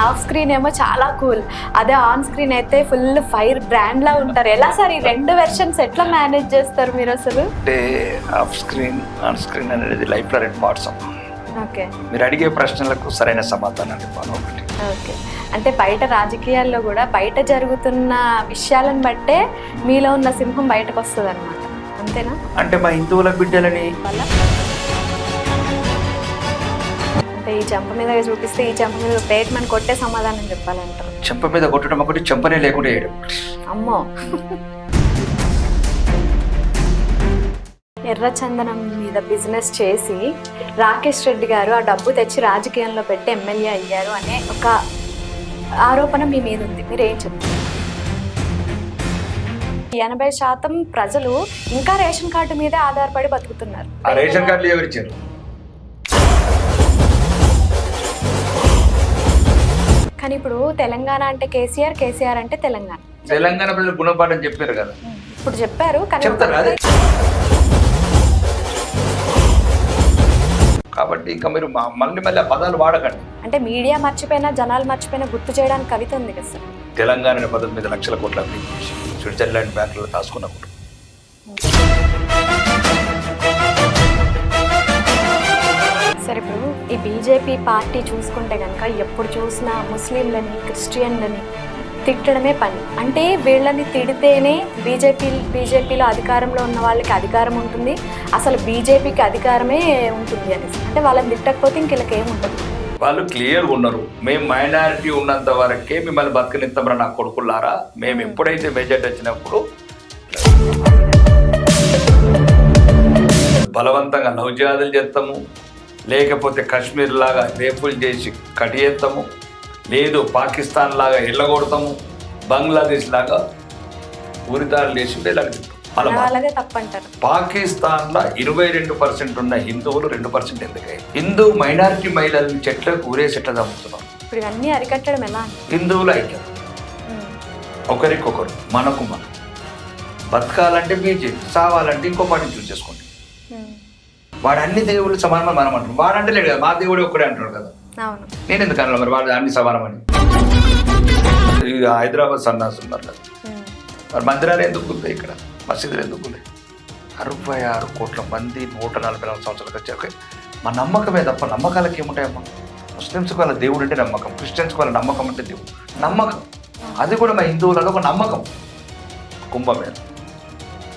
Off screen ఏమో చాలా cool, అదే ఆన్ స్క్రీన్ అయితే ఫుల్ ఫైర్ బ్రాండ్ లా ఉంటారు. ఎలా సార్ ఈ రెండు వెర్షన్స్ ఎట్లా మేనేజ్ చేస్తారు మీరు అసలు? అంటే ఆఫ్ స్క్రీన్ ఆన్ స్క్రీన్ అనేది లైఫ్లో రెండు పార్ట్స్. ఓకే, మీరు అడిగే ప్రశ్నలకు సరైన సమాధానం ఇవ్వాలి ఒకటి. ఓకే, అంటే బయట రాజకీయాల్లో కూడా బయట జరుగుతున్న విషయాలను బట్టే మీలో ఉన్న సింహం బయటకు వస్తుంది అనమాట, అంతేనా? అంటే మా హిందువుల బిడ్డలని అంటే ఈ చెంప మీద చూపిస్తే ఈ చెంప మీద ట్రీట్మెంట్ కొట్టే సమాధానం చెప్పాలంటారు. చెంప మీద కొట్టడం ఒకటి, చెంపనే లేకుండా వేయడం ఒకటి. అమ్మో. ఎర్రచందనం మీద బిజినెస్ చేసి రాకేష్ రెడ్డి గారు ఆ డబ్బు తెచ్చి రాజకీయంలో పెట్టి ఎమ్మెల్యే అయ్యారు అనే ఒక ఆరోపణ మీ మీద ఉంది, మీరు ఏం చెప్తారు? 80% ప్రజలు ఇంకా రేషన్ కార్డు మీదే ఆధారపడి బతుకుతున్నారు. ఆ రేషన్ కార్డులు ఎవరు ఇచ్చారు? కానీ ఇప్పుడు తెలంగాణ అంటే కేసీఆర్, కేసీఆర్ అంటే తెలంగాణ. తెలంగాణ ప్రజలు గుణపాఠం చెప్పారు కదా, ఇప్పుడు చెప్పారు. చెప్తారు అదే. కాబట్టి ఇంకా మీరు మళ్ళీ ఆ పదాలు వాడకండి. అంటే మీడియా మర్చిపోయినా, జనాలు మర్చిపోయినా గుర్తు చేయడానికి కవిత ఉంది కదా సార్. తెలంగాణ అనే పదం మీద లక్షల కోట్ల అభివృద్ధి చేసి స్విట్జర్లాండ్ బ్యాంకులలో దాచుకున్నప్పుడు సరే, ఇప్పుడు ఈ బీజేపీ పార్టీ చూసుకుంటే కనుక ఎప్పుడు చూసినా ముస్లింలని, క్రిస్టియన్లని తిట్టడమే పని. అంటే వీళ్ళని తిడితేనే బీజేపీలో అధికారంలో ఉన్న వాళ్ళకి అధికారం ఉంటుంది, అసలు బీజేపీకి అధికారమే ఉంటుంది అనేసి. అంటే వాళ్ళని తిట్టకపోతే ఇంక వీళ్ళకేముంటుంది? వాళ్ళు క్లియర్గా ఉన్నారు. మేము మైనారిటీ ఉన్నంత వరకే మిమ్మల్ని బతకనిస్తామరా నా కొడుకులారా. మేము ఎప్పుడైతే మెజార్టీ వచ్చినప్పుడు బలవంతంగా నౌజాదులు చేస్తాము, లేకపోతే కాశ్మీర్ లాగా రేపులు చేసి కటియేస్తాము, లేదు పాకిస్తాన్ లాగా ఎల్లగొడతాము, బంగ్లాదేశ్ లాగా ఉరిదారులు చేసి వెళ్ళగలుగుతాం. అలాగే తప్పంటారు. పాకిస్తాన్లో 22% ఉన్న హిందువులు 2% ఎందుకయ్యాయి? హిందూ మైనారిటీ మహిళలను చెట్లకు ఊరేసి ఎట్లా చంపుతున్నాం? ఇప్పుడు ఇవన్నీ అరికట్టడం ఎలా? హిందువులు ఐక్యం, ఒకరికొకరు, మనకు మనం. బతకాలంటే బీజేపీ, సావాలంటే ఇంకో పార్టీని చూస్ చేసుకోండి. వాడు అన్ని దేవుళ్ళు సమానమని మనం అంటున్నాం, వాడంటే లేడు కదా, మా దేవుడు ఒక్కడే అంటున్నాడు కదా. నేను ఎందుకు అన్నా మరి వాడు అన్ని సమానమని? హైదరాబాద్ సన్నాసులు ఉన్నారు కదా, మరి మందిరాలు ఎందుకు ఉంటాయి, ఇక్కడ మసీదులు ఎందుకు ఉన్నాయి? 66 కోట్ల మంది 144 సంవత్సరాలకు వచ్చాక మా నమ్మకమే తప్ప నమ్మకాలకి ఏముంటాయమ్మా? ముస్లిమ్స్కి వాళ్ళ దేవుడు అంటే నమ్మకం, క్రిస్టియన్స్కి వాళ్ళ నమ్మకం అంటే దేవుడు నమ్మకం. అది కూడా మా హిందువులలో ఒక నమ్మకం. కుంభమేళ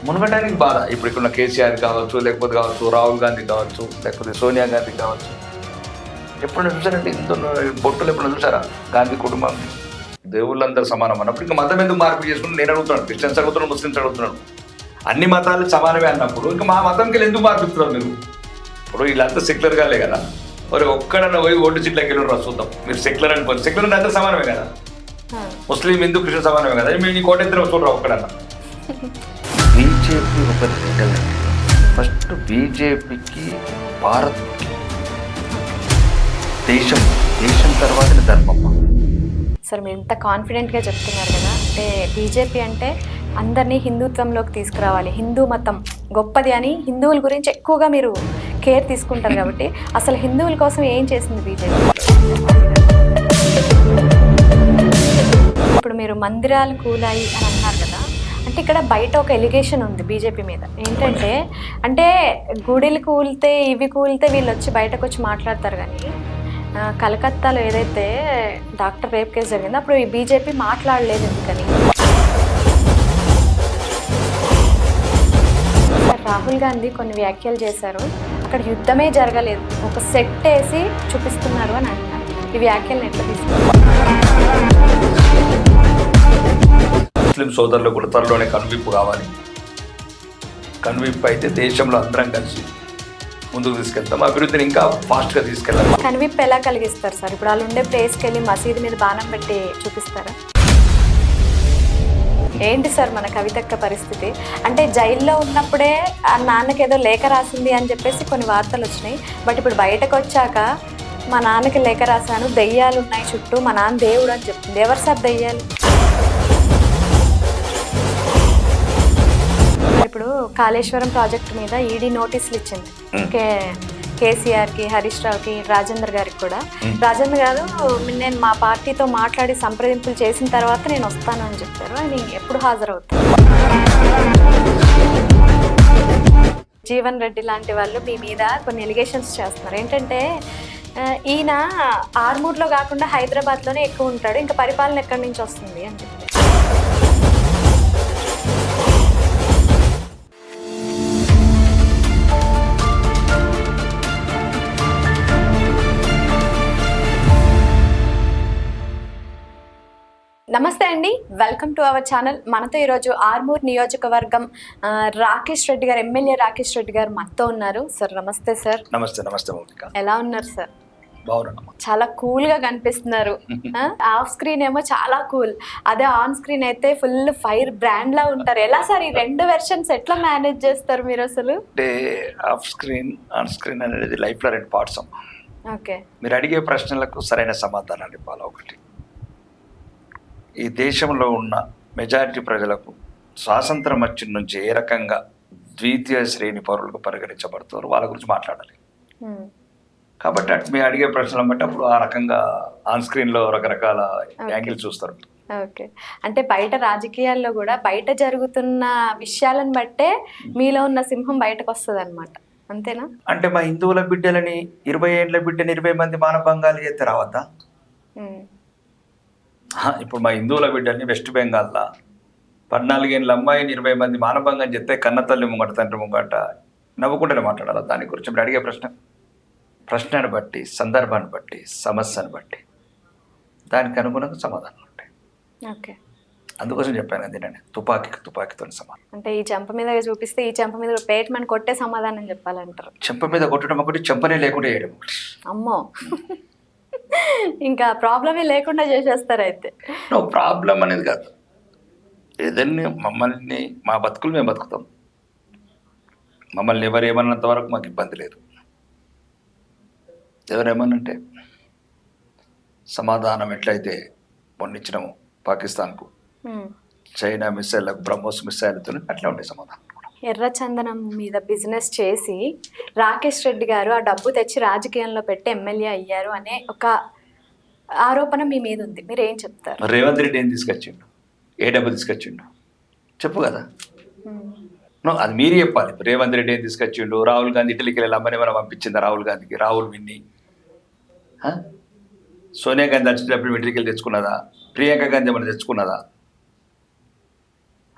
మునగడానికి బాధ. ఇప్పుడు ఇక్కడ ఉన్న కేసీఆర్ కావచ్చు, లేకపోతే రాహుల్ గాంధీ కావచ్చు, లేకపోతే సోనియా గాంధీ కావచ్చు, ఎప్పుడైనా చూసారంటే హిందూ బొట్టులు ఎప్పుడైనా చూసారా? గాంధీ కుటుంబాన్ని దేవుళ్ళందరూ సమానం అన్నప్పుడు ఇంకా మతం ఎందుకు మార్పు చేసుకుంటే నేను అడుగుతున్నాను, క్రిస్టియన్స్ అడుగుతున్నాను, ముస్లిమ్స్ అడుగుతున్నాను. అన్ని మతాలు సమానమే అన్నప్పుడు ఇంకా మా మతంకి ఎందుకు మార్పిస్తున్నారు మీరు? ఇప్పుడు వీళ్ళంతా సెక్యులర్గా లే కదా, మరి ఒక్కడన్నా పోయి ఓటు సీట్లకి వెళ్ళి చూద్దాం. మీరు సెక్యులర్ అనుకోండి, సెక్యులర్ అంటే అందరూ సమానమే కదా, ముస్లిం హిందూ క్రిస్టియన్ సమానమే కదా. మీరు నీ కోట ఇద్దరు చూడరా ఒక్కడన్నా? బీజేపీ ఒక ఫస్ట్ బీజేపీకి భారత్కి దేశం తర్వాత ధర్మం. సార్ మీరు ఇంత కాన్ఫిడెంట్గా చెప్తున్నారు కదా, అంటే బీజేపీ అంటే అందరినీ హిందుత్వంలోకి తీసుకురావాలి, హిందూ మతం గొప్పది అని హిందువుల గురించి ఎక్కువగా మీరు కేర్ తీసుకుంటారు కాబట్టి అసలు హిందువుల కోసం ఏం చేసింది బీజేపీ? ఇప్పుడు మీరు మందిరాలు కూలాయి అని అన్నారు కదా, అంటే ఇక్కడ బయట ఒక ఎలిగేషన్ ఉంది బీజేపీ మీద. ఏంటంటే అంటే గుడిలు కూలితే ఇవి కూలితే వీళ్ళు వచ్చి బయటకు వచ్చి మాట్లాడతారు, కానీ కలకత్తాలో ఏదైతే డాక్టర్ రేప్ కేసు జరిగిందో అప్పుడు ఈ బీజేపీ మాట్లాడలేదు. ఎందుకని? రాహుల్ గాంధీ కొన్ని వ్యాఖ్యలు చేశారు, అక్కడ యుద్ధమే జరగలేదు, ఒక సెట్ వేసి చూపిస్తున్నారు అని అంటున్నారు. ఈ వ్యాఖ్యలను ఎట్లా తీసుకున్నారు? ముస్లిం సోదరులకు కూడా త్వరలోనే కనువిప్పు కావాలి. కనువిప్పు అయితే దేశంలో అందరం కలిసి ముందుకు తీసుకెళ్తాం, అభివృద్ధిని ఇంకా ఫాస్ట్గా తీసుకెళ్తాం. కనువిప్పు ఎలా కలిగిస్తారు సార్? ఇప్పుడు వాళ్ళు ఉండే ప్లేస్కి వెళ్ళి మసీదు మీద బాణం పెట్టి చూపిస్తారా? ఏంటి సార్ మన కవితక్క పరిస్థితి? అంటే జైల్లో ఉన్నప్పుడే ఆ నాన్నకి ఏదో లేఖ రాసింది అని చెప్పేసి కొన్ని వార్తలు వచ్చినాయి, బట్ ఇప్పుడు బయటకు వచ్చాక మా నాన్నకి లేఖ రాశాను, దెయ్యాలు ఉన్నాయి చుట్టూ, మా నాన్న దేవుడు అని చెప్తుంది. ఎవరు సార్ దెయ్యాలు? ఇప్పుడు కాళేశ్వరం ప్రాజెక్టు మీద ఈడీ నోటీసులు ఇచ్చింది. కేసీఆర్కి, హరీష్ రావుకి, రాజేంద్ర గారికి కూడా. రాజేంద్ర గారు నేను మా పార్టీతో మాట్లాడి సంప్రదింపులు చేసిన తర్వాత నేను వస్తాను అని చెప్పారు. ఆయన ఎప్పుడు హాజరవుతారు? జీవన్ రెడ్డి లాంటి వాళ్ళు మీ మీద కొన్ని ఎలిగేషన్స్ చేస్తున్నారు. ఏంటంటే ఈయన ఆర్మూర్లో కాకుండా హైదరాబాద్లోనే ఎక్కువ ఉంటాడు, ఇంకా పరిపాలన ఎక్కడి నుంచి వస్తుంది అని చెప్పి. నమస్తే అండి, వెల్కమ్ టు అవర్ ఛానల్. మనతో ఈరోజు ఆర్మూర్ నియోజకవర్గం రాకేష్ రెడ్డి గారు, ఎమ్మెల్యే రాకేష్ రెడ్డి గారు మనతో ఉన్నారు. సార్ నమస్తే. సార్ నమస్తే. నమస్తే మౌనిక. ఎలా ఉన్నారు సార్? బాగున్నాను. చాలా కూల్ గా కనిపిస్తున్నారు. ఆఫ్ స్క్రీన్ ఏమో చాలా కూల్, అదే ఆన్ స్క్రీన్ అయితే ఫుల్ ఫైర్ బ్రాండ్ లా ఉంటారు. ఎలా సార్ ఈ రెండు వెర్షన్స్ ఎట్లా మేనేజ్ చేస్తారు మీరు అసలు? అంటే ఆఫ్ స్క్రీన్, ఆన్ స్క్రీన్ అనేది లైఫ్ లో 2 పార్ట్స్ అమ్మా. ఓకే. మీరు అడిగే ప్రశ్నలకు సరైన సమాధానాలు ఇవ్వాలి. ఒకటి, ఈ దేశంలో ఉన్న మెజారిటీ ప్రజలకు స్వాతంత్రం వచ్చిన నుంచి ఏ రకంగా ద్వితీయ శ్రేణి పౌరులకు పరిగణించబడుతారు వాళ్ళ గురించి మాట్లాడాలి. కాబట్టి అటు మీరు అడిగే ప్రశ్నలు బట్టి అప్పుడు ఆ రకంగా ఆన్ స్క్రీన్ లో రకరకాల యాంగిల్ చూస్తారు. ఓకే. అంటే బయట రాజకీయాల్లో కూడా బయట జరుగుతున్న విషయాలను బట్టే మీలో ఉన్న సింహం బయటకు వస్తుంది అనమాట, అంతేనా? అంటే మా హిందువుల బిడ్డలని 20 ఏళ్ళ బిడ్డని 20 మంది మానభంగాలు చేస్తే రావద్దా? ఇప్పుడు మా హిందువుల బిడ్డల్ని వెస్ట్ బెంగాల్లో 14 ఏళ్ళ అమ్మాయిని 20 మంది మానభంగం చెప్తే కన్న తల్లి ముంగట తండ్రి ముంగట నవ్వుకుంటూనే మాట్లాడాలి. దాని గురించి మీరు అడిగే ప్రశ్నను బట్టి, సందర్భాన్ని బట్టి, సమస్యను బట్టి దానికి అనుగుణంగా సమాధానం ఉంటాయి. ఓకే. అందుకోసం చెప్పాను అది, నేను తుపాకీతో సమాధానం. అంటే ఈ చెంప మీద చూపిస్తే ఈ చెంప మీద పేట్మని కొట్టే సమాధానం చెప్పాలంటారు. చెంప మీద కొట్టడం ఒకటి, చెంపనే లేకుండా వేయడం ఒకటి. అమ్మో, ఇంకా ప్రాబ్లమే లేకుండా చేసేస్తారు అయితే. ప్రాబ్లం అనేది కాదు, ఏదన్నీ మమ్మల్ని, మా బతుకులు మేము బతుకుతాం. మమ్మల్ని ఎవరేమన్నంత వరకు మాకు ఇబ్బంది లేదు. ఎవరేమనంటే సమాధానం ఎట్లయితే మొన్నిచ్చినాము పాకిస్తాన్కు, చైనా మిసైళ్ళకు, బ్రహ్మోస్ మిసైల్తో అట్లా ఉండే సమాధానం. ఎర్రచందనం మీద బిజినెస్ చేసి రాకేష్ రెడ్డి గారు ఆ డబ్బు తెచ్చి రాజకీయంలో పెట్టి ఎమ్మెల్యే అయ్యారు అనే ఒక ఆరోపణ మీ మీద ఉంది. మీరు ఏం చెప్తారు? రేవంత్ రెడ్డి ఏం తీసుకొచ్చిండు? ఏ డబ్బు తీసుకొచ్చిండు చెప్పు కదా. అది మీరు చెప్పాలి. రేవంత్ రెడ్డి ఏం తీసుకొచ్చిండు? రాహుల్ గాంధీ ఇటలీకి వెళ్ళి అమ్మని మనం పంపించిందా రాహుల్ గాంధీకి? రాహుల్ విన్ని సోనియా గాంధీ వచ్చేటప్పుడు ఇటలీకి తెచ్చుకున్నదా? ప్రియాంక గాంధీ ఏమైనా తెచ్చుకున్నదా?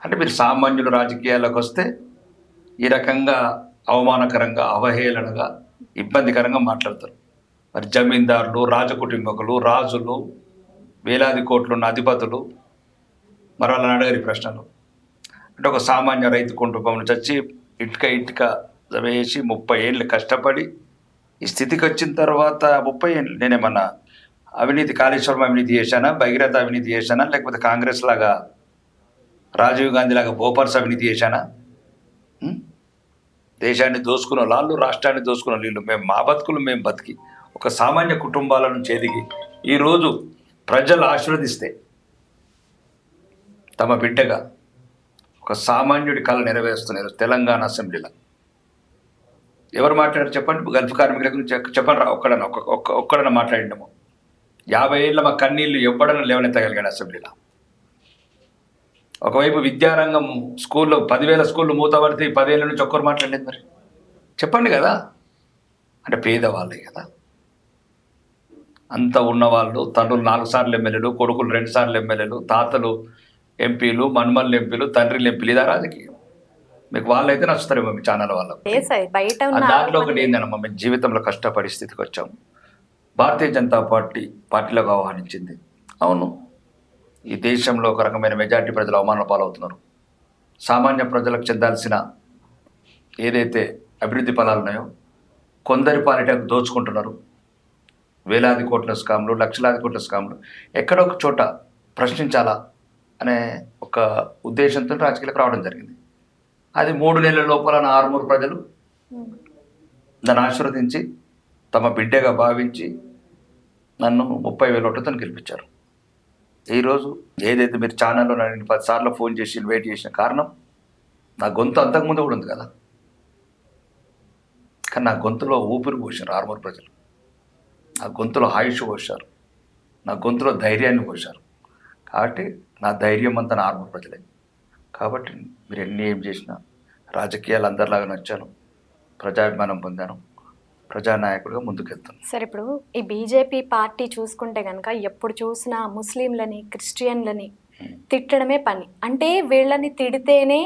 అంటే మీరు సామాన్యులు రాజకీయాల్లోకి వస్తే ఈ రకంగా అవమానకరంగా, అవహేళనగా, ఇబ్బందికరంగా మాట్లాడతారు. మరి జమీందారులు, రాజకుటుంబకులు, రాజులు, వేలాది కోట్లున్న అధిపతులు మరి వాళ్ళని అడగరి ప్రశ్నలు. అంటే ఒక సామాన్య రైతు కుటుంబం నుంచి వచ్చి ఇటుక వేసి 30 ఏళ్ళు కష్టపడి ఈ స్థితికి వచ్చిన తర్వాత 30 ఏళ్ళు నేనేమన్నా అవినీతి, కాళేశ్వరం అవినీతి చేశానా, భగీరథ అవినీతి చేశానా, లేకపోతే కాంగ్రెస్ లాగా రాజీవ్ గాంధీ లాగా బోపర్స్ అవినీతి చేశానా? దేశాన్ని దోసుకున్న వాళ్ళు, రాష్ట్రాన్ని దోసుకున్న వీళ్ళు. మేము మా బతుకులు మేము బతికి ఒక సామాన్య కుటుంబాల నుంచి ఎదిగి ఈరోజు ప్రజలు ఆశీర్వదిస్తే తమ బిడ్డగా ఒక సామాన్యుడి కళ నెరవేరుస్తున్నారు తెలంగాణ అసెంబ్లీలో. ఎవరు మాట్లాడారు చెప్పండి? గల్ఫ్ కార్మికుల గురించి చెప్పండి. ఒక్కడన్నా మాట్లాడిండము? 50 ఏళ్ళ మా కన్నీళ్ళు ఎవ్వడన్నా లేవనెత్తగలిగాడు అసెంబ్లీలో. ఒకవైపు విద్యారంగం, స్కూల్లో 10,000 స్కూళ్ళు మూతపడితే 10 ఏళ్ళ నుంచి ఒక్కరు మాట్లాడలేదు. మరి చెప్పండి కదా. అంటే పేదవాళ్ళే కదా. అంత ఉన్నవాళ్ళు, తండ్రులు 4 సార్లు ఎమ్మెల్యేలు, కొడుకులు 2 సార్లు ఎమ్మెల్యేలు, తాతలు ఎంపీలు, మన్మల్ని ఎంపీలు, తండ్రిలు ఎంపీలు. ఇదా రాజకీయం? మీకు వాళ్ళైతే నచ్చుతారేమో మీ ఛానల్ వాళ్ళకు. దాంట్లో ఒకటి ఏందనమ్మా, మేము జీవితంలో కష్టపడి స్థితికి వచ్చాము. భారతీయ జనతా పార్టీలోకి ఆహ్వానించింది. అవును, ఈ దేశంలో ఒక రకమైన మెజారిటీ ప్రజలు అవమానాల పాలవుతున్నారు. సామాన్య ప్రజలకు చెందాల్సిన ఏదైతే అభివృద్ధి ఫలాలు ఉన్నాయో కొందరి పాలిటకు దోచుకుంటున్నారు. వేలాది కోట్ల స్కామ్లు, లక్షలాది కోట్ల స్కామ్లు. ఎక్కడో ఒక చోట ప్రశ్నించాలా అనే ఒక ఉద్దేశంతో రాజకీయాలకు రావడం జరిగింది. అది 3 నెలల లోపల ఆర్మూర్ ప్రజలు దాన్ని ఆశీర్వదించి తమ బిడ్డగా భావించి నన్ను 30,000 ఓట్లతో గెలిపించారు. ఈరోజు ఏదైతే మీరు ఛానల్లో నన్ను 10 సార్లు ఫోన్ చేసి వెయిట్ చేసిన కారణం, నా గొంతు అంతకుముందు కూడా ఉంది కదా. కానీ నా గొంతులో ఊపిరి పోసారు ఆర్మూర్ ప్రజలు, నా గొంతులో ఆయుష్ పోశారు, నా గొంతులో ధైర్యాన్ని పోశారు. కాబట్టి నా ధైర్యం అంతా నా ఆర్మూర్ ప్రజలే. కాబట్టి మీరు ఎన్ని ఏం చేసినా రాజకీయాలు అందరిలాగా నచ్చాను, ప్రజాభిమానం పొందాను, ప్రజానాయకుడిగా ముందుకెళ్తాను. సరే, ఇప్పుడు ఈ బీజేపీ పార్టీ చూసుకుంటే కనుక ఎప్పుడు చూసినా ముస్లింలని క్రిస్టియన్లని తిట్టడమే పని. అంటే వీళ్ళని తిడితేనే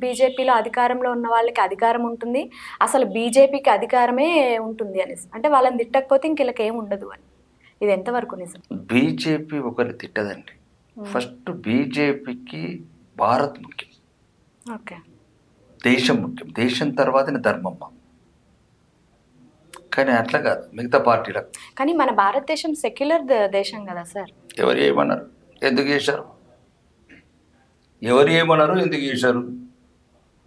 బీజేపీలో అధికారంలో ఉన్న వాళ్ళకి అధికారం ఉంటుంది, అసలు బీజేపీకి అధికారమే ఉంటుంది అనేసి. అంటే వాళ్ళని తిట్టకపోతే ఇంక వీళ్ళకి ఏమి ఉండదు అని. ఇది ఎంతవరకు నిజం? బీజేపీ ఒకరిని తిట్టదండి. ఫస్ట్ బీజేపీకి భారత్ ముఖ్యం, ఓకే, దేశం ముఖ్యం, దేశం తర్వాతనే ధర్మమ్మ. కానీ అట్లా కాదు మిగతా పార్టీలకు. కానీ మన భారతదేశం సెక్యులర్ దేశం కదా సార్. ఎవరు ఏమన్నారు, ఎందుకు చేశారు, ఎవరు ఏమన్నారు, ఎందుకు చేశారు?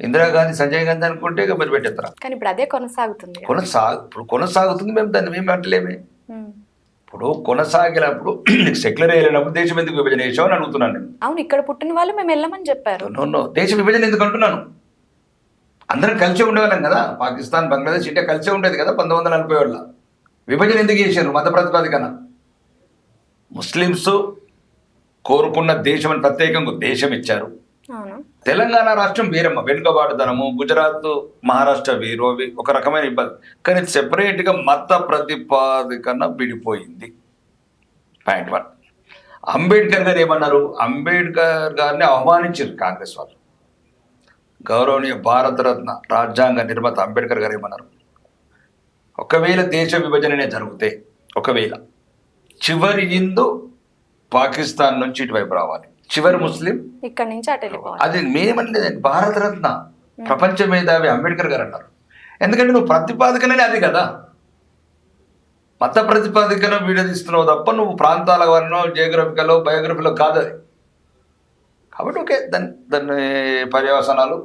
ఇందిరాగాంధీ సంజయ్ గాంధీ అనుకుంటే ఇక మీరు పెట్టేస్తారా? కానీ ఇప్పుడు అదే కొనసాగుతుంది. ఇప్పుడు కొనసాగుతుంది, మేము దాన్ని మేము అంటలేమే. ఇప్పుడు కొనసాగినప్పుడు నీకు సెక్యులర్ వెళ్ళినప్పుడు దేశం ఎందుకు విభజన చేసావు అని అడుగుతున్నాను నేను. అవును, ఇక్కడ పుట్టిన వాళ్ళు మేము వెళ్ళమని చెప్పారు. నో, దేశ విభజన ఎందుకు అంటున్నాను? అందరం కలిసే ఉండేవాళ్ళం కదా, పాకిస్తాన్ బంగ్లాదేశ్ ఇండియా కలిసే ఉండేది కదా 1940 విభజన ఎందుకు చేశారు? మత ప్రతిపాదికన. ముస్లిమ్స్ కోరుకున్న దేశం అని ప్రత్యేకంగా దేశం ఇచ్చారు. తెలంగాణ రాష్ట్రం వేరమ్మ, వెనుకబాటుదనము, గుజరాత్ మహారాష్ట్ర వేరు, అవి ఒక రకమైన ఇబ్బంది. కానీ సెపరేట్గా మత ప్రతిపాదికన విడిపోయింది. పాయింట్ 1. అంబేద్కర్ గారు ఏమన్నారు? అంబేద్కర్ గారిని అవమానించారు కాంగ్రెస్ వాళ్ళు. గౌరవనీయ భారతరత్న రాజ్యాంగ నిర్మాత అంబేద్కర్ గారు ఏమన్నారు? ఒకవేళ దేశ విభజననే జరిగితే, ఒకవేళ చివరి హిందూ పాకిస్తాన్ నుంచి ఇటువైపు రావాలి, చివరి ముస్లిం ఇక్కడి నుంచి అటు వెళ్ళిపోవాలి. అది మేమనలేదండి, భారతరత్న ప్రపంచ మేధావి అంబేద్కర్ గారు అన్నారు. ఎందుకంటే నువ్వు ప్రతిపాదికనే అది కదా, మత ప్రతిపాదికన విడదీస్తున్నావు తప్ప నువ్వు ప్రాంతాల వరనో జియోగ్రఫికలో బయోగ్రఫీలో కాదు అది. కాబట్టి ఓకే, దాన్ని పర్యవసనాలు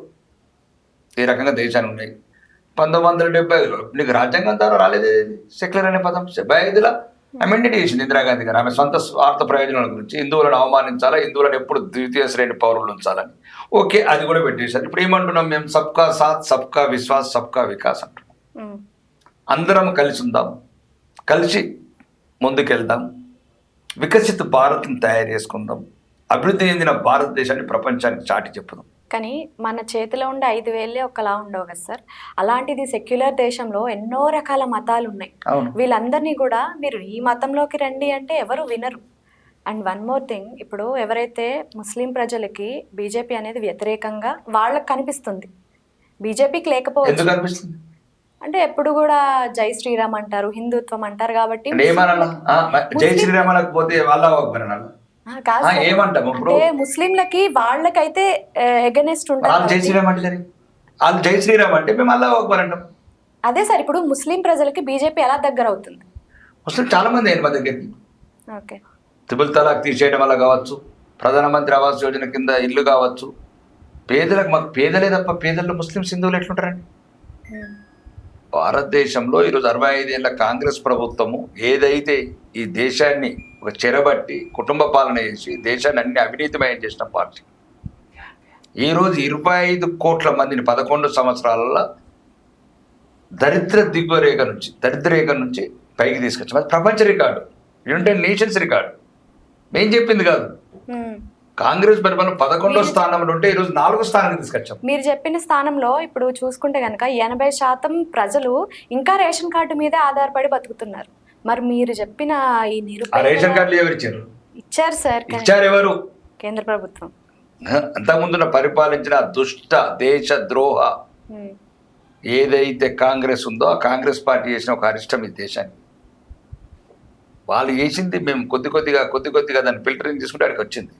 ఈ రకంగా దేశాలు ఉన్నాయి. 1970 నీకు రాజ్యాంగం ద్వారా రాలేదు సెక్యులర్ అనే పదం. 75లో అమెండెడ్ చేసింది ఇందిరాగాంధీ గారు, ఆమె సొంత స్వార్థ ప్రయోజనాల గురించి. హిందువులను అవమానించాలా, హిందువులను ఎప్పుడు ద్వితీయ శ్రేణి పౌరులు ఉంచాలని. ఓకే, అది కూడా పెట్టేశారు. ఇప్పుడు ఏమంటున్నాం మేము? సబ్కా సాత్, సబ్కా విశ్వాస్, సబ్కా వికాస్ అంటున్నాం. అందరం కలిసి ఉందాం, కలిసి ముందుకెళ్దాం, వికసిత భారత్ని తయారు చేసుకుందాం, అభివృద్ధి చెందిన భారతదేశాన్ని ప్రపంచానికి చాటి చెప్పుదాం. కానీ మన చేతిలో ఉండే 5,000 ఒకలా ఉండవు కదా సార్. అలాంటిది సెక్యులర్ దేశంలో ఎన్నో రకాల మతాలు ఉన్నాయి. వీళ్ళందరినీ కూడా మీరు ఈ మతంలోకి రండి అంటే ఎవరు వినరు. అండ్ వన్ మోర్ థింగ్, ఇప్పుడు ఎవరైతే ముస్లిం ప్రజలకి బీజేపీ అనేది వ్యతిరేకంగా వాళ్ళకి కనిపిస్తుంది, బీజేపీకి లేకపోవచ్చు. అంటే ఎప్పుడు కూడా జై శ్రీరామ్ అంటారు, హిందుత్వం అంటారు. కాబట్టి జై శ్రీరామ్ అనకపోతే అంటే ముస్లింలకి వాళ్ళకైతే ఎగనెస్ట్ ఉంటారు. జై శ్రీరామ్ అంటే వాళ్ళు జై శ్రీరామ్ అంటే మేము అల్లాహ్ అక్బర్ అంటాం. అదే సార్, ఇప్పుడు ముస్లిం ప్రజలకి బీజేపీ ఎలా దగ్గర అవుతుంది? ముస్లిం చాలా మంది అయ్యారు మా దగ్గరికి. ఓకే, త్రిపుల్ తలాక్ తీసేయడం వల్ల కావచ్చు, ప్రధానమంత్రి ఆవాస్ యోజన కింద ఇల్లు కావచ్చు, పేదలకు, మాకు పేదలే తప్ప పేదల్లో ముస్లింస్ హిందువులు ఎట్లుంటారండి? భారతదేశంలో ఈరోజు 65 ఏళ్ల కాంగ్రెస్ ప్రభుత్వము ఏదైతే ఈ దేశాన్ని ఒక చెరబట్టి కుటుంబ పాలన చేసి దేశాన్ని అన్ని అవినీతిమయం చేసిన పార్టీ, ఈరోజు 25 కోట్ల మందిని 11 సంవత్సరాలలో దరిద్రరేఖ నుంచి పైకి తీసుకొచ్చాం. అది ప్రపంచ రికార్డు, యునైటెడ్ నేషన్స్ రికార్డు. మేం చెప్పింది కాదు. కాంగ్రెస్ పరిపాలన 11వ స్థానంలో ఉంటే ఈరోజు 4వ స్థానానికి తీసుకొచ్చాం. మీరు చెప్పిన స్థానంలో ఇప్పుడు చూసుకుంటే కనుక 80% ప్రజలు ఇంకా రేషన్ కార్డు మీదే ఆధారపడి బతుకుతున్నారు. మరి మీరు చెప్పిన ఈ రేషన్ కార్డులు ఎవరు ఇచ్చారు? ఇచ్చారు సార్. ఇచ్చారు ఎవరు? కేంద్ర ప్రభుత్వం. అంతకుముందున పరిపాలించిన దుష్ట దేశ ద్రోహ ఏదైతే కాంగ్రెస్ ఉందో ఆ కాంగ్రెస్ పార్టీ చేసిన ఒక అరిష్టం ఈ దేశాన్ని. వాళ్ళు చేసింది మేము కొద్ది కొద్దిగా దాన్ని ఫిల్టరింగ్ తీసుకుంటే అక్కడికి వచ్చింది.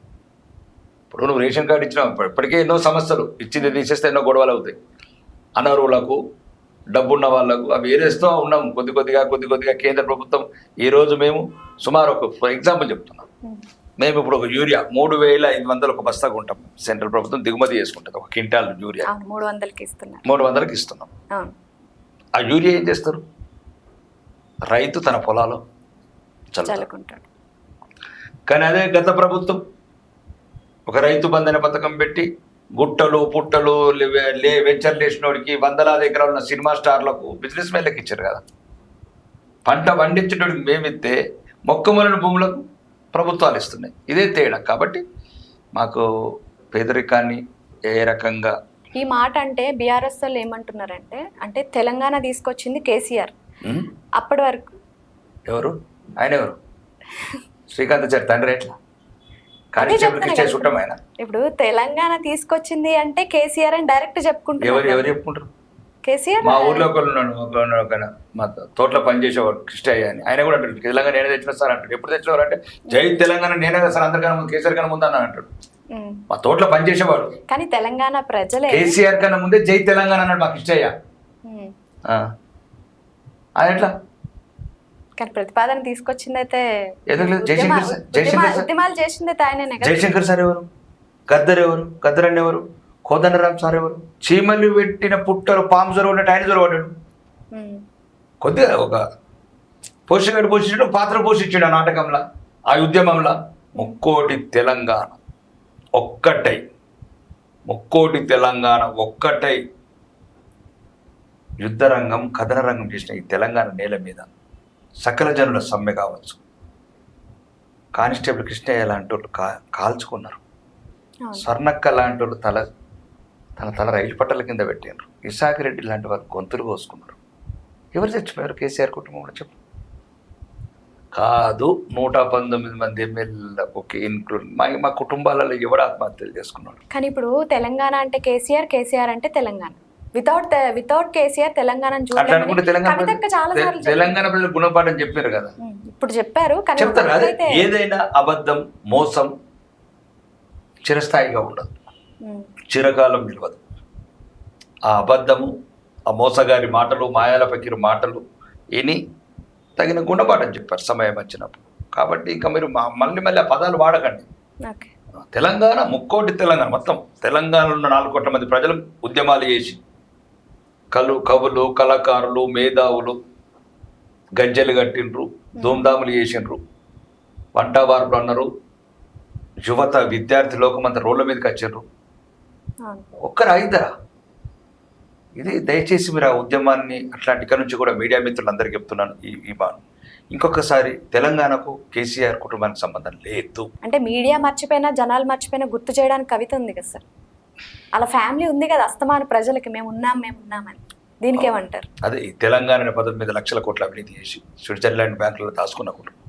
ఇప్పుడు నువ్వు రేషన్ కార్డు ఇచ్చినావు, ఇప్పటికే ఎన్నో సమస్యలు, ఇచ్చింది తీసేస్తే ఎన్నో గొడవలు అవుతాయి. అనర్హులకు, డబ్బున్న వాళ్ళకు అవి ఏరేస్తూ ఉన్నాం కొద్దిగా. కేంద్ర ప్రభుత్వం ఈరోజు మేము సుమారు ఒక ఎగ్జాంపుల్ చెప్తున్నాం, మేము ఇప్పుడు ఒక యూరియా 3,500 ఒక బస్తా కొంటాం. సెంట్రల్ ప్రభుత్వం దిగుమతి చేసుకుంటుంది ఒక క్వింటాల్ యూరియా 300కి ఇస్తున్నాం. ఆ యూరియా ఏం చేస్తారు? రైతు తన పొలాలు చల్లుకుంటాడు. కానీ అదే గత ప్రభుత్వం ఒక రైతు బంధు అనే పథకం పెట్టి గుట్టలు పుట్టలు వెంచర్లు వేసినోడికి వందలాది ఎకరాలు ఉన్న సినిమా స్టార్లకు బిజినెస్ మెన్లకు ఇచ్చారు కదా. పంట పండించేటోడికి మేమిస్తే మొక్కమొలని భూములకు ప్రభుత్వాలు ఇస్తున్నాయి. ఇదే తేడా. కాబట్టి మాకు పేదరికాన్ని ఏ రకంగా ఈ మాట అంటే బీఆర్ఎస్ వాళ్ళు ఏమంటున్నారంటే, అంటే తెలంగాణ తీసుకొచ్చింది కేసీఆర్, అప్పటి వరకు ఎవరు ఆయన ఎవరు శ్రీకాంతాచారి తండ్రి ఎట్లా కానిస్టేబుల్కి ఇచ్చే చుట్టం ఆయన. ఇప్పుడు తెలంగాణ తీసుకొచ్చింది అంటే కేసీఆర్ అని డైరెక్ట్ చెప్పుకుంటారు. ఎవరు చెప్పుకుంటారు? కేసీఆర్. మా ఊర్లో ఒక మా తోటలో పనిచేసేవాడు కృష్ణయ్య అని, ఆయన కూడా అంటాడు తెలంగాణ నేనే తెచ్చిన సార్ అంటాడు. ఎప్పుడు తెచ్చినవారు అంటే జై తెలంగాణ నేనే కదా సార్, అందరికన్నా ముందు కేసీఆర్ కన్నా ముందు అన్నాడు అంటాడు. మా తోటలో పనిచేసేవాడు. కానీ తెలంగాణ ప్రజలే కేసీఆర్ కన్నా ముందే జై తెలంగాణ అన్నాడు మా కృష్ణయ్య. అది ఎట్లా? కానీ ప్రతిపాదన తీసుకొచ్చింది అయితే జయశంకర్ ఉద్యమాలు చేసింది అయితే ఆయననే కదా. జయశంకర్ సార్ ఎవరు? గద్దర్ ఎవరు? గద్దర్ అన్న ఎవరు? కోదండరామ్ సార్ ఎవరు? చీమలు పెట్టిన పుట్టలు పాము జొర ఉన్నట్టు ఆయన జొరబడ్డాడు. కొద్దిగా ఒక పోషకాడు పోషించడం పాత్ర పోషించాడు ఆ నాటకంలో, ఆ ఉద్యమంలో. ముక్కోటి తెలంగాణ ఒక్కటై, ముక్కోటి తెలంగాణ ఒక్కటై యుద్ధరంగం కథన రంగం చేసిన ఈ తెలంగాణ నేల మీద సకల జనుల సమ్మె కావచ్చు. కానిస్టేబుల్ కృష్ణయ్య లాంటి వాళ్ళు కాల్చుకున్నారు. స్వర్ణక్క లాంటి వాళ్ళు తన రైలు పట్టాల కింద పెట్టినారు. ఇసాక్ రెడ్డి లాంటి వాళ్ళు గొంతులు కోసుకున్నారు. ఎవరు చచ్చిపోయారు? కేసీఆర్ కుటుంబంలో చెప్పు. కాదు 119 మంది ఎమ్మెల్యేలకు ఇన్క్లూడ్ మా కుటుంబాలలో ఎవడు ఆత్మహత్యలు చేసుకున్నాడు. కానీ ఇప్పుడు తెలంగాణ అంటే కేసీఆర్, కేసీఆర్ అంటే తెలంగాణ. వితౌట్ కేసీఆర్ తెలంగాణ తెలంగాణ ప్రజలు గుణపాఠం చెప్పారు కదా. ఇప్పుడు చెప్పారు. చెప్తారు అదే, ఏదైనా అబద్ధం మోసం చిరస్థాయిగా ఉండదు, చిరకాలం నిలవదు. ఆ అబద్ధము, ఆ మోసగారి మాటలు, మాయాల పకిరు మాటలు విని తగిన గుణపాఠం చెప్పారు సమయం వచ్చినప్పుడు. కాబట్టి ఇంకా మీరు మళ్ళీ ఆ పదాలు వాడకండి. తెలంగాణ ముక్కోటి తెలంగాణ, మొత్తం తెలంగాణలో ఉన్న 4 కోట్ల మంది ప్రజలు ఉద్యమాలు చేసి కవులు, కళాకారులు, మేధావులు గజ్జెలు కట్టిండ్రు, ధూమ్ధాములు చేసిండ్రు, వంటవార్పులు అన్నారు, యువత విద్యార్థి లోకమంతా రోడ్ల మీదకి వచ్చిండ్రు. ఒక్కరు అయిద్దరా? ఇది దయచేసి మీరు ఆ ఉద్యమాన్ని అట్లాంటి ఇక్కడ నుంచి కూడా మీడియా మిత్రులందరికీ చెప్తున్నాను ఈ బాను. ఇంకొకసారి తెలంగాణకు కేసీఆర్ కుటుంబానికి సంబంధం లేదు. అంటే మీడియా మర్చిపోయినా, జనాలు మర్చిపోయినా గుర్తు చేయడానికి కవిత ఉంది కదా సార్. అలా ఫ్యామిలీ ఉంది కదా అస్తమాన ప్రజలకి, మేము ఉన్నామని. దీనికి ఏమంటారు? అదే ఈ తెలంగాణ అనే పదం మీద లక్షల కోట్ల అవినీతి చేసి స్విట్జర్లాండ్ బ్యాంకులలో దాచుకున్న కుటుంబం,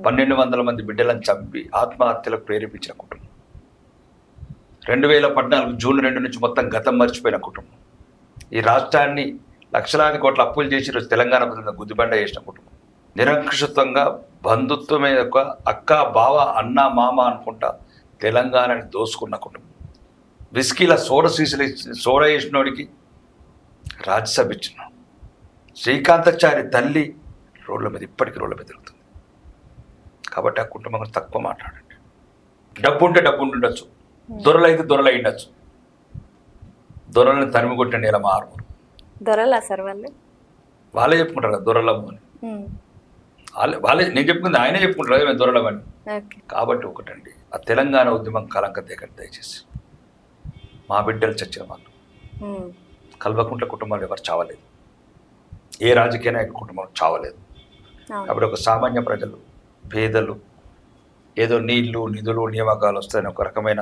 1200 మంది బిడ్డలను చంపి ఆత్మహత్యలకు ప్రేరేపించిన కుటుంబం, 2014 జూన్ 2 నుంచి మొత్తం గతం మర్చిపోయిన కుటుంబం, ఈ రాష్ట్రాన్ని లక్షలాది కోట్ల అప్పులు చేసి రోజు తెలంగాణ ప్రజల గుద్దిబండ చేసిన కుటుంబం, నిరంకుశత్వంగా బంధుత్వమే ఒక అక్క బావ అన్న మామ అనుకుంటా తెలంగాణని దోసుకున్న కుటుంబం, విస్కీల సోడ వేసినోడికి రాజ్యసభ ఇచ్చిన శ్రీకాంతాచారి తల్లి ఇప్పటికీ రోడ్ల మీద తిరుగుతుంది. కాబట్టి ఆ కుటుంబం గురించి తక్కువ మాట్లాడండి. డబ్బు ఉంటే డబ్బు ఉండొచ్చు, దొరలైతే దొరలై ఉండొచ్చు. దొరలను తరిమి కొట్టండి ఇలా మారుమూరు. దొరలా సార్ వాళ్ళే చెప్పుకుంటారు కదా దొరలము అని. వాళ్ళే నేను చెప్పుకుంది ఆయనే చెప్పుకుంటారు కదా దొరలమని. కాబట్టి ఒకటండి, ఆ తెలంగాణ ఉద్యమం కలంక దేకండి దయచేసి. మా బిడ్డలు చచ్చిన వాళ్ళు, కల్వకుంట్ల కుటుంబాలు ఎవరు చావలేదు, ఏ రాజకీయ నాయకుల కుటుంబం చావలేదు. కాబట్టి ఒక సామాన్య ప్రజలు, పేదలు ఏదో నీళ్లు నిధులు నియామకాలు వస్తాయని ఒక రకమైన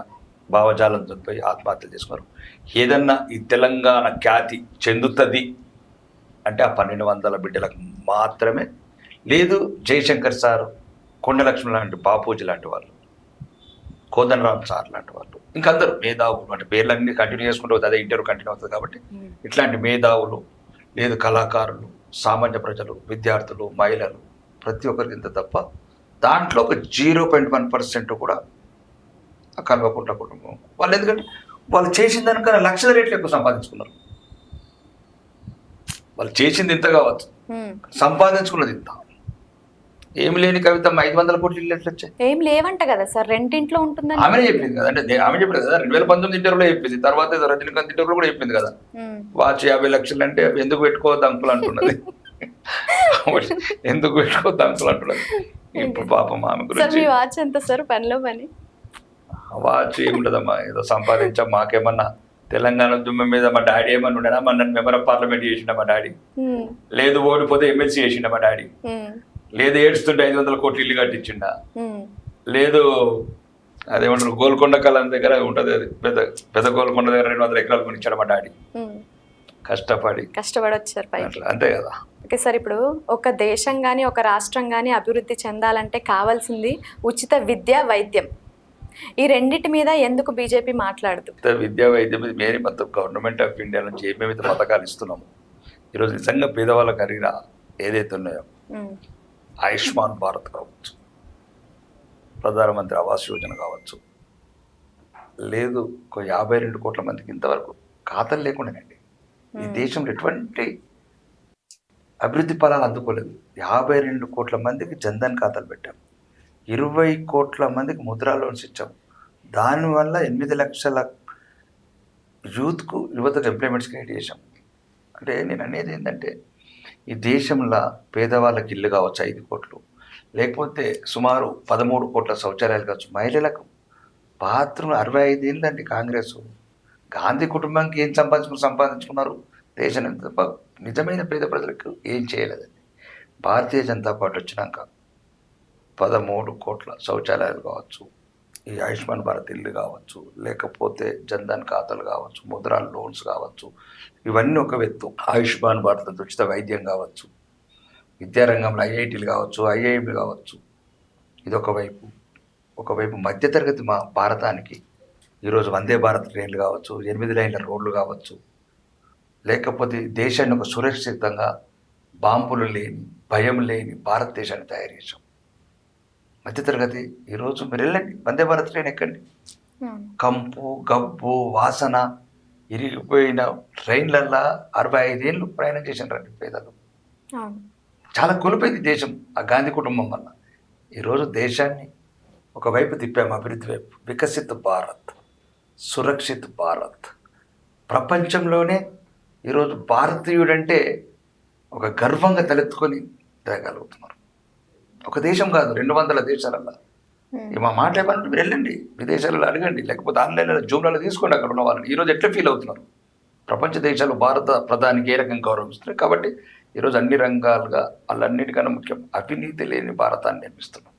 భావజాలం చనిపోయి ఆత్మహత్యలు చేసుకున్నారు. ఏదన్నా ఈ తెలంగాణ ఖ్యాతి చెందుతుంది అంటే ఆ 1200 బిడ్డలకు మాత్రమే. లేదు జయశంకర్ సార్, కొండలక్ష్మి లాంటి, బాపూజీ లాంటి వాళ్ళు, కోదండరామ్ సార్ లాంటి వాళ్ళు, ఇంకా అందరూ మేధావులు, అంటే పేర్లన్నీ కంటిన్యూ చేసుకుంటూ అవుతుంది, అదే ఇంటర్వ్యూ కంటిన్యూ అవుతుంది. కాబట్టి ఇట్లాంటి మేధావులు, లేదు కళాకారులు, సామాన్య ప్రజలు, విద్యార్థులు, మహిళలు, ప్రతి ఒక్కరికి ఇంత తప్ప దాంట్లో ఒక 0.1% కూడా ఆ కల్వకుంట్ల కుటుంబం వాళ్ళు. ఎందుకంటే వాళ్ళు చేసిన దానికన్నా లక్షల రేట్లు ఎక్కువ సంపాదించుకున్నారు. వాళ్ళు చేసింది ఇంత కావచ్చు, సంపాదించుకున్నది ఇంత. ఏమి లేని కవిత 500 కోట్లు ఇల్లు ఎట్లా వచ్చాయి? ఏం లేవంట కదా సార్, రెంటింట్లో ఉంటుందని ఆమెనే చెప్పింది కదా. అంటే ఆమె చెప్పింది కదా, 2019 ఇంటర్వ్యూలో చెప్పింది. తర్వాత రజనీకాంత్ ఇంటర్వ్యూలో కూడా చెప్పింది కదా, వాచ్ 50 లక్షలు అంటే ఎందుకు పెట్టుకోవద్దు అంకులు అంటున్నది. ఎందుకు పెట్టుకోవద్దు అంకులు అంటున్నది. ఇప్పుడు పాపం ఆమె గురించి. వాచ్ ఎంత సార్ పనిలో పని వాచ్ ఏముండదమ్మా, ఏదో సంపాదించాం. మాకేమన్నా తెలంగాణ దుమ్మ మీద మా డాడీ ఏమన్నా ఉండేనా? మా నన్ను మెంబర్ ఆఫ్ పార్లమెంట్ చేసిండ మా డాడీ, లేదు ఓడిపోతే ఎమ్మెల్సీ చేసిండ మా డాడీ, లేదు ఏడుస్తుంటే 500 కోట్లు ఇల్లు కట్టించిండ, లేదు అదేమంటారు గోల్కొండ కళం దగ్గర ఉంటుంది, అది పెద్ద పెద్ద గోల్కొండ దగ్గర 200 ఎకరాలు కొనిచ్చాడు మా డాడీ కష్టపడి వచ్చారు పైకి. అట్లా అంతే కదా. ఓకే సార్, ఇప్పుడు ఒక దేశం కానీ ఒక రాష్ట్రం కానీ అభివృద్ధి చెందాలంటే కావాల్సింది ఉచిత విద్య, వైద్యం. ఈ రెండిటి మీద ఎందుకు బీజేపీ మాట్లాడదు? విద్యా వైద్యం మీద మేరీ మొత్తం గవర్నమెంట్ ఆఫ్ ఇండియా నుంచి ఏమేమి పథకాలు ఇస్తున్నాము ఈరోజు నిజంగా పేదవాళ్ళకి అడిగిన ఏదైతే ఉన్నాయో, ఆయుష్మాన్ భారత్ కావచ్చు, ప్రధానమంత్రి ఆవాస్ యోజన కావచ్చు, లేదు ఒక 52 కోట్ల మందికి ఇంతవరకు ఖాతాలు లేకుండానండి. ఈ దేశంలో ఎటువంటి అభివృద్ధి ఫలాలు అందుకోలేదు. 52 కోట్ల మందికి జన్ధన్ ఖాతాలు పెట్టాం, 20 కోట్ల మందికి ముద్రా లోన్స్ ఇచ్చాం. దానివల్ల 8 లక్షల యువతకు ఎంప్లాయ్మెంట్స్ క్రియేట్ చేశాం. అంటే నేను అనేది ఏంటంటే, ఈ దేశంలో పేదవాళ్ళకి ఇల్లు కావచ్చు 5 కోట్లు, లేకపోతే సుమారు 13 కోట్ల శౌచాలయాలు కావచ్చు, మహిళలకు బాత్రూమ్ 65 ఏళ్ళండి కాంగ్రెస్. గాంధీ కుటుంబానికి ఏం సంపాదించుకున్నారు దేశాన్ని తప్ప నిజమైన పేద ప్రజలకు ఏం చేయలేదండి. భారతీయ జనతా పార్టీ వచ్చినాక 13 కోట్ల శౌచాలయాలు కావచ్చు, ఈ ఆయుష్మాన్ భారత్ ఇల్లు కావచ్చు, లేకపోతే జన్ధన్ ఖాతాలు కావచ్చు, ముద్రా లోన్స్ కావచ్చు, ఇవన్నీ ఒక ఎత్తు. ఆయుష్మాన్ భారత్ ఉచిత వైద్యం కావచ్చు, విద్యారంగంలో ఐఐటీలు కావచ్చు, ఐఐఎంలు కావచ్చు, ఇది ఒకవైపు మధ్యతరగతి మా భారతానికి ఈరోజు వందే భారత్ ట్రైన్లు కావచ్చు, 8 లైన్ల రోడ్లు కావచ్చు, లేకపోతే దేశాన్ని ఒక సురక్షితంగా బాంబులు లేని, భయం లేని భారతదేశాన్ని తయారు చేశాం. మధ్యతరగతి ఈరోజు మీరు వెళ్ళండి, వందే భారత్ ట్రైన్ ఎక్కండి, కంపు గబ్బు వాసన ఇరిగిపోయిన ట్రైన్లల్లా 65 ఏళ్ళు ప్రయాణం చేసినారండి పేదలు. చాలా కోల్పోయింది దేశం ఆ గాంధీ కుటుంబం వల్ల. ఈరోజు దేశాన్ని ఒకవైపు తిప్పాము, అభివృద్ధి వైపు. వికసిత్ భారత్, సురక్షిత్ భారత్. ప్రపంచంలోనే ఈరోజు భారతీయుడంటే ఒక గర్వంగా తలెత్తుకొని తిరగలుగుతున్నారు. ఒక దేశం కాదు, 200 దేశాలల్లో. మా మాట ఏమన్నా మీరు వెళ్ళండి, విదేశాలలో అడగండి, లేకపోతే ఆన్లైన్లో జూమ్లలో తీసుకోండి అక్కడ ఉన్న వాళ్ళని. ఈరోజు ఎట్లా ఫీల్ అవుతున్నారు? ప్రపంచ దేశాలు భారత ప్రధానికి ఏ రకంగా గౌరవిస్తున్నాయి. కాబట్టి ఈరోజు అన్ని రంగాలుగా వాళ్ళన్నిటికన్నా ముఖ్యం అవినీతి లేని భారతాన్ని నిర్మిస్తున్నాం.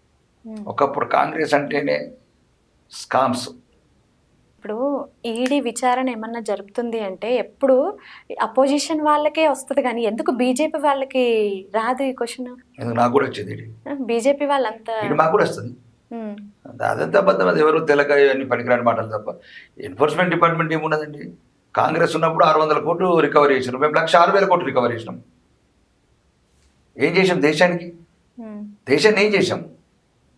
ఒకప్పుడు కాంగ్రెస్ అంటేనే స్కామ్స్. ఇప్పుడు ఈడీ విచారణ ఏమన్నా జరుపుతుంది అంటే ఎప్పుడు అపోజిషన్ వాళ్ళకే వస్తుంది, కానీ ఎందుకు బీజేపీ వాళ్ళకి రాదు ఈ క్వశ్చన్? నాకు కూడా వచ్చేది బీజేపీ వాళ్ళంతా మాకు కూడా వస్తుంది. అదంతా అబద్ధం, అది ఎవరు తెలకాయ అన్ని పనికిరాని మాటలు తప్ప. Enforcement department ఏమున్నదండి? కాంగ్రెస్ ఉన్నప్పుడు 600 కోట్లు రికవరీ చేసినాం, మేము 1,06,000 కోట్లు రికవరీ చేసినాం. ఏం చేసాం దేశానికి? దేశాన్ని ఏం చేసాం?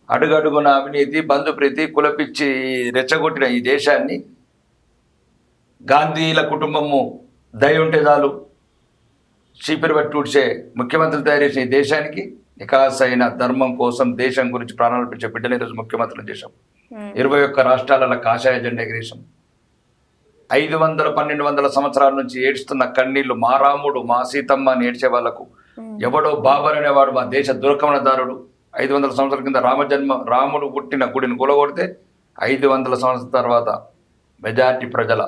అడుగడుగున అవినీతి, బంధుప్రీతి, కులపిచ్చి రెచ్చగొట్టిన ఈ దేశాన్ని గాంధీల కుటుంబము దయ ఉంటే చాలు చీపిరి పట్టి ఊడ్చే ముఖ్యమంత్రులు తయారు చేసిన ఈ దేశానికి నికాసైన ధర్మం కోసం దేశం గురించి ప్రాణాలు పెంచే బిడ్డలు ఈరోజు ముఖ్యమంత్రులు చేశాం. 21 రాష్ట్రాలలో కాషాయ జెండా ఎగిరేశాం. 500-1200 సంవత్సరాల నుంచి ఏడుస్తున్న కన్నీళ్లు, మా రాముడు మా సీతమ్మ అని ఏడ్చే వాళ్లకు ఎవడో బాబర్ అనేవాడు మా దేశ దుర్గమనదారుడు. 500 సంవత్సరాల కింద రాముడు పుట్టిన గుడిని కూలగొడితే 500 సంవత్సరాల తర్వాత మెజార్టీ ప్రజల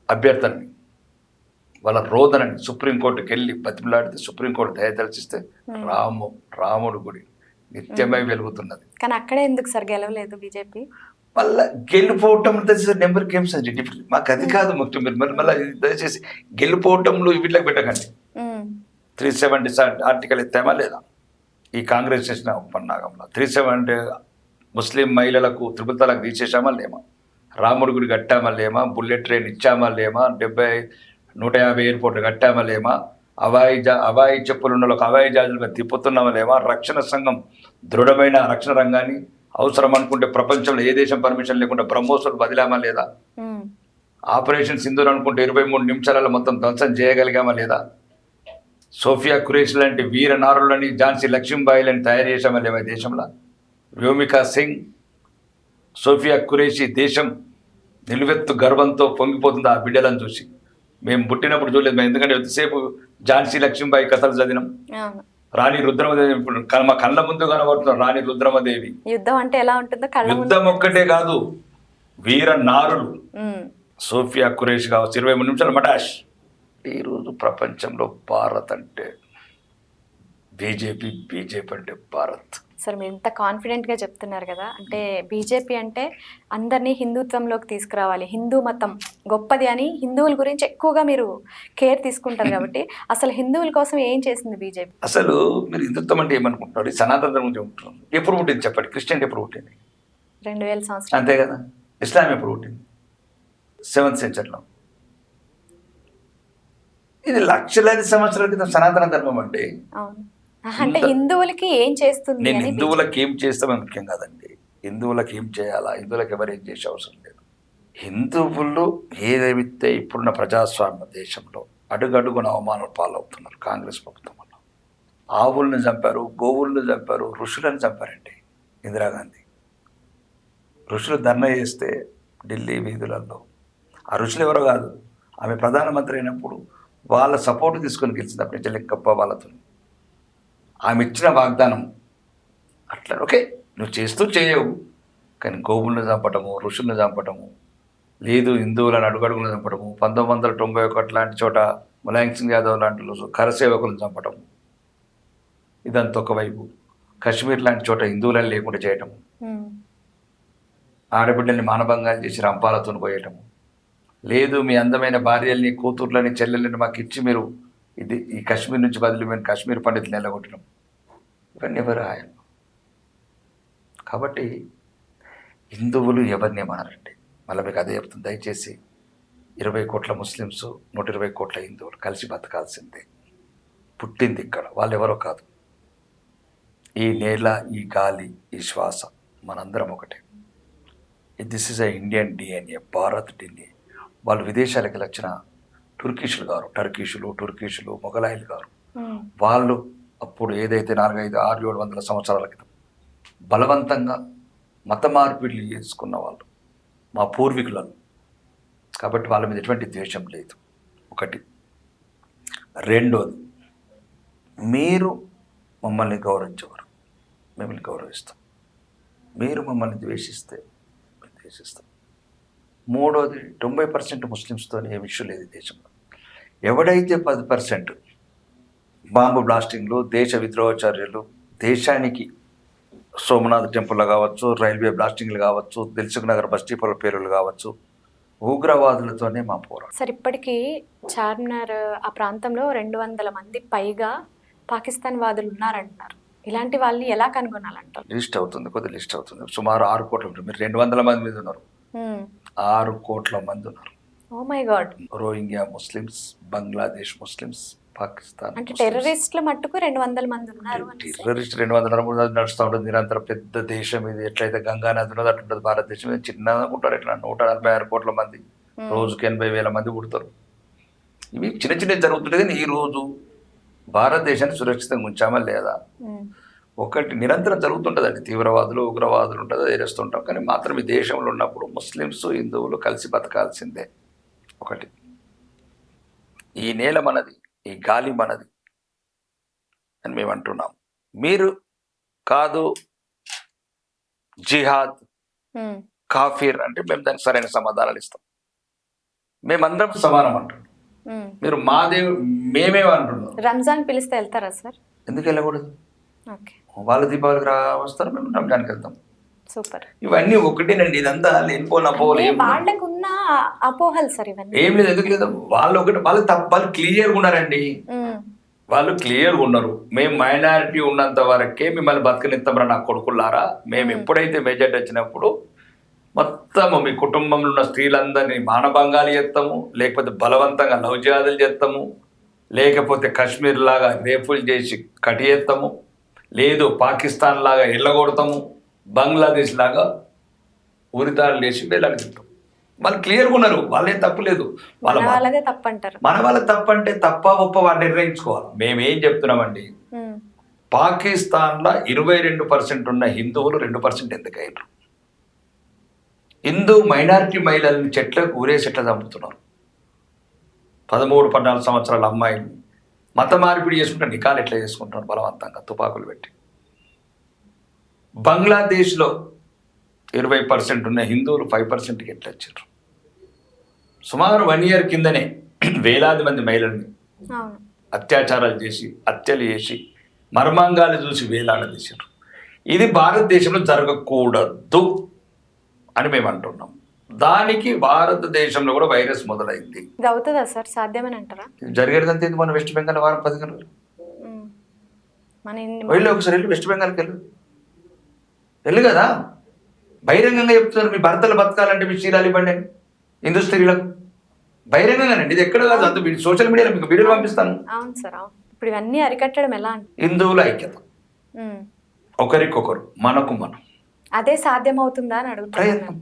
అభ్యర్థనని, వాళ్ళ రోదనని సుప్రీంకోర్టుకి వెళ్ళి బతిమలాడితే సుప్రీంకోర్టు దయతలచిస్తే రాముడు గుడి నిత్యమై వెలుగుతున్నది. కానీ అక్కడే ఎందుకు సార్ గెలవలేదు బీజేపీ? మళ్ళీ గెలిపోవటం నెంబర్ గేమ్స్ అండి, డిఫరెంట్. మాకు అది కాదు ముఖ్యం. మీరు మళ్ళీ దయచేసి గెలిపోవటంలో వీటికి పెట్టకండి. 370 ఆర్టికల్ ఎత్తామా లేదా ఈ కాంగ్రెస్ చేసిన పన్నాగంలో? 370 ముస్లిం మహిళలకు త్రిపుల్ తలాక్ తీసేసామా లేమా? రాముడి గుడి కట్టామా లేమా? బుల్లెట్ ట్రైన్ ఇచ్చామా లేమా? 150 ఎయిర్పోర్ట్లు కట్టామా లేమా? అవాయి చెప్పులున్న అవాయి జాజులుగా తిప్పుతున్నామా లేమా? రక్షణ సంఘం దృఢమైన రక్షణ రంగాన్ని అవసరం అనుకుంటే ప్రపంచంలో ఏ దేశం పర్మిషన్ లేకుండా బ్రహ్మోత్సవాలు వదిలామా లేదా? ఆపరేషన్ సింధూర్ అనుకుంటే 23 నిమిషాలలో మొత్తం ధ్వంసం చేయగలిగామా లేదా? సోఫియా ఖురేషి లాంటి వీర నారులని, ఝాన్సీ లక్ష్మీబాయిలని తయారు చేశామా లేవా దేశంలో? వ్యోమికా సింగ్, సోఫియా ఖురేషి దేశం నిలువెత్తు గర్వంతో పొంగిపోతుంది ఆ బిడ్డలను చూసి. మేము పుట్టినప్పుడు చూడలేదు మేము, ఎందుకంటే ఎంతసేపు ఝాన్సీ లక్ష్మీబాయి కథలు చదివినాం. రాణి రుద్రమదేవి ఇప్పుడు మా కళ్ళ ముందు కనబడుతున్నారు రాణి రుద్రమదేవి. యుద్ధం అంటే ఎలా ఉంటుందో కళ్ళ ముందు. యుద్ధం ఒక్కటే కాదు, వీర నారులు ఉమ్, సోఫియా ఖురేషి కావచ్చు, 23 నిమిషాలు మటాష్. ఈరోజు ప్రపంచంలో భారత్ అంటే బీజేపీ, బీజేపీ అంటే భారత్. సరే మీరు ఇంత కాన్ఫిడెంట్గా చెప్తున్నారు కదా, అంటే బీజేపీ అంటే అందరినీ హిందుత్వంలోకి తీసుకురావాలి, హిందూ మతం గొప్పది అని హిందువుల గురించి ఎక్కువగా మీరు కేర్ తీసుకుంటారు కాబట్టి అసలు హిందువుల కోసం ఏం చేసింది బీజేపీ? అసలు మీరు హిందుత్వం అంటే ఏమనుకుంటున్నారు? ఈ సనాతన ధర్మం చెబుతున్నారు. ఎప్పుడు పుట్టింది చెప్పండి? క్రిస్టియన్ ఎప్పుడు పుట్టింది? 2000 సంవత్సరాలు. అంతే కదా. ఇస్లాం ఎప్పుడు పుట్టింది? 7th సెంచరీలో. ఇది లక్షలాది సంవత్సరాల క్రితం సనాతన ధర్మం అంటే. అవును, అంటే హిందువులకి ఏం చేస్తుంది నేను అని హిందువులకి ఏం చేస్తామని ముఖ్యం కాదండి. హిందువులకి ఏం చేయాలా, హిందువులకు ఎవరు ఏం చేసే అవసరం లేదు. హిందువులు ఏదైతే ఇప్పుడున్న ప్రజాస్వామ్య దేశంలో అడుగడుగున అవమానాలు పాలవుతున్నారు కాంగ్రెస్ ప్రభుత్వం వల్ల. ఆవులను చంపారు, గోవులను చంపారు, ఋషులను చంపారండి. ఇందిరాగాంధీ ఋషులు ధర్నా చేస్తే ఢిల్లీ వీధులలో, ఆ ఋషులు ఎవరో కాదు, ఆమె ప్రధానమంత్రి అయినప్పుడు వాళ్ళ సపోర్ట్ తీసుకొని గెలిచింది అప్పటి నుంచి లెక్కప్ప వాళ్ళతో. ఆమె ఇచ్చిన వాగ్దానం అట్లా. ఓకే, నువ్వు చేస్తూ చేయవు, కానీ గోవులను చంపటము, ఋషులను చంపటము, లేదు హిందువులను అడుగడుగులను చంపటము, 1991 లాంటి చోట ములాయం సింగ్ యాదవ్ లాంటి కరసేవకులను చంపటము, ఇదంతా ఒకవైపు. కశ్మీర్ లాంటి చోట హిందువులను లేకుండా చేయటము, ఆడబిడ్డల్ని మానభంగాలు చేసి రంపాలతో పోయటము, లేదు మీ అందమైన భార్యల్ని, కూతుర్లని, చెల్లెల్ని మాకు ఇచ్చి మీరు ఈ కాశ్మీర్ నుంచి బదిలీ మేము కాశ్మీర్ పండితులు నిలగొట్టడం, ఇవన్నీ ఎవరు ఆయన. కాబట్టి హిందువులు ఎవరిని ఏమన్నారండి? మళ్ళీ మీకు అదే చెప్తుంది, దయచేసి 20 కోట్ల ముస్లిమ్స్, 120 కోట్ల హిందువులు కలిసి బతకాల్సిందే. పుట్టింది ఇక్కడ, వాళ్ళు ఎవరో కాదు. ఈ నేల, ఈ గాలి, ఈ శ్వాస మనందరం ఒకటే. This is a Indian DNA, Bharat DNA. వాళ్ళు విదేశాలకు వచ్చిన టర్కీషులు, మొఘలాయిలు గారు, వాళ్ళు అప్పుడు ఏదైతే 400-500-600-700 సంవత్సరాల క్రితం బలవంతంగా మత మార్పిడిలు చేసుకున్న వాళ్ళు మా పూర్వీకులను. కాబట్టి వాళ్ళ మీద ఎటువంటి ద్వేషం లేదు. ఒకటి. రెండోది, మీరు మమ్మల్ని గౌరవించేవారు, మిమ్మల్ని గౌరవిస్తాం. మీరు మమ్మల్ని ద్వేషిస్తే మేము ద్వేషిస్తాం. మూడోది, 90% ముస్లిమ్స్తో ఏం ఇష్యూ లేదు ఈ దేశంలో. ఎవడైతే 10% బాంబు బ్లాస్టింగ్లు, దేశ విద్రోహ చర్యలు, దేశానికి సోమనాథ్ టెంపుల్ కావచ్చు, రైల్వే బ్లాస్టింగ్లు కావచ్చు, దిల్సుఖ్ నగర్ బస్తీ పేరులు కావచ్చు, ఉగ్రవాదులతోనే మా పోరాటం. సార్ ఇప్పటికీ చార్మినార్ ఆ ప్రాంతంలో 200 మంది పైగా పాకిస్తాన్ వాదులు ఉన్నారంటున్నారు. ఇలాంటి వాళ్ళని ఎలా కనుగొనాలంటారు? లిస్ట్ అవుతుంది, కొద్ది లిస్ట్ అవుతుంది. సుమారు 6 కోట్ల ఉంటుంది. మీరు 200 మంది మీద ఉన్నారు, 6 కోట్ల మంది ఉన్నారు. Oh my god. Rohingya muslims, Bangladesh muslims, Pakistan అంటే టెర్రరిస్టుల మట్టుకు 200 మంది ఉన్నారు. టెర్రరిస్ట్ 200 నడుస్తూ ఉంటుంది నిరంతరం. పెద్ద దేశం ఇది. ఎట్లయితే గంగా నది ఉన్నది అట్లుంటుంది భారతదేశం. ఇది చిన్నగా ఉంటారు. ఎట్లా 146 కోట్ల మంది, రోజుకి 80,000 మంది పుడతారు. ఇవి చిన్న చిన్నవి జరుగుతుంటుంది. కానీ ఈ రోజు భారతదేశాన్ని సురక్షితంగా ఉంచామా లేదా? ఒకటి నిరంతరం జరుగుతుంటుందండి. తీవ్రవాదులు, ఉగ్రవాదులు ఉంటుంది, అది చేస్తుంటాం. కానీ మాత్రం ఈ దేశంలో ఉన్నప్పుడు ముస్లిమ్స్, హిందువులు కలిసి బతకాల్సిందే. ఒకటి. ఈ నేల మనది, ఈ గాలి మనది అని మేము అంటున్నాం. మీరు కాదు జిహాద్, కాఫీర్ అంటే మేము దానికి సరైన సమాధానాలు ఇస్తాం. మేమందరం సమానం అంటున్నాం. మీరు మేమేమంటున్నాం? రంజాన్ పిలిస్తే వెళ్తారా సార్? ఎందుకు వెళ్ళకూడదు? వాళ్ళ దీపావళికి వస్తారు, మేము రంజాన్కి వెళ్తాం. సూపర్. ఇవన్నీ ఒకటేనండి. ఇదంతా లేనిపోయిన అపోహలు. వాళ్ళకున్న అపోహలు సార్ ఇవన్నీ. ఏం లేదు, ఎందుకు లేదు. వాళ్ళు ఒకటి, వాళ్ళు క్లియర్గా ఉన్నారండి. వాళ్ళు క్లియర్గా ఉన్నారు. మేము మైనారిటీ ఉన్నంత వరకే మిమ్మల్ని బతకనిస్తామరా నా కొడుకులారా. మేము ఎప్పుడైతే మెజార్టీ వచ్చినప్పుడు మొత్తం మీ కుటుంబంలో ఉన్న స్త్రీలందరినీ మానభంగాలు చేస్తాము, లేకపోతే బలవంతంగా లవ్ జిహాదులు చేస్తాము, లేకపోతే కాశ్మీర్ లాగా రేపులు చేసి కటియేస్తాము, లేదు పాకిస్తాన్ లాగా ఎల్లగొడతాము, బంగ్లాదేశ్ లాగా ఉరితాళ్ళు వేసి వెళ్ళాలి చెప్తాం. వాళ్ళు క్లియర్గా ఉన్నారు. వాళ్ళేం తప్పు లేదు. వాళ్ళదే తప్పంటారు. మన వాళ్ళ తప్పు అంటే తప్ప గొప్ప వాడిని నిర్ణయించుకోవాలి. మేమేం చెప్తున్నామండి, పాకిస్తాన్లో 22% ఉన్న హిందువులు 2% ఎందుకు అయ్యారు? హిందూ మైనారిటీ మహిళల్ని చెట్లకు ఊరేసి ఎట్లా చంపుతున్నారు? 13-14 సంవత్సరాల అమ్మాయిని మత మార్పిడి చేసుకుంటే నికాలు ఎట్లా చేసుకుంటున్నారు బలవంతంగా తుపాకులు పెట్టి. బంగ్లాదేశ్లో 20% ఉన్న హిందువులు 5%కి ఎట్లా వచ్చారు? సుమారు 1 year కిందనే వేలాది మంది మహిళల్ని అవును. అత్యాచారాలు చేసి హత్యలు చేసి మర్మాంగాలు చూసి వేలాడదీశారు. ఇది భారతదేశంలో జరగకూడదు అని మేము అంటున్నాం. దానికి భారతదేశంలో కూడా వైరస్ మొదలైంది. ఇది అవుతుందా సార్? సాధ్యమని అంటారా? జరిగేదంతే. మన వెస్ట్ బెంగాల్ వారం 10 గంటలు మన వెళ్ళి ఒకసారి వెళ్ళి వెస్ట్ బెంగాల్కి వెళ్ళు కదా. బహిరంగంగా చెప్తున్నారు మీ భర్తలు బతకాలంటే మీ చీరాలు ఇవ్వండి అని హిందూ స్త్రీలకు బహిరంగంగానండి. ఇది ఎక్కడ కాదు, అంత సోషల్ మీడియాలో మీకు వీడియోలు పంపిస్తాను. అవును సార్, అవును. ఇప్పుడు ఇవన్నీ అరికట్టడం ఎలా అంటే హిందువుల ఐక్యత, ఒకరికొకరు, మనకు మనం, అదే సాధ్యం అవుతుందా అని అడుగుతాను. ప్రయత్నం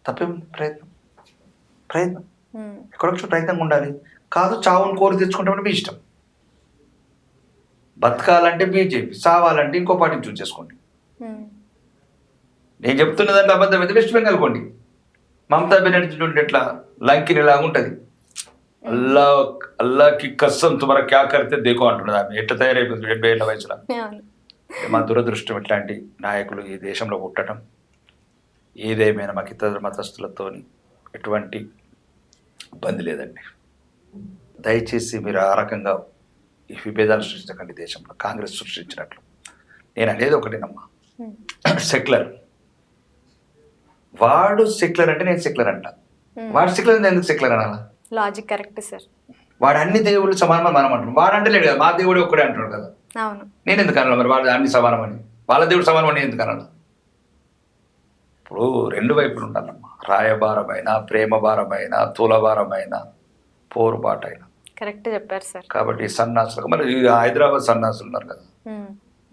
తప్పేముంది? ప్రయత్నం ఎక్కడొచ్చు ప్రయత్నం ఉండాలి. కాదు చావును కోరి తెచ్చుకుంటామని మీ ఇష్టం. బతకాలంటే బీజేపీ, చావాలంటే ఇంకో పార్టీని చూస్ చేసుకోండి. నేను చెప్తున్నదంటే అబద్ధం అయితే వెస్ట్ బెంగాల్ కొండి. మమతా బెనర్జీ నుండి ఎట్లా లంకినిలాగా ఉంటుంది. అల్లాకి కస్సం తుమర క్యా కరితే దేకో అంటున్నది ఆమె. ఎట్లా తయారైపోతుంది 70 ఏళ్ల వయసులో. మా దురదృష్టం ఇట్లాంటి నాయకులు ఈ దేశంలో పుట్టడం. ఏదేమైనా మాకు ఇతర మతస్థులతో ఎటువంటి ఇబ్బంది లేదండి. దయచేసి మీరు ఆ రకంగా ఈ విభేదాలు సృష్టించకండి దేశంలో, కాంగ్రెస్ సృష్టించినట్లు. నేను అనేది ఒకటేనమ్మా, సెక్యులర్ వాడు సెక్యులర్ అంటే నేను సెక్యులర్ అంట. వాడు సెక్యులర్ అంటే ఎందుకు సెక్యులర్ అనాలా? Logic correct sir. వాడు అన్ని దేవుళ్ళు సమానమని మనం అంటున్నాం. వాడు అంటే లేడు కదా, మా దేవుడు ఒక్కడే అంటున్నాడు కదా. అవును. నేను ఎందుకు అనాలి మరి? వాడు అన్ని సమానమని, వాళ్ళ దేవుడు సమానమని ఎందుకు అనాలి? ఇప్పుడు 2 వైపులు ఉండాలమ్మా. రాయబారమైన, ప్రేమభారమైన, తులభారమైన, పోరుబాటైన. కరెక్ట్ చెప్పారు సార్. కాబట్టి సన్నాసులు మరి హైదరాబాద్ సన్నాసులు ఉన్నారు కదా,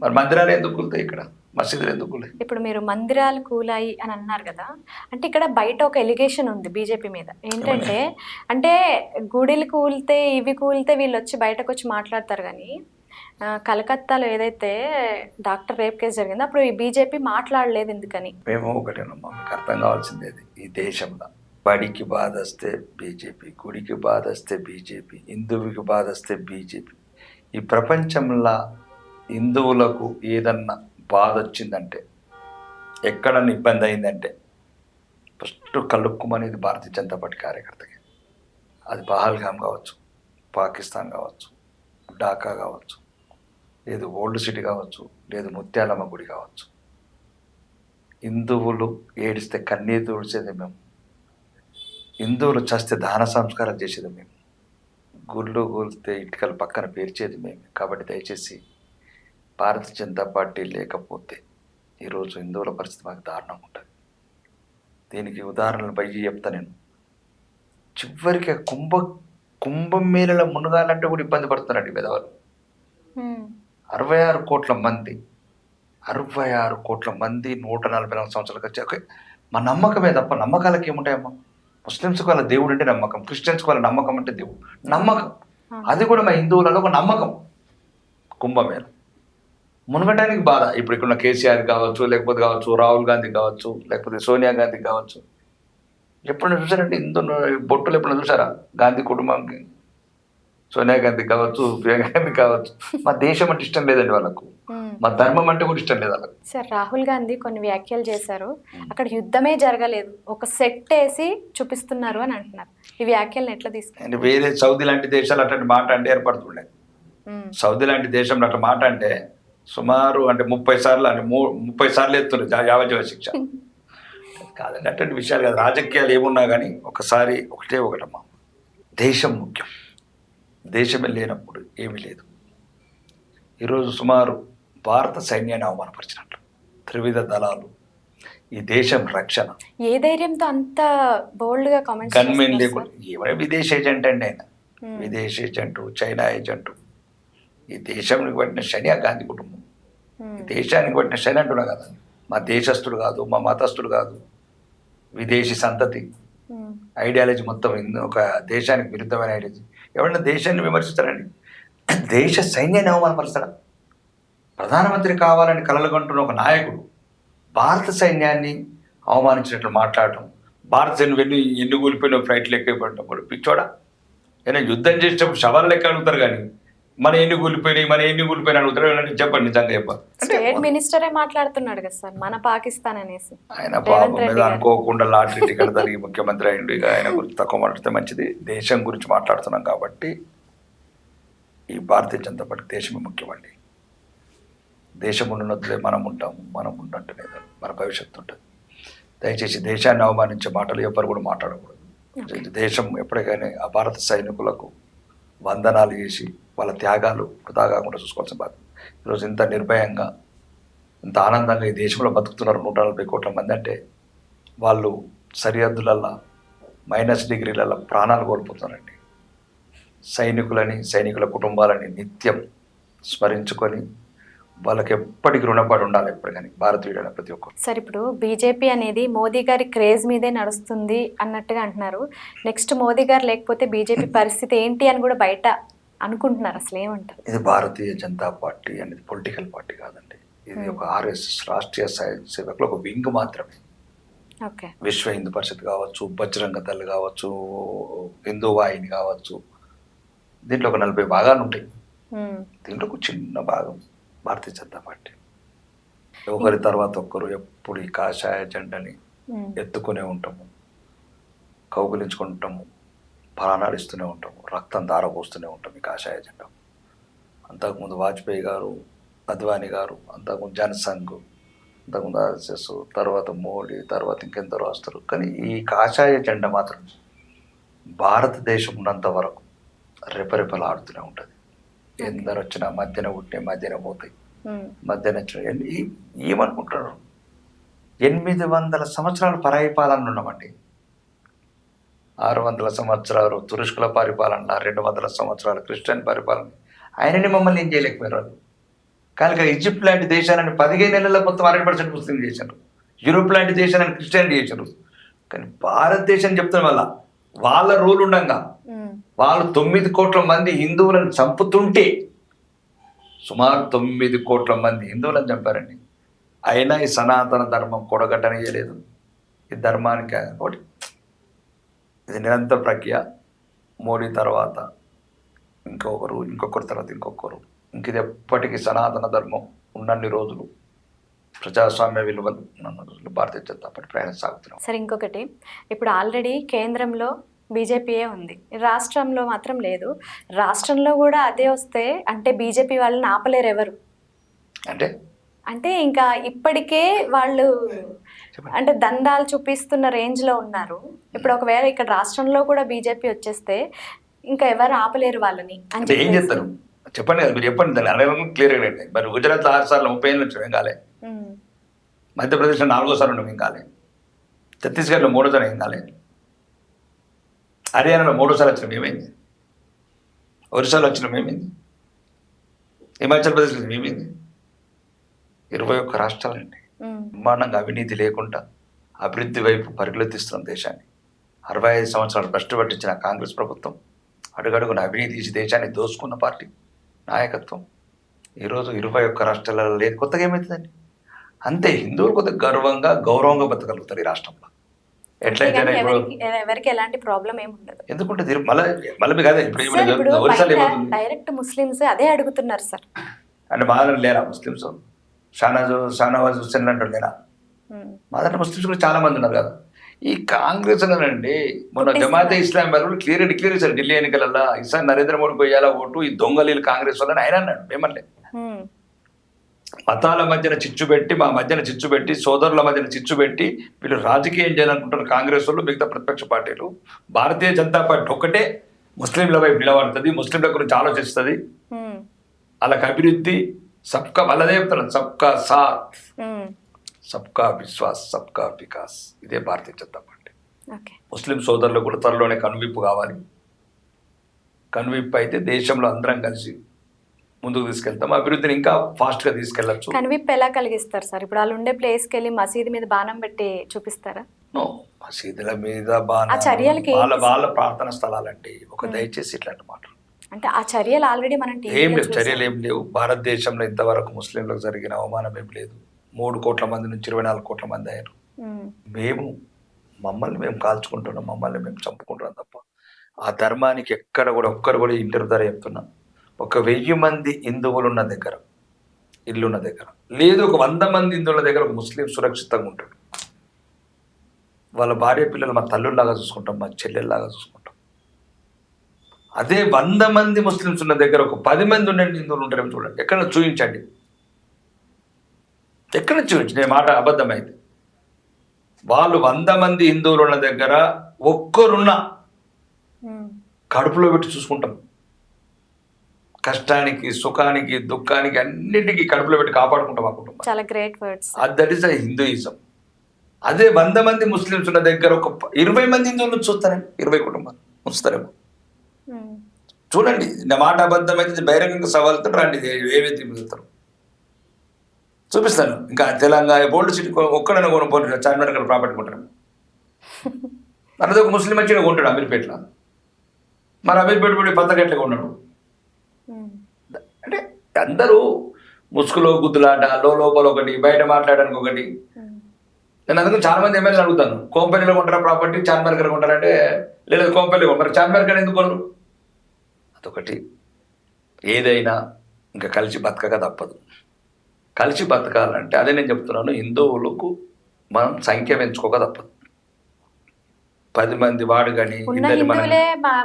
మరి మందిరాలు ఎందుకు కూలుతాయి ఇక్కడ, మసీదులు ఎందుకు కూలాయి? ఇప్పుడు మీరు మందిరాలు కూలాయి అని అన్నారు కదా, అంటే ఇక్కడ బయట ఒక ఎలిగేషన్ ఉంది బీజేపీ మీద. ఏంటంటే అంటే గుడిలు కూలితే ఇవి కూలితే వీళ్ళు వచ్చి బయటకు వచ్చి మాట్లాడతారు. కానీ కలకత్తాలో ఏదైతే డాక్టర్ రేప్ కేసు జరిగిందో అప్పుడు ఈ బీజేపీ మాట్లాడలేదు. ఎందుకని? మేము ఒకటేనమ్మా, మీకు అర్థం కావాల్సిందేది, ఈ దేశంలో బడికి బాధ వస్తే బీజేపీ, గుడికి బాధ వస్తే బీజేపీ, హిందువుకి బాధ వస్తే బీజేపీ. ఈ ప్రపంచంలో హిందువులకు ఏదన్నా బాధ వచ్చిందంటే, ఎక్కడన్నా ఇబ్బంది అయిందంటే ఫస్ట్ కలుక్కుమనేది భారతీయ జనతా పార్టీ కార్యకర్తకి. అది పహల్గామ్ కావచ్చు, పాకిస్తాన్ కావచ్చు, ఢాకా కావచ్చు, లేదు ఓల్డ్ సిటీ కావచ్చు, లేదు ముత్యాలమ్మ గుడి కావచ్చు. హిందువులు ఏడిస్తే కన్నీరు తుడిచేది మేము, హిందువులు చస్తే దాన సంస్కారం చేసేది మేము, గుళ్ళు కూలితే ఇటుకలు పక్కన పేర్చేది మేము. కాబట్టి దయచేసి భారతీయ జనతా పార్టీ లేకపోతే ఈరోజు హిందువుల పరిస్థితి మాకు దారుణంగా ఉంటుంది. దీనికి ఉదాహరణలు బయ్యి చెప్తా నేను. చివరికి కుంభమేళలో మునగాలంటే కూడా ఇబ్బంది పడుతున్నారండి పెదవాళ్ళు. 66 కోట్ల మంది 144 సంవత్సరాలకు వచ్చాక మా నమ్మకమే తప్ప నమ్మకాలకి ఏముంటాయమ్మా? ముస్లిమ్స్కి వాళ్ళ దేవుడు అంటే నమ్మకం, క్రిస్టియన్స్కి వాళ్ళ నమ్మకం అంటే దేవుడు నమ్మకం. అది కూడా మా హిందువులలో ఒక నమ్మకం. కుంభమేళ మునగటానికి బాధ. ఇప్పుడు ఇక్కడ కేసీఆర్ కావచ్చు, లేకపోతే రాహుల్ గాంధీ కావచ్చు, లేకపోతే సోనియా గాంధీ కావచ్చు. ఎప్పుడైనా చూసారంటే హిందూ బొట్టులు ఎప్పుడైనా చూసారా? గాంధీ కుటుంబంకి, సోనియా గాంధీ కావచ్చు, ప్రియాంక గాంధీ కావచ్చు. మా దేశం అంటే ఇష్టం లేదండి వాళ్ళకు, మా ధర్మం అంటే కూడా ఇష్టం లేదు వాళ్ళకు. సార్, రాహుల్ గాంధీ కొన్ని వ్యాఖ్యలు చేశారు. అక్కడ యుద్ధమే జరగలేదు, ఒక సెట్ వేసి చూపిస్తున్నారు అని అంటున్నారు. ఈ వ్యాఖ్యలను ఎట్లా తీసుకుంటారు? వేరే సౌదీ లాంటి దేశాలు అట్లాంటి మాట అంటే ఏర్పడుతుండే. సౌదీ లాంటి దేశంలో అట్లా మాట అంటే సుమారు అంటే 30 సార్లు ఎత్తుండే యావజ్జీవ శిక్ష. కాదండి అట్లాంటి విషయాలు కాదు. రాజకీయాలు ఏమున్నా కానీ ఒకటమ్మా, దేశం ముఖ్యం. దేశమే లేనప్పుడు ఏమీ లేదు. ఈరోజు సుమారు భారత సైన్యాన్ని అవమానపరిచినట్లు త్రివిధ దళాలు, ఈ దేశం రక్షణ. ఏ ధైర్యంతో అంత బోల్డ్గా కామెంట్స్? గన్మెన్ లేకుండా ఏమైనా విదేశీ ఏజెంట్ అండి ఆయన, విదేశీ ఏజెంటు, చైనా ఏజెంటు. ఈ దేశానికి పట్టిన శని ఆ గాంధీ కుటుంబం. దేశానికి పట్టిన శని అంటున్నా కదా. మా దేశస్తుడు కాదు, మా మతస్థుడు కాదు, విదేశీ సంతతి. ఐడియాలజీ మొత్తం ఒక దేశానికి విరుద్ధమైన ఐడియాలజీ. ఎవరైనా దేశాన్ని విమర్శిస్తారండి? దేశ సైన్యాన్ని అవమానపరుస్తాడా? ప్రధానమంత్రి కావాలని కలలుగంటున్న ఒక నాయకుడు భారత సైన్యాన్ని అవమానించినట్లు మాట్లాడటం, భారత సైన్యం ఎన్ని కూలిపోయిన ఫ్లైట్లు ఎక్కిపడటం కూడా పిచ్చోడా? ఏదైనా యుద్ధం చేసేటప్పుడు శవాల లెక్క అడుగుతారు కానీ మన ఎన్ని కూలిపోయినాయి అడుగుతారు. ఏమన్నా చెప్పండి, నిజంగా చెప్పాలి అంటే స్టేట్ మినిస్టరే మాట్లాడుతున్నాడు కదా సార్, మన పాకిస్తాన్ అనేసి. ఆయన రేవంత్ పాపం రెడ్డి మీద గారు. అనుకోకుండా లాటరీ టికెట్ జరిగి ముఖ్యమంత్రి అయ్యిండు. ఇక ఆయన గురించి తక్కువ మాట్లాడితే మంచిది. దేశం గురించి మాట్లాడుతున్నాం కాబట్టి ఈ భారతీయ జనతా పార్టీ దేశమే ముఖ్యమండి. దేశం ఉన్నట్లే మనం ఉంటాము, మనం ఉన్నట్టునే మన భవిష్యత్తు ఉంటుంది. దయచేసి దేశాన్ని అవమానించే మాటలు ఎవరు కూడా మాట్లాడకూడదు. దేశం ఎప్పటికైనా ఆ భారత సైనికులకు వందనాలు చేసి వాళ్ళ త్యాగాలు వృధా కాకుండా చూసుకోవాల్సిన బాధ్యత. ఈరోజు ఇంత నిర్భయంగా ఇంత ఆనందంగా ఈ దేశంలో బతుకుతున్నారు 140 కోట్ల మంది అంటే వాళ్ళు సరిహద్దులల్లో -డిగ్రీలలో ప్రాణాలు కోల్పోతున్నారండి. సైనికులని, సైనికుల కుటుంబాలని నిత్యం స్మరించుకొని వాళ్ళకి ఎప్పటికి రుణపడి ఉండాలి. ఎప్పటికని భారతీయుడైన ప్రతి ఒక్కరు. సార్ ఇప్పుడు బీజేపీ అనేది మోదీ గారి క్రేజ్ మీదే నడుస్తుంది అన్నట్టుగా అంటున్నారు. నెక్స్ట్ మోదీ గారు లేకపోతే బీజేపీ పరిస్థితి ఏంటి అని కూడా బయట అనుకుంటున్నారు. అసలు ఏమంటారు? ఇది భారతీయ జనతా పార్టీ అనేది పొలిటికల్ పార్టీ కాదండి. ఇది ఒక ఆర్ఎస్ఎస్ రాష్ట్రీయ సేవకులు ఒక వింగ్ మాత్రమే. ఓకే. విశ్వ హిందూ పరిషత్ కావచ్చు, బజరంగ దళ్ కావచ్చు, హిందూ వాహిని కావచ్చు, దీంట్లో ఒక 40 భాగాలు ఉంటాయి. దీంట్లో ఒక చిన్న భాగం భారతీయ జనతా పార్టీ. ఒకరి తర్వాత ఒక్కరు ఎప్పుడు ఈ కాషాయ జెండాని ఎత్తుకునే ఉంటాము, కౌగులించుకుంటాము, ప్రాణాలు ఇస్తూనే ఉంటాము, రక్తం దారపోస్తూనే ఉంటాం ఈ కాషాయ జెండా. అంతకుముందు వాజ్పేయి గారు, అద్వానీ గారు, అంతకుముందు జనసంఘ్, అంతకుముందు ఆర్ఎస్ఎస్, తర్వాత మోడీ, తర్వాత ఇంకెందరో వస్తారు. కానీ ఈ కాషాయ జెండా మాత్రం భారతదేశం ఉన్నంత వరకు రెపరెపలాడుతూనే ఉంటుంది. ఎందరు వచ్చినా మధ్యన పుట్టినాయి, మధ్యన పోతాయి, మధ్యన వచ్చిన ఏమనుకుంటారు. 800 సంవత్సరాలు పరాయి పాలన ఉన్నామండి. 600 సంవత్సరాలు తురుష్కుల పరిపాలన, 200 సంవత్సరాలు క్రిస్టియన్ పరిపాలన. ఆయనని మమ్మల్ని ఏం చేయలేకపోయారు. కనుక ఈజిప్ట్ లాంటి దేశాలని 15 నెలల మొత్తం 60% ముస్లిం చేశారు. యూరోప్ లాంటి దేశాలను క్రిస్టియన్ చేశారు. కానీ భారతదేశం చెప్తున్న వల్ల వాళ్ళ రూల్ ఉండగా వాళ్ళు 9 కోట్ల మంది హిందువులను చంపుతుంటే, సుమారు 9 కోట్ల మంది హిందువులను చంపారండి. అయినా ఈ సనాతన ధర్మం కొడగట్టనియలేదు. ఈ ధర్మానికి ఒకటి ఇది నిరంతర ప్రక్రియ. మోడీ తర్వాత ఇంకొకరి తర్వాత ఇంకొకరు, ఇది ఎప్పటికీ సనాతన ధర్మం ఉన్నన్ని రోజులు, ప్రజాస్వామ్య విలువలు ఉన్న రోజులు భారతీయ జనతా పార్టీ ప్రయాణం సాగుతున్నాం. సరే, ఇంకొకటి, ఇప్పుడు ఆల్రెడీ కేంద్రంలో బీజేపీయే ఉంది, రాష్ట్రంలో మాత్రం లేదు. రాష్ట్రంలో కూడా అదే వస్తే అంటే బీజేపీ వాళ్ళని ఆపలేరు ఎవరు. అంటే ఇంకా ఇప్పటికే వాళ్ళు అంటే దండాలు చూపిస్తున్న రేంజ్లో ఉన్నారు. ఇప్పుడు ఒకవేళ ఇక్కడ రాష్ట్రంలో కూడా బీజేపీ వచ్చేస్తే ఇంకా ఎవరు ఆపలేరు వాళ్ళని అంటే ఏం చేస్తారు చెప్పండి కదా, మీరు చెప్పండి. దాన్ని అనడం క్లియర్గా ఏంటి. మరి గుజరాత్లో 6 సార్లు 30 ఏళ్ళు వచ్చాం, ఏం కాలే. మధ్యప్రదేశ్లో 4వ సార్లు ఉన్నాం, ఏం కాలే. ఛత్తీస్గఢ్లో 3వ సార్లు ఏం కాలే. హర్యానాలో 3వ సార్లు వచ్చినాం, ఏమైంది. ఒరిస్సాలో వచ్చినాం, ఏమైంది. హిమాచల్ ప్రదేశ్లో ఏమైంది. 21 రాష్ట్రాలండి. బ్రహ్మాండంగా అవినీతి లేకుండా అభివృద్ధి వైపు పరుగులెత్తిస్తున్నాం దేశాన్ని. 65 సంవత్సరాలు భ్రష్టు పట్టించిన కాంగ్రెస్ ప్రభుత్వం అడుగడుగున అవినీతి తీసి దేశాన్ని దోసుకున్న పార్టీ నాయకత్వం ఈరోజు 21 రాష్ట్రాలలో లేదు. కొత్తగా ఏమవుతుందండి. అంతే, హిందువులు కొద్దిగా గర్వంగా గౌరవంగా బతకగలుగుతారు ఈ రాష్ట్రంలో. ఎట్లయితే ఎవరికి ఎలాంటి ప్రాబ్లం ఏమి ఉండదు. ఎందుకంటే మళ్ళీ కాదే ఇప్పుడు డైరెక్ట్ ముస్లిమ్స్ అదే అడుగుతున్నారు సార్. అంటే మా దగ్గర లేరా ముస్లిమ్స్? షానవాజ్ హుస్సేన్ అంటే లేరా? మా దగ్గర ముస్లిమ్స్ కూడా చాలా మంది ఉన్నారు కదా. ఈ కాంగ్రెస్ అండి మొన్న జమాతే ఇస్లామీ వాళ్ళు క్లియర్ డిక్లేర్ చేశారు ఢిల్లీ ఎన్నికలలో, ఈసారి నరేంద్ర మోడీ పోయేలా ఓటు ఈ దొంగలీలు కాంగ్రెస్ వాళ్ళని ఆయన అన్నాడు. ఏమన్నా మతాల మధ్యన చిచ్చు పెట్టి, మా మధ్యన చిచ్చు పెట్టి, సోదరుల మధ్యన చిచ్చు పెట్టి వీళ్ళు రాజకీయం చేయాలనుకుంటున్న కాంగ్రెస్ వాళ్ళు, మిగతా ప్రతిపక్ష పార్టీలు. భారతీయ జనతా పార్టీ ఒక్కటే ముస్లింల వైపు నిలబడుతుంది, ముస్లింల గురించి ఆలోచిస్తుంది. వాళ్ళకి అభివృద్ధి సబ్కా వాళ్ళదే చెప్తున్నారు, సబ్కా సాత్, సబ్కా విశ్వాస్, సబ్కా వికాస్. ఇదే భారతీయ జనతా పార్టీ. ముస్లిం సోదరులు కూడా త్వరలోనే కనువిప్పు కావాలి. కనువిప్పు అయితే దేశంలో అందరం కలిసి ముందుకు తీసుకెళ్తాం, అభివృద్ధిని ఇంకా ఫాస్ట్గా తీసుకెళ్లొచ్చు. కనువిప్పు ఎలా కలిగిస్తారు సార్? ఇప్పుడు వాళ్ళు ఉండే ప్లేస్కి వెళ్ళి మసీదు మీద బాణం పెట్టి చూపిస్తారా? మసీదుల మీద బాణం, వాళ్ళ ప్రార్థన స్థలాలండి. దయచేసి ఇట్లాంటి మాటలు అంటే ఆ చర్యలు ఆల్రెడీ మనం ఏం లేవు, చర్యలు ఏం లేవు. భారతదేశంలో ఇంతవరకు ముస్లింలకు జరిగిన అవమానం ఏం లేదు. 3 కోట్ల మంది నుంచి 24 కోట్ల మంది అయ్యారు. మమ్మల్ని మేము కాల్చుకుంటున్నాం, మమ్మల్ని మేము చంపుకుంటున్నాం తప్ప ఆ ధర్మానికి ఎక్కడ కూడా ఒక్కరు కూడా ఇంటర్ ధర చెప్తున్నా, 1000 మంది హిందువులు ఉన్న దగ్గర, ఇల్లున్న దగ్గర లేదు, 100 మంది హిందువుల దగ్గర ఒక ముస్లిం సురక్షితంగా ఉంటాడు. వాళ్ళ భార్య పిల్లలు మా తల్లుల్లాగా చూసుకుంటాం, మా చెల్లెల్లాగా చూసుకుంటాం. అదే 100 మంది ముస్లిమ్స్ ఉన్న దగ్గర ఒక 10 మంది ఉండే హిందువులు ఉంటారేమో చూడండి. ఎక్కడ చూపించండి, ఎక్కడ చూపించండి. నేను మాట అబద్ధమైంది. వాళ్ళు 100 మంది హిందువులు ఉన్న దగ్గర ఒక్కరున్నా కడుపులో పెట్టి చూసుకుంటాం. కష్టానికి, సుఖానికి, దుఃఖానికి, అన్నిటికీ కడుపులో పెట్టి కాపాడుకుంటాం ఆ కుటుంబం. చాలా great words. That is the Hinduism. అదే 100 మంది ముస్లిమ్స్ ఉన్న దగ్గర ఒక 20 మంది హిందువులు చూస్తారేమో, 20 కుటుంబాలు ఉంచుతారేమో. చూడండి, నా మాట అబద్ధమైతే బహిరంగ సవాళ్ళతో రండి, ఏవైతే మిగులుతారు చూపిస్తాను. ఇంకా తెలంగాణ ఓల్డ్ సిటీ ఒక్కడైనా కొనుక్కోండి, చార్మినార్ గారు ప్రాపర్టీ కొంటారు. అన్నది ఒక ముస్లిం మంచిగా కొంటాడు అమీర్పేటలో, మరి అమీర్పేట పోయి పత్తగట్లగా ఉన్నాడు. అంటే అందరూ ముసుగులో గుద్దులాట, లోపల ఒకటి, బయట మాట్లాడడానికి ఒకటి. నేను అందుకు చాలా మంది ఎమ్మెల్యేలు అడుగుతాను, కోంపల్లిలో కొంటారా ప్రాపర్టీ, చార్మినార్ గారు కొంటారంటే లేదు కోంపల్లి, మరి చార్మినార్ గారు ఎందుకు కొనరు? అదొకటి. ఏదైనా ఇంకా కలిసి బతకక తప్పదు. కలిసి బతకాలంటే అదే నేను చెప్తున్నాను, హిందువులకు మనం సంఖ్య పెంచుకోక తప్పదు. 10 మంది వాడు కానీ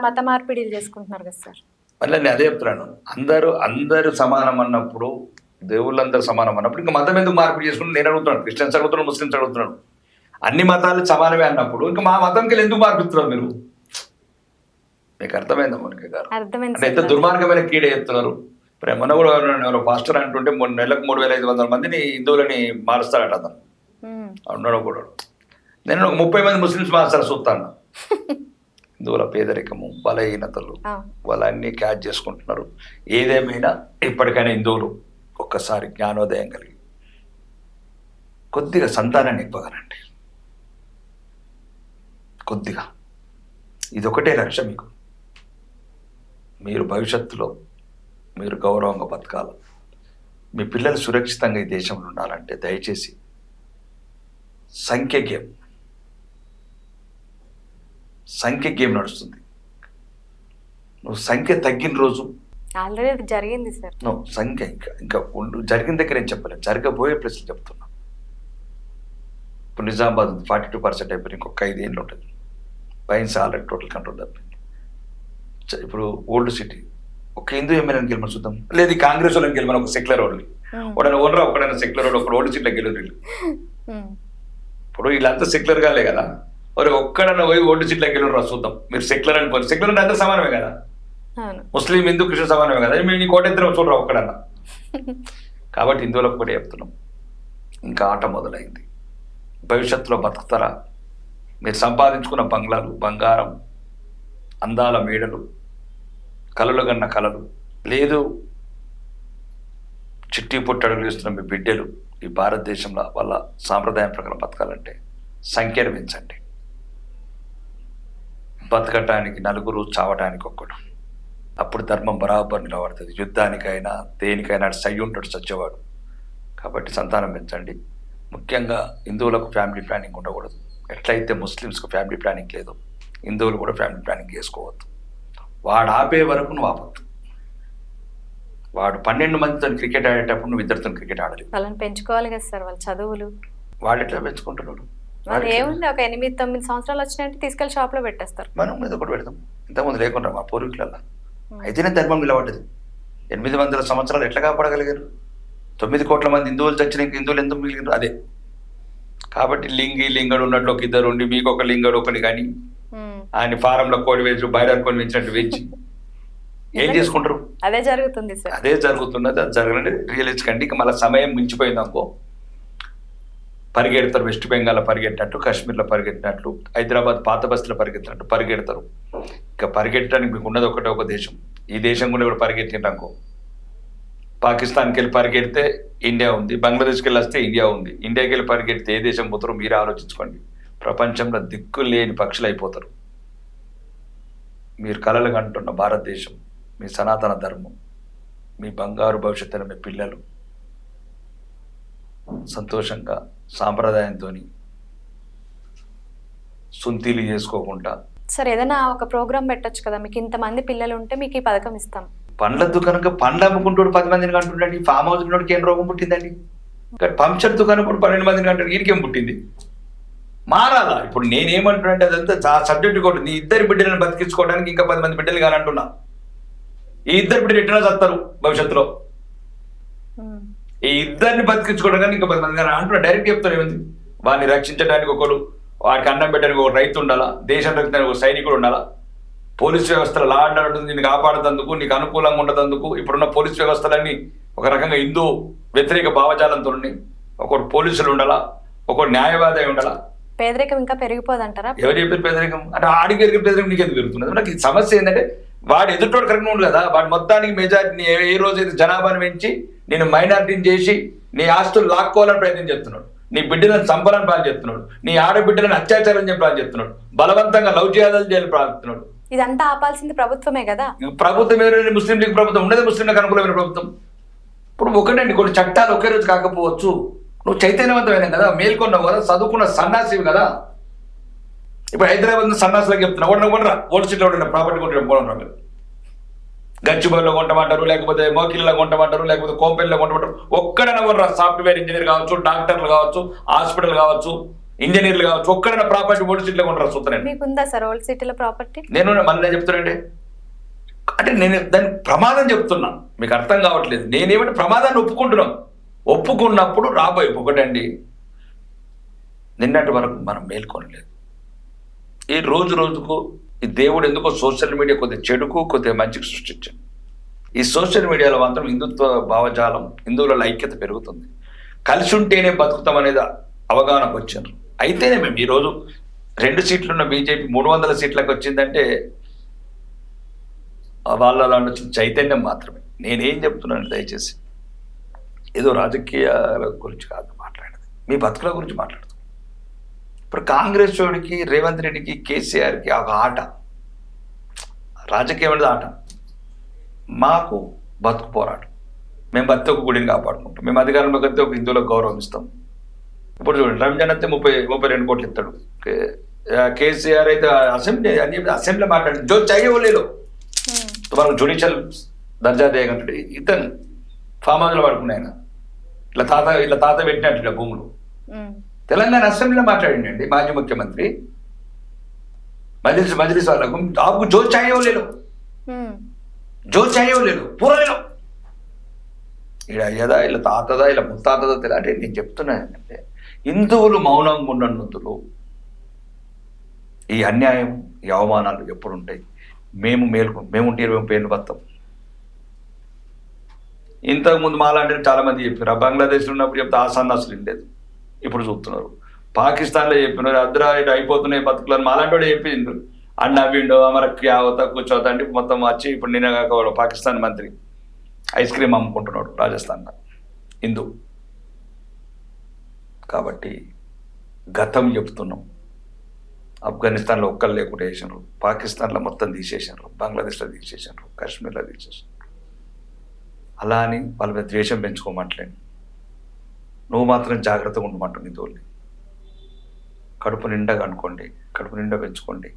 మత మార్పిడిలు చేసుకుంటున్నారు కదా సార్. మళ్ళీ నేను అదే చెప్తున్నాను, అందరూ సమానం అన్నప్పుడు, దేవుళ్ళందరూ సమానం అన్నప్పుడు ఇంకా మతం ఎందుకు మార్పిడి చేసుకుంటే నేను అడుగుతున్నాను. క్రిస్టియన్స్ అడుగుతున్నాను, ముస్లిమ్స్ అడుగుతున్నాను. అన్ని మతాలు సమానమే అన్నప్పుడు ఇంకా మా మతంకి ఎందుకు మార్పిస్తున్నారు మీరు? మీకు అర్థమైందా మోనిక గారు? అంటే ఎంత దుర్మార్గమైన కీడే చెప్తున్నారు. ఇప్పుడు మొన్న కూడా ఎవరో పాస్టర్ అంటుంటే నెలకు 3500 మందిని హిందువులని మారుస్తారట అతను. ఉన్నాడు కూడా. నేను ఒక 30 మంది ముస్లిమ్స్ మారుస్తారు చూస్తాను. హిందువుల పేదరికము, బలహీనతలు, వాళ్ళన్నీ క్యాచ్ చేసుకుంటున్నారు. ఏదేమైనా ఇప్పటికైనా హిందువులు ఒక్కసారి జ్ఞానోదయం కలిగి కొద్దిగా సంతానాన్ని ఇవ్వగలండి. కొద్దిగా ఇదొకటే లక్ష్యం మీకు. మీరు భవిష్యత్తులో మీరు గౌరవంగా బతకాలి, మీ పిల్లలు సురక్షితంగా ఈ దేశంలో ఉండాలంటే దయచేసి సంఖ్య గేమ్ నడుస్తుంది. నువ్వు సంఖ్య తగ్గిన రోజు ఆల్రెడీ జరిగింది సార్. నువ్వు సంఖ్య ఇంకా జరిగిన దగ్గర ఏం చెప్పలేదు, జరగబోయే ప్లేస్లు చెప్తున్నా. ఇప్పుడు నిజామాబాద్ ఉంది, 42% అయిపోయింది, ఇంకొక 5 ఏళ్ళు ఉంటుంది. బైన్స్ ఆల్రెడీ టోటల్ కంట్రోల్ తప్పింది. ఇప్పుడు ఓల్డ్ సిటీ ఒక హిందూ ఎమ్మెల్యేని గెలమని చూద్దాం, లేదు కాంగ్రెస్ వాళ్ళని గెలమని, ఒక సెక్యులర్ వాళ్ళని ఒకడైనా ఓనరా, ఒకడైనా సెక్యులర్ వాడు, ఒకడు ఓల్డ్ సిటీలో గెలరు. ఇప్పుడు వీళ్ళంతా సెక్యులర్ గాలే కదా, ఒక్కడన్నా పోయి ఓల్డ్ సిటీలో గెలరు చూద్దాం. మీరు సెక్యులర్ అని పోయి, సెక్యులర్ అంటే అందరూ సమానమే కదా, ముస్లిం, హిందూ, క్రిస్టియన్ సమానమే కదా. మేము నీ కోటెద్దరం చూడరా ఒక్కడన్నా. కాబట్టి హిందువులకు కూడా చెప్తున్నాం, ఇంకా ఆట మొదలైంది. భవిష్యత్తులో బతుకుతారా? మీరు సంపాదించుకున్న బంగ్లాలు, బంగారం, అందాల మేడలు, కలలు కన్న కలలు, లేదు చిట్టి పొట్టడుగులు ఇస్తున్న మీ బిడ్డలు ఈ భారతదేశంలో వాళ్ళ సాంప్రదాయం ప్రకారం బతకాలంటే సంఖ్యను పెంచండి. బతకటానికి నలుగురు, చావటానికి ఒక్కడు. అప్పుడు ధర్మం బరాబర్ నిలబడుతుంది. యుద్ధానికైనా దేనికైనా సై ఉంటాడు చచ్చేవాడు. కాబట్టి సంతానం పెంచండి. ముఖ్యంగా హిందువులకు ఫ్యామిలీ ప్లానింగ్ ఉండకూడదు. ఎట్లయితే ముస్లిమ్స్కు ఫ్యామిలీ ప్లానింగ్ లేదు, హిందువులు కూడా ఫ్యామిలీ ప్లానింగ్ చేసుకోవద్దు. వాడు ఆపే వరకు నువ్వు ఆపద్దు. వాడు 12 మందితో క్రికెట్ ఆడేటప్పుడు నువ్వు ఇద్దరితో క్రికెట్ ఆడలేవు. వాళ్ళని పెంచుకోవాలి కదా సార్, వాళ్ళ చదువులు. వాడు ఎట్లా పెంచుకుంటున్నాడు? వాళ్ళు ఏముంది, ఒక 8-9 సంవత్సరాలు వచ్చినట్టు తీసుకెళ్లి షాప్లో పెట్టేస్తారు. మనం మీద ఒకటి పెడతాం. ఇంతకుముందు లేకుండా మా పూర్వీకులల్లా అయితేనే ధర్మం నిలబడ్డది. 800 సంవత్సరాలు ఎట్లా కాపాడగలిగారు? 9 కోట్ల మంది హిందువులు చచ్చిన హిందువులు ఎందుకు మిగిలినారు? అదే. కాబట్టి లింగడు ఉన్నట్లు ఒక ఇద్దరు ఉండి మీకు ఒక లింగడు ఒకటి కానీ ఆయన ఫారంలో కోడి వేసి బయట కొని పెంచినట్టు వేయించి ఏం చేసుకుంటారు? అదే జరుగుతుంది సార్. అదే జరుగుతున్నది. అది జరగండి, రియలైజ్ కండి. ఇక మళ్ళీ సమయం మించిపోయింది అనుకో, పరిగెడతారు. వెస్ట్ బెంగాల్లో పరిగెట్టినట్టు, కాశ్మీర్లో పరిగెట్టినట్లు, హైదరాబాద్ పాత బస్తీలో పరిగెత్తినట్టు పరిగెడతారు. ఇక పరిగెట్టడానికి మీకు ఉన్నది ఒకటే ఒక దేశం. ఈ దేశం కూడా ఇప్పుడు పరిగెత్తిననుకో, పాకిస్తాన్కి వెళ్ళి పరిగెడితే ఇండియా ఉంది, బంగ్లాదేశ్కి వెళ్ళి వస్తే ఇండియా ఉంది. ఇండియాకి వెళ్ళి పరిగెడితే ఏ దేశం పోతారో మీరు ఆలోచించుకోండి. ప్రపంచంలో దిక్కు లేని పక్షులు అయిపోతారు. మీరు కలలు కంటున్న భారతదేశం, మీ సనాతన ధర్మం, మీ బంగారు భవిష్యత్తులో మీ పిల్లలు సంతోషంగా సాంప్రదాయంతో సుంతీలు చేసుకోకుండా సరే ఏదైనా ఒక ప్రోగ్రామ్ పెట్టొచ్చు కదా, మీకు ఇంతమంది పిల్లలు ఉంటే మీకు ఈ పథకం ఇస్తాం. పండ్ల దుకాణంగా పండ్లు అమ్ముకుంటాడు 10 మందిని కంటుండండి. ఫామ్ హౌస్ ఉన్నోడికి ఏం రోగం పుట్టిందండి? పంక్చర్ దుకాణం కూడా 12 మందిని కంటాడు, వీరికేం పుట్టింది? మారాలా? ఇప్పుడు నేనేమంటున్నానంటే అదంతా సబ్జెక్ట్ కూడా, నీ ఇద్దరు బిడ్డలను బతికించుకోవడానికి ఇంకా 10 మంది బిడ్డలు కానీ అంటున్నా. ఈ ఇద్దరు బిడ్డలు ఎట్లా చస్తారు భవిష్యత్తులో? ఈ ఇద్దరిని బతికించుకోవడానికి ఇంకా 10 మంది కానీ అంటున్నా. డైరెక్ట్ చెప్తారు ఏమైంది? వాడిని రక్షించడానికి ఒకరు, వాడికి అన్నం పెట్టడానికి ఒక రైతు ఉండాలా, దేశం రక్షించడానికి ఒక సైనికుడు ఉండాలా, పోలీస్ వ్యవస్థలో లా అండ్ ఆర్డర్ నిన్ను కాపాడుతందుకు, నీకు అనుకూలంగా ఉండదందుకు ఇప్పుడున్న పోలీస్ వ్యవస్థలన్నీ ఒక రకంగా హిందూ వ్యతిరేక భావజాలంతో ఒకటి పోలీసులు ఉండాలా, ఒకటి న్యాయవాది ఉండాలా. పేదరికం ఇంకా పెరిగిపోదంటారా? ఎవరు చెప్పారు పేదరికం? అంటే ఆడికి పెరిగిన పేదరికం నీకు ఎందుకు పెరుగుతున్నది? నాకు ఈ సమస్య ఏంటంటే వాడు ఎదుటోడు కరెక్ట్గా ఉండదు కదా. వాడు మొత్తానికి మెజారిటీ ఏ రోజైతే జనాభాను పెంచి నేను మైనారిటీని చేసి నీ ఆస్తులు లాక్కోవాలని ప్రయత్నం చేస్తున్నాడు, నీ బిడ్డలను చంపాలని ప్లాన్ చేస్తున్నాడు, నీ ఆడబిడ్డలను అత్యాచారం చేయాలని ప్లాన్ చేస్తున్నాడు, బలవంతంగా లవ్ చేయాలని ప్రార్థిస్తున్నాడు. ఇదంతా ఆపాల్సింది ప్రభుత్వమే కదా. ప్రభుత్వం ఎవరైనా ముస్లిం లీగ్ ప్రభుత్వం ఉండదు, ముస్లింలకు అనుకూలమైన ప్రభుత్వం. ఇప్పుడు ఒకటండి, కొన్ని చట్టాలు ఒకే రోజు కాకపోవచ్చు. నువ్వు చైతన్యవంతమైన కదా, మేల్కొన్నావు కదా, చదువుకున్న సన్నాసివి కదా. ఇప్పుడు హైదరాబాద్ సన్నాసులకు చెప్తున్నా, కొనరా ఓల్డ్ సిటీలో ఉండే ప్రాపర్టీ కొంటారు, మీరు గచ్చిబౌలిలో కొంటమంటారు, లేకపోతే మోకిల్లో కొంటమంటారు, లేకపోతే కోంపెల్లో కొంటమంటారు. ఒక్కడైనా కొనరా, సాఫ్ట్వేర్ ఇంజనీర్ కావచ్చు, డాక్టర్లు కావచ్చు, హాస్పిటల్ కావచ్చు, ఇంజనీర్లు కావచ్చు, ఒక్కడైనా ప్రాపర్టీ ఓల్డ్ సిటీలో కొంటారా? చూస్తాను. మీకుందా సార్ ఓల్డ్ సిటీలో ప్రాపర్టీ? నేను మళ్ళీ చెప్తానండి, అంటే నేను దాని ప్రమాదం చెప్తున్నా, మీకు అర్థం కావట్లేదు. నేనేమంటే ప్రమాదాన్ని ఒప్పుకుంటున్నాం. ఒప్పుకున్నప్పుడు రాబోయే ఒకటండి, నిన్నటి వరకు మనం మేల్కొనలేదు. ఈ రోజు రోజుకు ఈ దేవుడు ఎందుకో సోషల్ మీడియా కొద్దిగా చెడుకు కొద్దిగా మంచికి సృష్టించాడు. ఈ సోషల్ మీడియాలో మాత్రం హిందుత్వ భావజాలం, హిందువుల ఐక్యత పెరుగుతుంది. కలిసి ఉంటేనే బతుకుతాం అనేది అవగాహనకు వచ్చారు. అయితేనే మేము ఈరోజు 2 సీట్లున్న బీజేపీ 300 సీట్లకు వచ్చిందంటే వాళ్ళలో వచ్చిన చైతన్యం మాత్రమే. నేనేం చెప్తున్నాను, దయచేసి ఏదో రాజకీయాల గురించి కాదు మాట్లాడేది, మీ బతుకుల గురించి మాట్లాడుతుంది. ఇప్పుడు కాంగ్రెస్ వాడికి, రేవంత్ రెడ్డికి, కేసీఆర్కి ఒక ఆట, రాజకీయం అనేది ఆట. మాకు బతుకు పోరాటం, మేము బతి ఒక గుడిని కాపాడుకుంటాం, మేము అధికారంలోకి వస్తే ఒక హిందువులకు గౌరవం ఇస్తాం. ఇప్పుడు చూడండి, రంజాన్ అయితే 32 కోట్లు ఇస్తాడు, కేసీఆర్ అయితే అసెంబ్లీ మాట్లాడి జో చాయ్యలేదు మనకు జ్యుడిషియల్ దర్జా దేగంటాడు. ఇతను ఫామ్ హౌస్లో పడుకున్నాయన ఇలా తాత పెట్టినట్టు భూములు. తెలంగాణ అసెంబ్లీలో మాట్లాడిండండి మాజీ ముఖ్యమంత్రి, మజ్లిస్ వాళ్ళకు ఆకు జో చాయ్యలేదు, జో చాయ్యలేదు, పూరలేదు. ఇలా అయ్యదా, ఇలా తాతదా, ఇలా ముత్తాతదా తెలియదు. అంటే నేను చెప్తున్నానంటే హిందువులు మౌనంగా ఉండన్నందులో ఈ అన్యాయం, ఈ అవమానాలు ఎప్పుడు ఉంటాయి. మేము మేముంటే 20 ఏళ్ళు బతాం. ఇంతకుముందు మాలాంటి చాలా మంది చెప్పారు, బంగ్లాదేశ్లో ఉన్నప్పుడు చెప్తే ఆ సన్నాసులు లేదు, ఇప్పుడు చూస్తున్నారు. పాకిస్తాన్లో చెప్పినారు, అర్ధరాయిట్ అయిపోతున్నాయి బతుకులని మాలాంటి వాడు చెప్పిండు. అన్న నవ్విండో అమరకి అవత కూర్చోతా అంటే మొత్తం వచ్చి ఇప్పుడు నిన్న కాక పాకిస్తాన్ మంత్రి ఐస్ క్రీమ్ అమ్ముకుంటున్నాడు రాజస్థాన్లో, హిందూ. కాబట్టి గతం చెప్తున్నాం. ఆఫ్ఘనిస్తాన్లో ఒక్కరు లేకుండా చేసినారు, పాకిస్తాన్లో మొత్తం తీసేసినారు, బంగ్లాదేశ్లో తీసేసినారు, కాశ్మీర్లో తీసేసినారు. అలా అని వాళ్ళ మీద ద్వేషం పెంచుకోమంటలేను. నువ్వు మాత్రం జాగ్రత్తగా ఉండమంటు నీ తోలి. కడుపు నిండగా అనుకోండి, కడుపు నిండా పెంచుకోండి.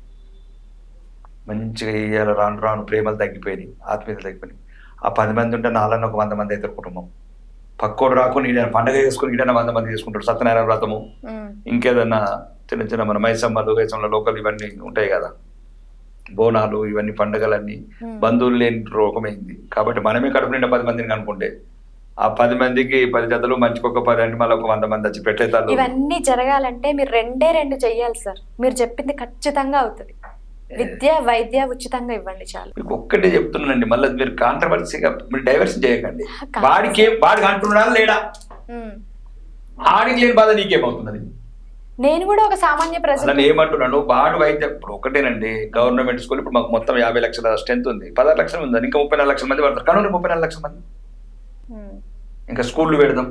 మంచిగా ఇయ్యాల రాను రాను ప్రేమలు తగ్గిపోయినాయి, ఆత్మీయతలు తగ్గిపోయినాయి. ఆ 10 మంది ఉంటే నాలన్న ఒక 100 మంది అవుతారు కుటుంబం. పక్కోడు రాకుండా ఈడైనా పండగ చేసుకుని ఈడైనా 100 మంది చేసుకుంటాడు. సత్యనారాయణ వ్రతము, ఇంకేదన్నా చిన్న చిన్న మన మైసమ్మలు గైసమ్మల లోకల్ ఇవన్నీ ఉంటాయి కదా, బోనాలు, ఇవన్నీ పండుగలన్నీ బంధువులు లేని రోగమైంది. కాబట్టి మనమే కడుపు నిండా 10 మందిని అనుకుంటే ఆ 10 మందికి 10 జతలు, మంచికి ఒక 10 అంటే మళ్ళీ ఒక 100 మంది వచ్చి పెట్టేతారు. ఇవన్నీ జరగాలంటే మీరు 2 చెయ్యాలి సార్. మీరు చెప్పింది ఖచ్చితంగా అవుతుంది. విద్య, వైద్య ఉచితంగా ఇవ్వండి చాలు. మీకు ఒక్కటే చెప్తున్నానండి, మళ్ళీ మీరు కాంట్రవర్సీగా మీరు డైవర్షన్ చేయకండి. వాడికి అంటున్నాడా లేడా, ఆడికి లేని బాధ నీకేమవుతున్నది? నేను కూడా ఒక సామాన్య ప్రజలు ఏమంటున్నాను, వాడు వైద్యం. ఇప్పుడు ఒకటేనండి, గవర్నమెంట్ స్కూల్ ఇప్పుడు మాకు మొత్తం 50 లక్షల స్ట్రెంత్ ఉంది, 16 లక్షలు ఉంది, ఇంకా 34 లక్షల మంది పడతారు. కనుక 34 లక్షల మంది ఇంకా స్కూళ్ళు పెడదాం.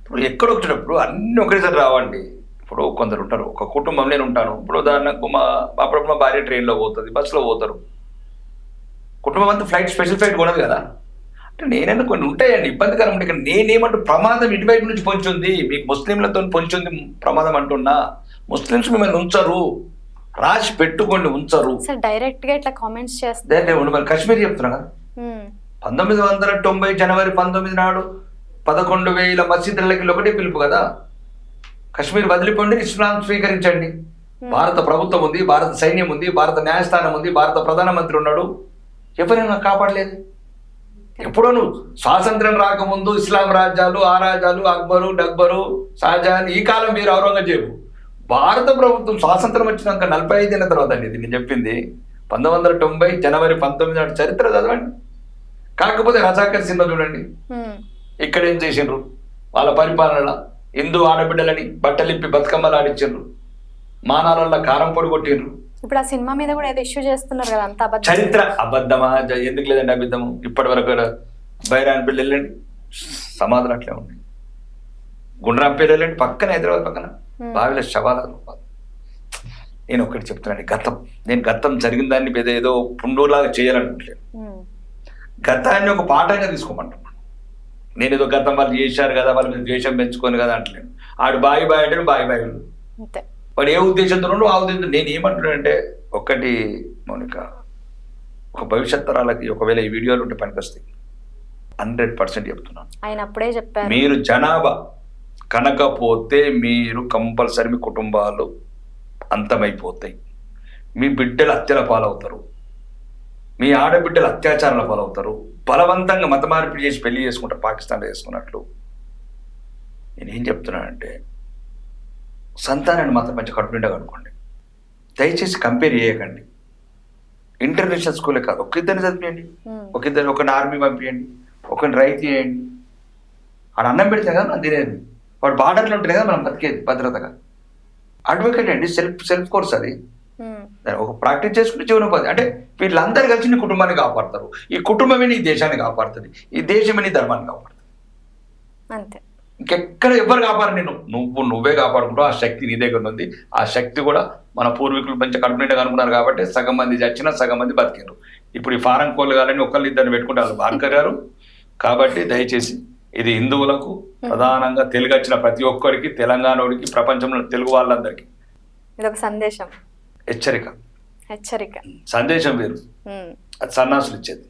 ఇప్పుడు ఎక్కడ వచ్చినప్పుడు అన్ని ఒకటేసారి రావండి. ఇప్పుడు కొందరు ఉంటారు, ఒక కుటుంబం నేను ఉంటాను. ఇప్పుడు ఉదాహరణకు అప్పుడప్పుడు మా భార్య ట్రైన్లో పోతుంది, బస్సులో పోతారు, కుటుంబం అంతా ఫ్లైట్, స్పెషల్ ఫ్లైట్ కొనదు కదా. అంటే నేనైనా కొన్ని ఉంటాయండి ఇబ్బందికరం ఉంటే. ఇక్కడ నేనేమంటూ ప్రమాదం ఇటువైపు నుంచి పొంచుంది, మీకు ముస్లింలతో పొంచుంది ప్రమాదం అంటున్నా. ముస్లిమ్స్ మిమ్మల్ని ఉంచరు, రాసి పెట్టుకొని ఉంచరు. సార్ డైరెక్ట్ గా ఇట్లా కామెంట్స్ చేస్తారు. దాన్ని మరి కాశ్మీర్ చెప్తున్నా కదా, 1990 జనవరి 19 నాడు 11,000 మసీదులకి ఒకటే పిలుపు కదా, కశ్మీర్ వదిలిపోండి, ఇస్లాం స్వీకరించండి. భారత ప్రభుత్వం ఉంది, భారత సైన్యం ఉంది, భారత న్యాయస్థానం ఉంది, భారత ప్రధానమంత్రి ఉన్నాడు, ఎవరైనా కాపాడలేదు. ఎప్పుడో నువ్వు స్వాతంత్రం రాకముందు ఇస్లాం రాజ్యాలు, ఆ రాజ్యాలు, అక్బరు, డక్బరు, షాజహాన్, ఈ కాలం మీరు ఔరంగజేబు. భారత ప్రభుత్వం స్వాతంత్రం వచ్చినాక 45 ఏళ్ళ తర్వాత అండి ఇది నేను చెప్పింది. 1990 జనవరి 19 నాడు చరిత్ర చదవండి. కాకపోతే రజాకర్ సినిమా చూడండి, ఇక్కడ ఏం చేసిండ్రు, వాళ్ళ పరిపాలన హిందూ ఆడబిడ్డలని బట్టలిప్పి బతుకమ్మలు ఆడించిండ్రు, మానాలల్లో కారం పొడి కొట్టిండ్రు. ఇప్పుడు ఆ సినిమా మీద కూడా ఏదో ఇష్యూ చేస్తున్నారు కదా, అంత అబద్ధం. చరిత్ర అబద్ధమా? ఎందుకు లేదండి అబద్ధము? ఇప్పటి వరకు బైరాన్ పిల్లలు వెళ్ళండి, సమాధులు అట్లే ఉన్నాయి. గుండ్రాంపేరు వెళ్ళండి, పక్కన హైదరాబాద్ పక్కన బావిల శవాల రూపాలు. నేను ఒకటి చెప్తున్నాను, నేను గతం జరిగిన దాన్ని ఏదో పుండులాగా చేయాలనుకుంటలేను. గతాన్ని ఒక పాఠంగా తీసుకోమంటాను. నేను ఏదో గతం వాళ్ళు చేశారు కదా, వాళ్ళ మీద ద్వేషం పెంచుకొని కదా అంటలేను. ఆడు బాయి అంటే బాయి వాడు ఏ ఉద్దేశంతో ఆ ఉద్దేశంతో. నేను ఏమంటున్నానంటే ఒకటి మౌనిక, ఒక భవిష్యత్ తరాలకి ఒకవేళ ఈ వీడియోలు ఉంటే పనికొస్తాయి. 100% చెప్తున్నాను. ఆయన అప్పుడే చెప్పారు, మీరు జనాభా కనకపోతే మీరు కంపల్సరీ మీ కుటుంబాలు అంతమైపోతాయి, మీ బిడ్డలు హత్యల పాలవుతారు, మీ ఆడబిడ్డలు అత్యాచారాల పాలవుతారు, బలవంతంగా మత మార్పిడి చేసి పెళ్లి చేసుకుంటారు పాకిస్తాన్లో చేసుకున్నట్లు. నేనేం చెప్తున్నానంటే సంతానాన్ని మాత్రం మంచి కడుపు నిండా కనుకోండి. దయచేసి కంపేర్ చేయకండి. ఇంటర్నేషనల్ స్కూలే కాదు, ఒకిద్దరిని చదివియండి, ఒకరిని ఆర్మీ పంపించండి, ఒకరిని రైతు చేయండి. వాడు అన్నం పెడితే కదా మనం తినేది, వాడు బార్డర్లో ఉంటేనే కదా మనం బతికేది భద్రతగా. అడ్వకేట్ అండి, సెల్ఫ్ కోర్స్ అది. ఒక ప్రాక్టీస్ చేసుకుంటే జీవనోపాధి. అంటే వీళ్ళందరూ కలిసి నీ కుటుంబాన్ని కాపాడతారు, ఈ కుటుంబమే నీ దేశాన్ని కాపాడుతుంది, ఈ దేశమే నీ ధర్మాన్ని కాపాడుతుంది. అంతే, ఇంకెక్కడ ఎవరు కాపాడు నిన్ను, నువ్వే కాపాడుకుంటావు. ఆ శక్తి నీ దగ్గర ఉంది. ఆ శక్తి కూడా మన పూర్వీకులు మంచి కడుపు నిండా కనుక్కున్నారు కాబట్టి సగం మంది చచ్చినా సగం మంది బతికారు. ఇప్పుడు ఈ ఫారం కోళ్ళు కాలని ఒకళ్ళు ఇద్దరిని పెట్టుకుంటారు భార్గర్ గారు. కాబట్టి దయచేసి ఇది హిందువులకు ప్రధానంగా తెలుగు వచ్చిన ప్రతి ఒక్కరికి, తెలంగాణోడికి, ప్రపంచంలో తెలుగు వాళ్ళందరికీ ఇది ఒక సందేశం, హెచ్చరిక. సందేశం వేరు, అది సన్నాసులు ఇచ్చేది.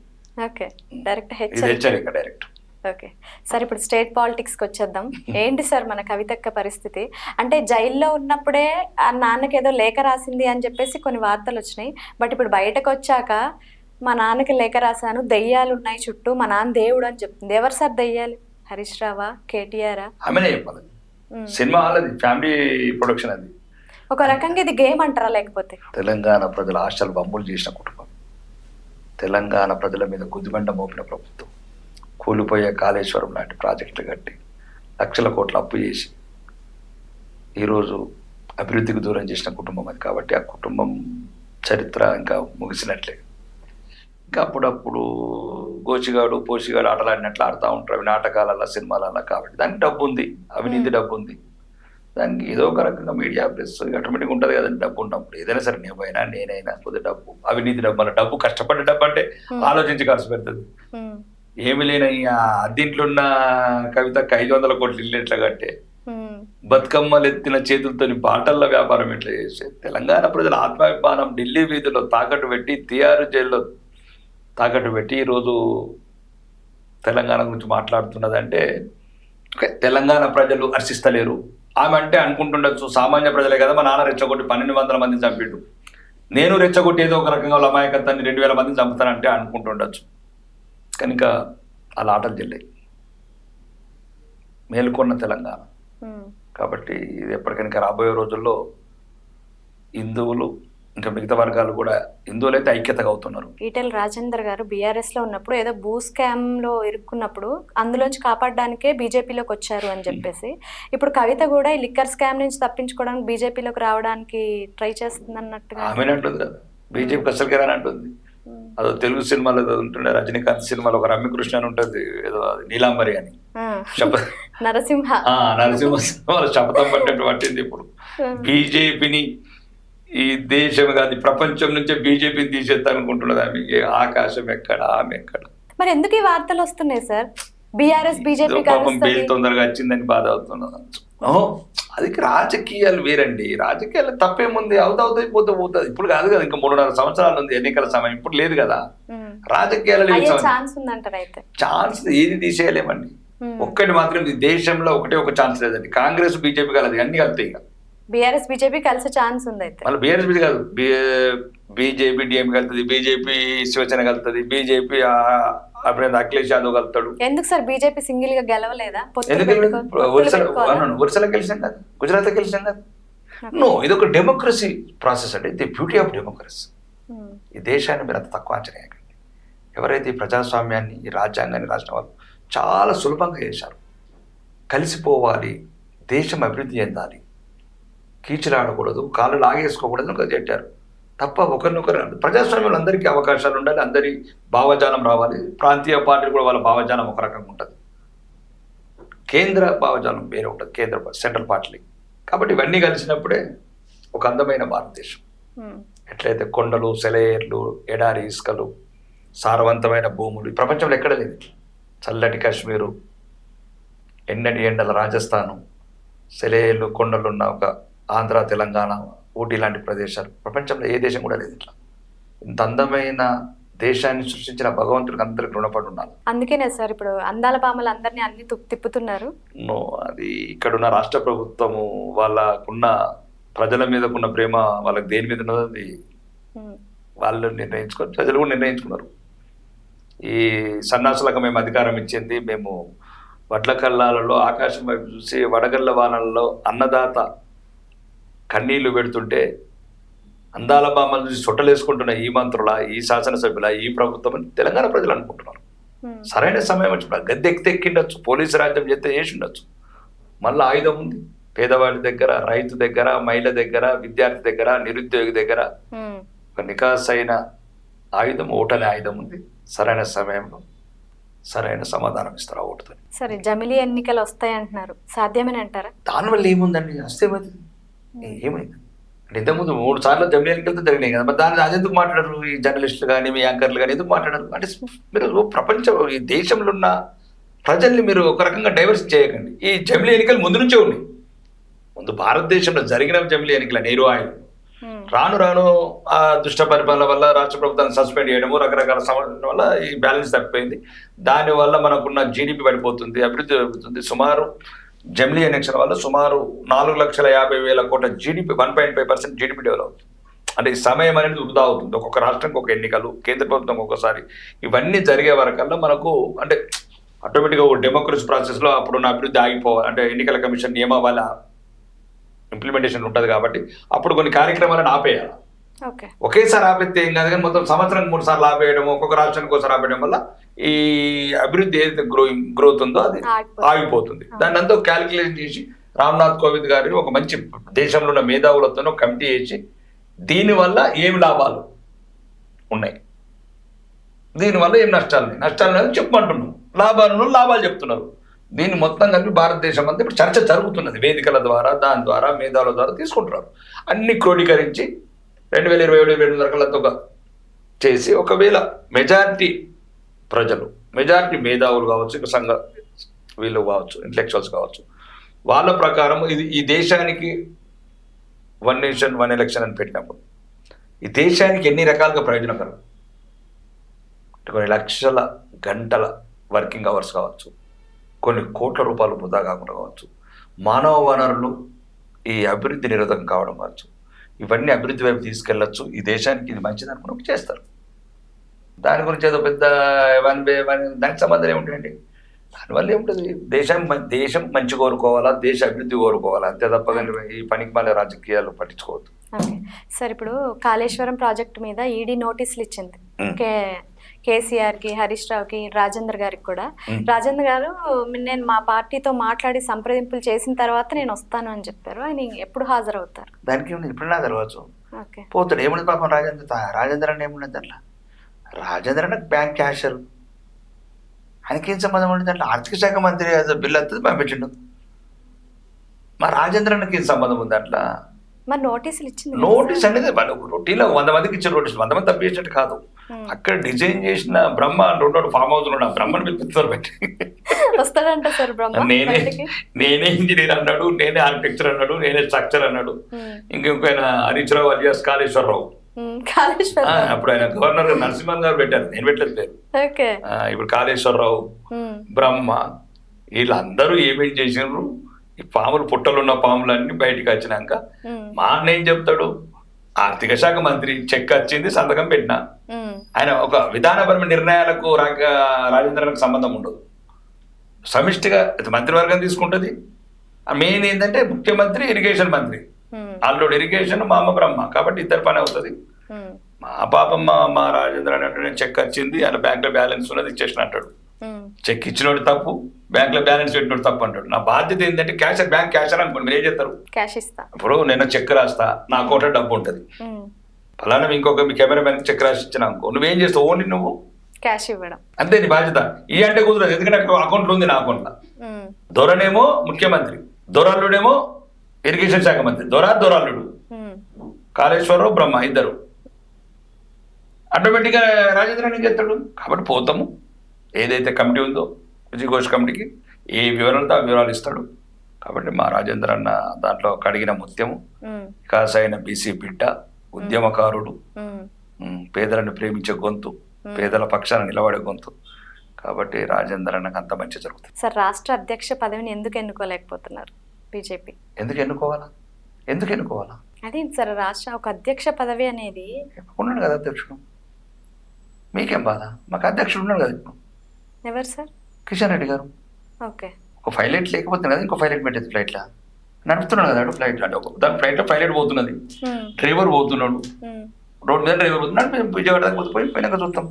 ఓకే, డైరెక్ట్ హెచ్చరిక డైరెక్ట్. ఓకే సార్, ఇప్పుడు స్టేట్ పాలిటిక్స్కి వచ్చేద్దాం. ఏంటి సార్ మన కవితక్క పరిస్థితి? అంటే జైల్లో ఉన్నప్పుడే ఆ నాన్నకి ఏదో లేఖ రాసింది అని చెప్పేసి కొన్ని వార్తలు వచ్చినాయి. బట్ ఇప్పుడు బయటకు వచ్చాక మా నాన్నకి లేఖ రాశాను, దెయ్యాలు ఉన్నాయి చుట్టూ, మా నాన్న దేవుడు అని చెప్తుంది. ఎవరు సార్ దెయ్యాలు? హరీష్ రావా, కేటీఆరా? ఆమెనే చెప్పాలి. సినిమా అది ఫ్యామిలీ ప్రొడక్షన్. అది ఒక రకంగా ఇది గేమ్ అంటారా? లేకపోతే తెలంగాణ ప్రజల ఆశలు బొమ్మలు చేసిన కుటుంబం, తెలంగాణ ప్రజల మీద గుదిబండ మోపిన ప్రభుత్వం, కూలిపోయే కాళేశ్వరం లాంటి ప్రాజెక్టులు కట్టి లక్షల కోట్ల అప్పు చేసి ఈరోజు అభివృద్ధికి దూరం చేసిన కుటుంబం అది. కాబట్టి ఆ కుటుంబం చరిత్ర ఇంకా ముగిసినట్లే. ఇంకా అప్పుడప్పుడు గోచిగాడు పోషిగాడు ఆటలాడినట్లు ఆడుతూ ఉంటారు అవి నాటకాలల్లో, సినిమాలల్లో. కాబట్టి దానికి డబ్బు ఉంది, అవినీతి డబ్బు ఉంది. దానికి ఏదో ఒక రకంగా మీడియా ప్రెస్ ఆటోమేటిక్గా ఉంటుంది కదండి. డబ్బు ఉన్నప్పుడు ఏదైనా సరే, నేనైనా కొద్ది డబ్బు, అవినీతి డబ్బు. అలా డబ్బు కష్టపడే డబ్బు అంటే ఆలోచించి ఖర్చు పెడుతుంది. ఏమి లేని అద్దీంట్లో ఉన్న కవితకు 500 కోట్లు ఇల్లు ఎట్లా కట్టే, బతుకమ్మలు ఎత్తిన చేతులతో బాటల్లో వ్యాపారం ఎట్లా చేసే, తెలంగాణ ప్రజల ఆత్మాభిమానం ఢిల్లీ వీధుల్లో తాకట్టు పెట్టి, తిహార్ జైల్లో తాకట్టు పెట్టి ఈరోజు తెలంగాణ గురించి మాట్లాడుతున్నదంటే తెలంగాణ ప్రజలు హర్షిస్తలేరు. ఆమె అంటే అనుకుంటుండొచ్చు సామాన్య ప్రజలే కదా, మా నాన్న రెచ్చగొట్టి 1200 మందిని చంపిండు, నేను రెచ్చగొట్టి ఏదో ఒక రకంగా అమాయకత్వాన్ని 2000 మందిని చంపుతానంటే అనుకుంటుండొచ్చు. కనుక అలా ఆటలు చెల్లాయి మేలుకొన్న తెలంగాణ. కాబట్టి ఇది ఎప్పటికైనా రాబోయే రోజుల్లో హిందువులు ఇంకా మిగతా వర్గాలు కూడా, హిందువులు అయితే ఐక్యతగా అవుతున్నారు. ఈటెల రాజేందర్ గారు బీఆర్ఎస్ లో ఉన్నప్పుడు ఏదో భూ స్కామ్ లో ఇరుక్కున్నప్పుడు అందులోంచి కాపాడడానికే బీజేపీలోకి వచ్చారు అని చెప్పేసి, ఇప్పుడు కవిత కూడా ఈ లిక్కర్ స్కామ్ నుంచి తప్పించుకోవడానికి బీజేపీలోకి రావడానికి ట్రై చేస్తుంది అన్నట్టుగా ఆమె అంటుంది కదా. బీజేపీకి అసలుకి రాని అంటుంది. అదో తెలుగు సినిమాలో ఏదో ఉంటుండే, రజనీకాంత్ సినిమాలో ఒక రమ్యకృష్ణ అని ఉంటుంది, ఏదో నీలాంబరి అని నరసింహ సినిమాలో శపథం పట్టినట్టు పట్టింది. ఇప్పుడు బీజేపీని ఈ దేశం కాదు ప్రపంచం నుంచే బీజేపీని తీసేస్తా అనుకుంటున్నది ఆమె. ఆకాశం ఎక్కడ, ఆమె ఎక్కడ? మరి ఎందుకు ఈ వార్తలు వస్తున్నాయి సార్? బీఆర్ఎస్ బీజేపీ పాపం బెయిల్ కలుస్తుంది. తొందరగా వచ్చిందని బాధ అవుతున్నది. అది రాజకీయాలు వేరండి. రాజకీయాలు తప్పేముంది, అవుతాయి పోతుంది. ఇప్పుడు కాదు కదా, ఇంకా 3.5 సంవత్సరాలు ఉంది ఎన్నికల సమయం, ఇప్పుడు లేదు కదా. రాజకీయాలు అయ్యే ఛాన్స్ ఉందంటారు అయితే. ఛాన్స్ ఏది తీసేయలేమండి. ఒక్కటి మాత్రం ఈ దేశంలో ఒక ఛాన్స్ లేదండి. కాంగ్రెస్ బీజేపీ కలదు, అన్ని కలుతాయి. ఇక బీఆర్ఎస్ బీజేపీ కలిసే ఛాన్స్ ఉంది అయితే. మళ్ళీ బీఆర్ఎస్ బీజేపీ కాదు, బీజేపీ డిఎం కలుతుంది, బీజేపీ శివసేన కలుతుంది, బీజేపీ అప్పుడు అఖిలేష్ యాదవ్ కలుతాడు. ఎందుకు సార్ బీజేపీ సింగిల్ గా గెలవలేదా? ఒరిస్సాలో గెలిచాం కదా, గుజరాత్ గెలిచాం కదా. నో, ఇది ఒక డెమోక్రసీ ప్రాసెస్ అండి. The beauty of democracy. ఈ దేశాన్ని మీరు అంత తక్కువ అంచనా వేయకండి. ఎవరైతే ఈ ప్రజాస్వామ్యాన్ని, ఈ రాజ్యాంగాన్ని రాసిన వాళ్ళు చాలా సులభంగా చేశారు. కలిసిపోవాలి, దేశం అభివృద్ధి చెందాలి, కీచులాడకూడదు, కాళ్ళు లాగేసుకోకూడదు అని చెప్పారు తప్ప ఒకరినొకరు. ప్రజాస్వామ్యంలో అందరికీ అవకాశాలు ఉండాలి, అందరి భావజాలం రావాలి. ప్రాంతీయ పార్టీలు కూడా వాళ్ళ భావజాలం ఒక రకంగా ఉంటుంది, కేంద్ర భావజాలం వేరే ఉంటుంది, సెంట్రల్ పార్టీ. కాబట్టి ఇవన్నీ కలిసినప్పుడే ఒక అందమైన భారతదేశం. ఎట్లయితే కొండలు, సెలయేర్లు, ఎడారి ఇసుకలు, సారవంతమైన భూములు ఈ ప్రపంచంలో ఎక్కడ లేదు. చల్లటి కాశ్మీరు, ఎండని ఎండల రాజస్థాను, సెలయేర్లు, కొండలు ఉన్న ఒక ఆంధ్ర, తెలంగాణ, ఊటీ లాంటి ప్రదేశాలు ప్రపంచంలో ఏ దేశం కూడా లేదు. ఇట్లా ఇంత అందమైన దేశాన్ని సృష్టించిన భగవంతుడికి అందరికి రుణపడి ఉండాలి. అందుకేనే సార్ ఇప్పుడు అందాల భామలు అందరినీ అన్ని తిప్పుతున్నారు. అది ఇక్కడున్న రాష్ట్ర ప్రభుత్వము వాళ్ళకున్న ప్రజల మీదకున్న ప్రేమ వాళ్ళకి దేని మీద ఉన్నది వాళ్ళు నిర్ణయించుకొని, ప్రజలు కూడా నిర్ణయించుకున్నారు. ఈ సన్నాసులకు మేము అధికారం ఇచ్చింది, మేము వడ్ల కల్లాలలో ఆకాశం వైపు చూసి వడగళ్ళ వానల్లో అన్నదాత కన్నీళ్లు పెడుతుంటే అందాల బామ్మల నుంచి చుట్టలేసుకుంటున్న ఈ మంత్రుల, ఈ శాసనసభ్యుల, ఈ ప్రభుత్వం తెలంగాణ ప్రజలు అనుకుంటున్నారు. సరైన సమయం వచ్చి గద్దె ఎక్కిండొచ్చు, పోలీసు రాజ్యం చేస్తే చేసి ఉండొచ్చు. మళ్ళీ ఆయుధం ఉంది పేదవాడి దగ్గర, రైతు దగ్గర, మహిళ దగ్గర, విద్యార్థి దగ్గర, నిరుద్యోగి దగ్గర. ఒక నికాసైన ఆయుధం, ఓటనే ఆయుధం ఉంది. సరైన సమయంలో సరైన సమాధానం ఇస్తారు ఆ ఓటుతో. సరే, జమిలీ ఎన్నికలు వస్తాయి అంటున్నారు, సాధ్యమని అంటారా? దానివల్ల ఏముందండి, వస్తే ఏమైంది అంటే ఇంతకుముందు 3 సార్లు జమిలీ ఎన్నికలతో జరిగినాయి కదా, మరి దాన్ని అదెందుకు మాట్లాడరు ఈ జర్నలిస్టులు కానీ, మీ యాంకర్లు కానీ ఎందుకు మాట్లాడరు? అంటే మీరు ప్రపంచం, ఈ దేశంలో ఉన్న ప్రజల్ని మీరు ఒక రకంగా డైవర్స్ చేయకండి. ఈ జమిలీ ఎన్నికలు ముందు నుంచే ఉన్నాయి. ముందు భారతదేశంలో జరిగిన జమిలీ ఎన్నికల నెహ్రూ ఆయన రాను రాను ఆ దుష్ట పరిపాలన వల్ల రాష్ట్ర ప్రభుత్వాన్ని సస్పెండ్ చేయడము, రకరకాల సమస్యల వల్ల ఈ బ్యాలెన్స్ తప్పిపోయింది. దానివల్ల మనకున్న జీడిపి పడిపోతుంది, అభివృద్ధి పడిపోతుంది. సుమారు జమిలీ ఎలక్షన్ వల్ల సుమారు 4,50,000 కోట్ల జీడిపి, 1.5% జీడిపి డెవలప్ అవుతుంది. అంటే ఈ సమయం అనేది వృధా అవుతుంది. ఒక్కొక్క రాష్ట్రానికి ఒక ఎన్నికలు, కేంద్ర ప్రభుత్వం ఒక్కొక్కసారి, ఇవన్నీ జరిగే వరకల్లా మనకు అంటే ఆటోమేటిక్గా ఒక డెమోక్రసీ ప్రాసెస్లో అప్పుడున్న అభివృద్ధి ఆగిపోవాలి. అంటే ఎన్నికల కమిషన్ నియమావళి ఇంప్లిమెంటేషన్ ఉంటుంది కాబట్టి అప్పుడు కొన్ని కార్యక్రమాలను ఆపేయాలి. ఒకేసారి ఆపేస్తే ఏం కాదు, కానీ మొత్తం సంవత్సరానికి 3 సార్లు ఆపేయడం, ఒక్కొక్క రాష్ట్రానికి ఒకసారి ఆపేయడం వల్ల ఈ అభివృద్ధి ఏదైతే గ్రోత్ ఉందో అది ఆగిపోతుంది. దాన్ని అంతా క్యాలిక్యులేషన్ చేసి రామ్నాథ్ కోవింద్ గారిని ఒక మంచి దేశంలో ఉన్న మేధావులతో ఒక కమిటీ చేసి దీనివల్ల ఏమి లాభాలు ఉన్నాయి, దీనివల్ల ఏం నష్టాలు లేదని చెప్పమంటున్నాం, లాభాలు చెప్తున్నారు. దీన్ని మొత్తం కలిపి భారతదేశం అంతా ఇప్పుడు చర్చ జరుగుతున్నది. వేదికల ద్వారా, దాని ద్వారా, మేధావుల ద్వారా తీసుకుంటున్నారు. అన్ని క్రోడీకరించి 2027-2028 చేసి, ఒకవేళ మెజారిటీ ప్రజలు, మెజారిటీ మేధావులు కావచ్చు, ఇక సంఘ వీళ్ళు కావచ్చు, ఇంటలెక్చువల్స్ కావచ్చు, వాళ్ళ ప్రకారం ఇది ఈ దేశానికి 1 నేషన్ 1 ఎలక్షన్ అని పెట్టినప్పుడు ఈ దేశానికి ఎన్ని రకాలుగా ప్రయోజనకరం, కొన్ని లక్షల గంటల వర్కింగ్ అవర్స్ కావచ్చు, కొన్ని కోట్ల రూపాయలు వృధా కాకుండా కావచ్చు, మానవ వనరులు ఈ అభివృద్ధి నిరోధకం కావడం కావచ్చు, ఇవన్నీ అభివృద్ధి వైపు తీసుకెళ్ళచ్చు. ఈ దేశానికి ఇది మంచిది అనుకుని చేస్తారు. దాని గురించి ఏదో పెద్ద దానికి సంబంధం ఏముంటాయండి? దానివల్ల ఏముంటుంది, దేశం మంచి కోరుకోవాలా, దేశ అభివృద్ధి కోరుకోవాలా, అంతే తప్ప ఈ పనికి మళ్ళీ రాజకీయాలు పట్టించుకోవద్దు. సార్, ఇప్పుడు కాళేశ్వరం ప్రాజెక్టు మీద ఈడీ నోటీసులు ఇచ్చింది కేసీఆర్కి, హరీష్ రావుకి, రాజేందర్ గారికి కూడా. రాజేందర్ గారు నేను మా పార్టీతో మాట్లాడి సంప్రదింపులు చేసిన తర్వాత నేను వస్తాను అని చెప్పారు. ఆయన ఎప్పుడు హాజరవుతారు? దానికి ఇప్పుడు హాజరవచ్చు, పోతాడు. ఏముంది పాపం రాజేంద్ర అని ఏముండదు అట్లా. రాజేంద్ర అంటే బ్యాంక్ క్యాషియర్, ఆయనకేం సంబంధం ఉండదు అట్లా. ఆర్థిక శాఖ మంత్రి బిల్లు వస్తుంది పంపించండు. మా రాజేంద్రకి ఏం సంబంధం ఉంది అట్లా? మరి నోటీసులు ఇచ్చింది, నోటీస్ అనేది రొటీన్లో 100 మందికి ఇచ్చిన నోటీస్, 100 మంది తప్పించినట్టు కాదు. అక్కడ డిజైన్ చేసిన బ్రహ్మ 2 ఫామ్ హౌస్ ఉన్న బ్రహ్మను పిలుపుతారు పెట్టి వస్తాడంట సార్ బ్రహ్మ నేనే బయటికి? నేనే ఇంజనీర్ అన్నాడు, నేనే ఆర్కిటెక్చర్ అన్నాడు, నేనే స్ట్రక్చర్ అన్నాడు. ఇంకొకైనా హరీష్ రావు అలియాస్ కాళేశ్వరరావు. కాళేశ్వరం. అప్పుడు ఆయన గవర్నర్ నరసింహన్ గారు పెట్టారు, నేను పెట్టలేదు పేరు. ఓకే. ఇప్పుడు కాళేశ్వరరావు, బ్రహ్మ, వీళ్ళందరూ ఏమేం చేసినారు? ఈ పాములు, పుట్టలు ఉన్న పాములన్నీ బయటికి వచ్చినాక మా అన్న ఏం చెప్తాడు? ఆర్థిక శాఖ మంత్రి చెక్ వచ్చింది, సంతకం పెట్టినా. ఆయన ఒక విధానపరమైన నిర్ణయాలకు రాజేంద్రకి సంబంధం ఉండదు. సమిష్టిగా మంత్రివర్గం తీసుకుంటుంది. మెయిన్ ఏంటంటే ముఖ్యమంత్రి, ఇరిగేషన్ మంత్రి, అల్లుడు ఇరిగేషన్, మా అమ్మ బ్రహ్మ, కాబట్టి ఇద్దరు పని అవుతుంది. మా పాపం మా రాజేంద్ర అంటే చెక్ వచ్చింది, అలా బ్యాంక్ లో బ్యాలెన్స్ ఉన్నది ఇచ్చేసిన అంటాడు. చెక్ ఇచ్చినోడు తప్పు, బ్యాంక్ లో బ్యాలెన్స్ పెట్టినోడు తప్పు అంటాడు. నా బాధ్యత ఏంటంటే క్యాషర్, బ్యాంక్ క్యాషర్ అనుకోండి, మీరు ఏం చేస్తారు? క్యాష్ ఇస్తా. ఇప్పుడు నేను చెక్ రాస్తా, నా అకౌంట్లో డబ్బు ఉంటుంది. ఫలానా ఇంకొక మీ కెమెరా మ్యాన్ చెక్ రాసి ఇచ్చిన అనుకో, నువ్వేం చేస్తావు? ఓన్లీ నువ్వు క్యాష్ ఇవ్వడం, అంతే నీ బాధ్యత. ఈ అంటే కుదరదు, ఎందుకంటే అక్కడ అకౌంట్లో ఉంది, నా అకౌంట్లో. దొరనేమో ముఖ్యమంత్రి, దొరల్లుడేమో ఇరిగేషన్ శాఖ మంత్రి. దొరల్లుడు కాళేశ్వరరావు, బ్రహ్మ ఇద్దరు. ఆటోమేటిక్గా రాజేంద్ర ఏం చేస్తాడు? కాబట్టి పోతాము, ఏదైతే కమిటీ ఉందో విజయఘోష్ కమిటీకి ఏ వివరాలతో ఆ వివరాలు ఇస్తాడు. కాబట్టి మా రాజేంద్ర అన్న దాంట్లో కడిగిన ముత్యము, కాసైన బీసీ బిడ్డ, ఉద్యమకారుడు, పేదలను ప్రేమించే గొంతు, పేదల పక్షాన నిలబడే గొంతు. కాబట్టి రాజేంద్ర అన్నకు అంత మంచి జరుగుతుంది. సార్, రాష్ట్ర అధ్యక్ష పదవిని ఎందుకు ఎన్నుకోలేకపోతున్నారు బీజేపీ? ఎందుకు ఎన్నుకోవాలా? అదేంటి సార్, రాష్ట్ర ఒక అధ్యక్ష పదవి అనేది ఉన్నాడు కదా అధ్యక్షుడు. మీకేం బాధ? మాకు అధ్యక్షుడు ఉన్నాడు కదా ఇప్పుడు. ఎవరు సార్? కిషన్ రెడ్డి గారు. ఓకే. ఒక పైలట్ లేకపోతే కదా ఇంకో పైలట్ పెట్టేది, ఫ్లైట్లో నడుపుతున్నాడు కదా ఫ్లైట్. అంటే దాని ఫ్లైట్లో పైలట్ పోతున్నది, డ్రైవర్ పోతున్నాడు, రోడ్ మీద డ్రైవర్ పోతున్నాడు. విజయవాడ దాకా పోయినాక చూస్తాం.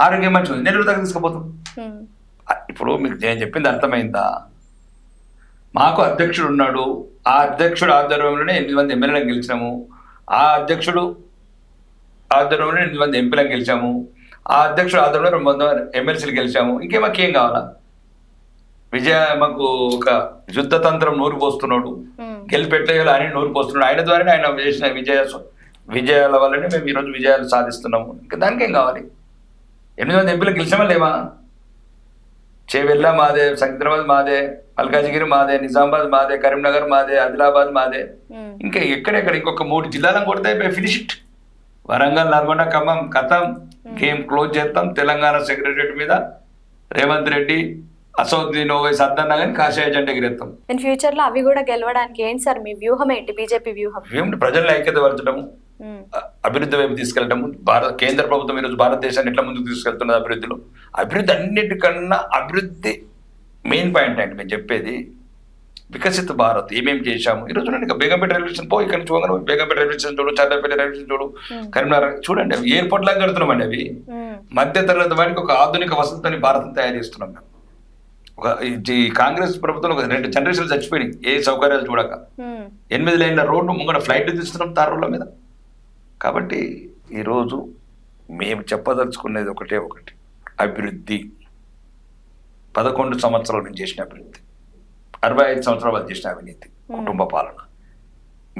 ఆరోగ్యం మంచిగా ఉంది, నెల్లూరు దాకా తీసుకుపోతాం. ఇప్పుడు మీకు నేను చెప్పింది అర్థమైందా? మాకు అధ్యక్షుడు ఉన్నాడు, ఆ అధ్యక్షుడు ఆధ్వర్యంలోనే 8 మంది ఎమ్మెల్యేలను గెలిచాము, ఆ అధ్యక్షుడు ఆధ్వర్యంలో 8 మంది ఎంపీలను గెలిచాము, ఆ అధ్యక్షుడు ఆధ్వర్యంలో 2 మంది ఎమ్మెల్సీలు గెలిచాము. మాకేం కావాలా? మాకు ఒక యుద్ధ తంత్రం నూరు పోస్తున్నాడు, గెలిపెట్టేయాలి అని నూరు పోస్తున్నాడు. ఆయన ద్వారానే ఆయన చేసిన విజయాల వల్లనే మేము ఈరోజు విజయాలు సాధిస్తున్నాము. ఇంకా దానికేం కావాలి? 8 మంది ఎంపీలు గెలిచామా లేవా? చేవెళ్ళ మాదే, సికింద్రాబాద్ మాదే, మల్కాజిగిరి మాదే, నిజామాబాద్ మాదే, కరీంనగర్ మాదే, ఆదిలాబాద్ మాదే. ఇంకా ఎక్కడెక్కడ ఇంకొక 3 జిల్లాలను కొడితే ఫినిష్ ఇట్. వరంగల్, నల్గొండ, ఖమ్మం కథం, గేమ్ క్లోజ్ చేస్తాం. తెలంగాణ సెక్రటరియట్ మీద రేవంత్ రెడ్డి, అసౌద్దీన్ ఓవైసీ అద్దన్నా కానీ కాషాయ జెండా ఎగిరేస్తాం. ఫ్యూచర్ లో అవి కూడా గెలవడానికి ఏంటి సార్ మీ వ్యూహం? ఏంటి బీజేపీ వ్యూహం? ప్రజలను ఐక్యతపరచడము, అభివృద్ధి వైపు తీసుకెళ్లటము. కేంద్ర ప్రభుత్వం ఈరోజు భారతదేశాన్ని ఎట్లా ముందుకు తీసుకెళ్తున్నది అభివృద్ధిలో? అభివృద్ధి అన్నిటికన్నా అభివృద్ధి మెయిన్ పాయింట్ అండి మేము చెప్పేది. వికసిత భారత్ ఏమేమి చేశాము ఈరోజు. చూడండి, బేగంపేట రైల్వే స్టేషన్ ఇక్కడ చూడగలరు, బేగంపేట రైల్వే స్టేషన్ చూడు, చర్లపల్లి రైల్వే స్టేషన్ చూడు, కరీంనగర్ చూడండి. అవి ఎయిర్పోర్ట్ లాగా కడుతున్నామండి. అవి మధ్య తరగతి వారికి ఒక ఆధునిక వసతులని భారతం తయారు చేస్తున్నాం మేము. ఈ కాంగ్రెస్ ప్రభుత్వంలో 2 జనరేషన్లు చచ్చిపోయినాయి ఏ సౌకర్యాలు చూడక. 8 లైన్ల రోడ్డు ముంగడ ఫ్లైట్లు తీస్తున్నాం తార్ రోడ్ల మీద. కాబట్టి ఈరోజు మేము చెప్పదలుచుకునేది ఒకటి, అభివృద్ధి. 11 సంవత్సరాలు మేము చేసిన అభివృద్ధి, 65 సంవత్సరాలు వాళ్ళు చేసిన అవినీతి, కుటుంబ పాలన.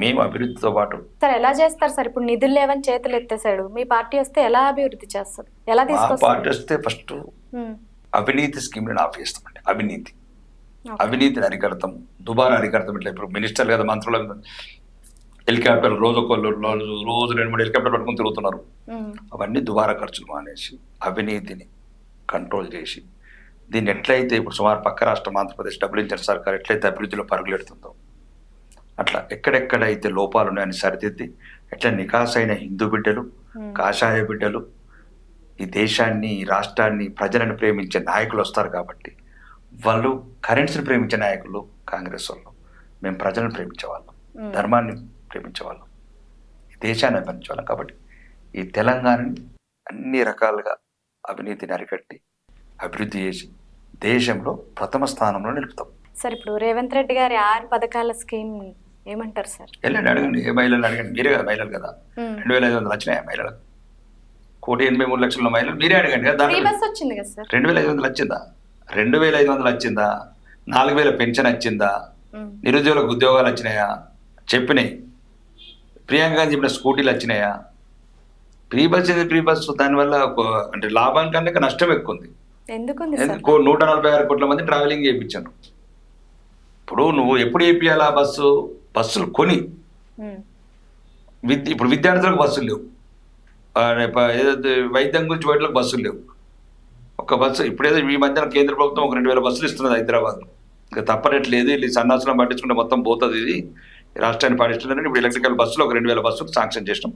మేము అభివృద్ధితో పాటు సార్ ఎలా చేస్తారు సార్? ఇప్పుడు నిధులు లేవని చేతులు ఎత్తేసాడు, మీ పార్టీ వస్తే ఎలా అభివృద్ధి చేస్తారు? ఎలా తీసుకొస్తారు? పార్టీ వస్తే ఫస్ట్ అవినీతి స్కీమ్లను ఆఫ్ చేస్తామండి. అవినీతిని అరికడతాం, దుబారా అరికడతాం. ఇట్లా ఇప్పుడు మినిస్టర్ కదా, మంత్రుల హెలికాప్టర్లు రోజు 2-3 హెలికాప్టర్లు పట్టుకుని తిరుగుతున్నారు. అవన్నీ దుబారా ఖర్చులు మానేసి అవినీతిని కంట్రోల్ చేసి, దీన్ని ఎట్లయితే ఇప్పుడు సుమారు పక్క రాష్ట్రం ఆంధ్రప్రదేశ్ డబుల్ ఇంజన్ సర్కార్ ఎట్లయితే అభివృద్ధిలో పరుగులెడుతుందో అట్లా ఎక్కడెక్కడైతే లోపాలు ఉన్నాయని సరిదిద్ది, ఎట్లా నికాసైన హిందూ బిడ్డలు, కాషాయ బిడ్డలు, ఈ దేశాన్ని, ఈ రాష్ట్రాన్ని, ప్రజలను ప్రేమించే నాయకులు వస్తారు. కాబట్టి వాళ్ళు కరెన్సీని ప్రేమించే నాయకులు కాంగ్రెస్ వాళ్ళు. మేము ప్రజలను ప్రేమించేవాళ్ళం, ధర్మాన్ని ప్రేమించేవాళ్ళం, ఈ దేశాన్ని ప్రేమించేవాళ్ళం. కాబట్టి ఈ తెలంగాణని అన్ని రకాలుగా అవినీతిని అరికట్టి అభివృద్ధి చేసి దేశంలో ప్రథమ స్థానంలో నిలుపుతాం. సార్, ఇప్పుడు రేవంత్ రెడ్డి గారి 6 పథకాల స్కీమ్ ఏమంటారు సార్? వెళ్ళండి, అడగండి. ఏ మహిళలు అడగండి. మీరే కదా మహిళలు కదా. 2500 వచ్చినాయి మహిళలకు. 1,83,00,000 మహిళలు మీరే అడగండి కదా. 2,500 వచ్చిందా? 2,500 వచ్చిందా? 4,000 పెన్షన్ వచ్చిందా? నిరుద్యోగులకు ఉద్యోగాలు వచ్చినాయా? చెప్పినాయి. ప్రియాంక గాంధీ చెప్పిన స్కూటీలు వచ్చినాయా? ఫ్రీ బస్ దానివల్ల అంటే లాభం కన్నా నష్టం ఎక్కువ ఉంది. ఎందుకుంది సార్? 146 కోట్ల మంది ట్రావెలింగ్ చేయించాను. ఇప్పుడు నువ్వు ఎప్పుడు వేపియాలా బస్సులు కొని ఇప్పుడు విద్యార్థులకు బస్సులు లేవు, ఏదైతే వైద్యం గురించి వాటికి బస్సులు లేవు. ఒక బస్సు ఇప్పుడేదో ఈ మధ్యన కేంద్ర ప్రభుత్వం ఒక 2000 బస్సులు ఇస్తున్నది హైదరాబాద్. ఇంకా తప్పనట్లేదు, ఇది సన్నాసులను పట్టించుకుంటే మొత్తం పోతుంది, ఇది రాష్ట్రాన్ని పాటిస్తుందని ఇప్పుడు ఎలక్ట్రికల్ బస్సులు ఒక 2000 బస్సులు శాంక్షన్ చేసినాం.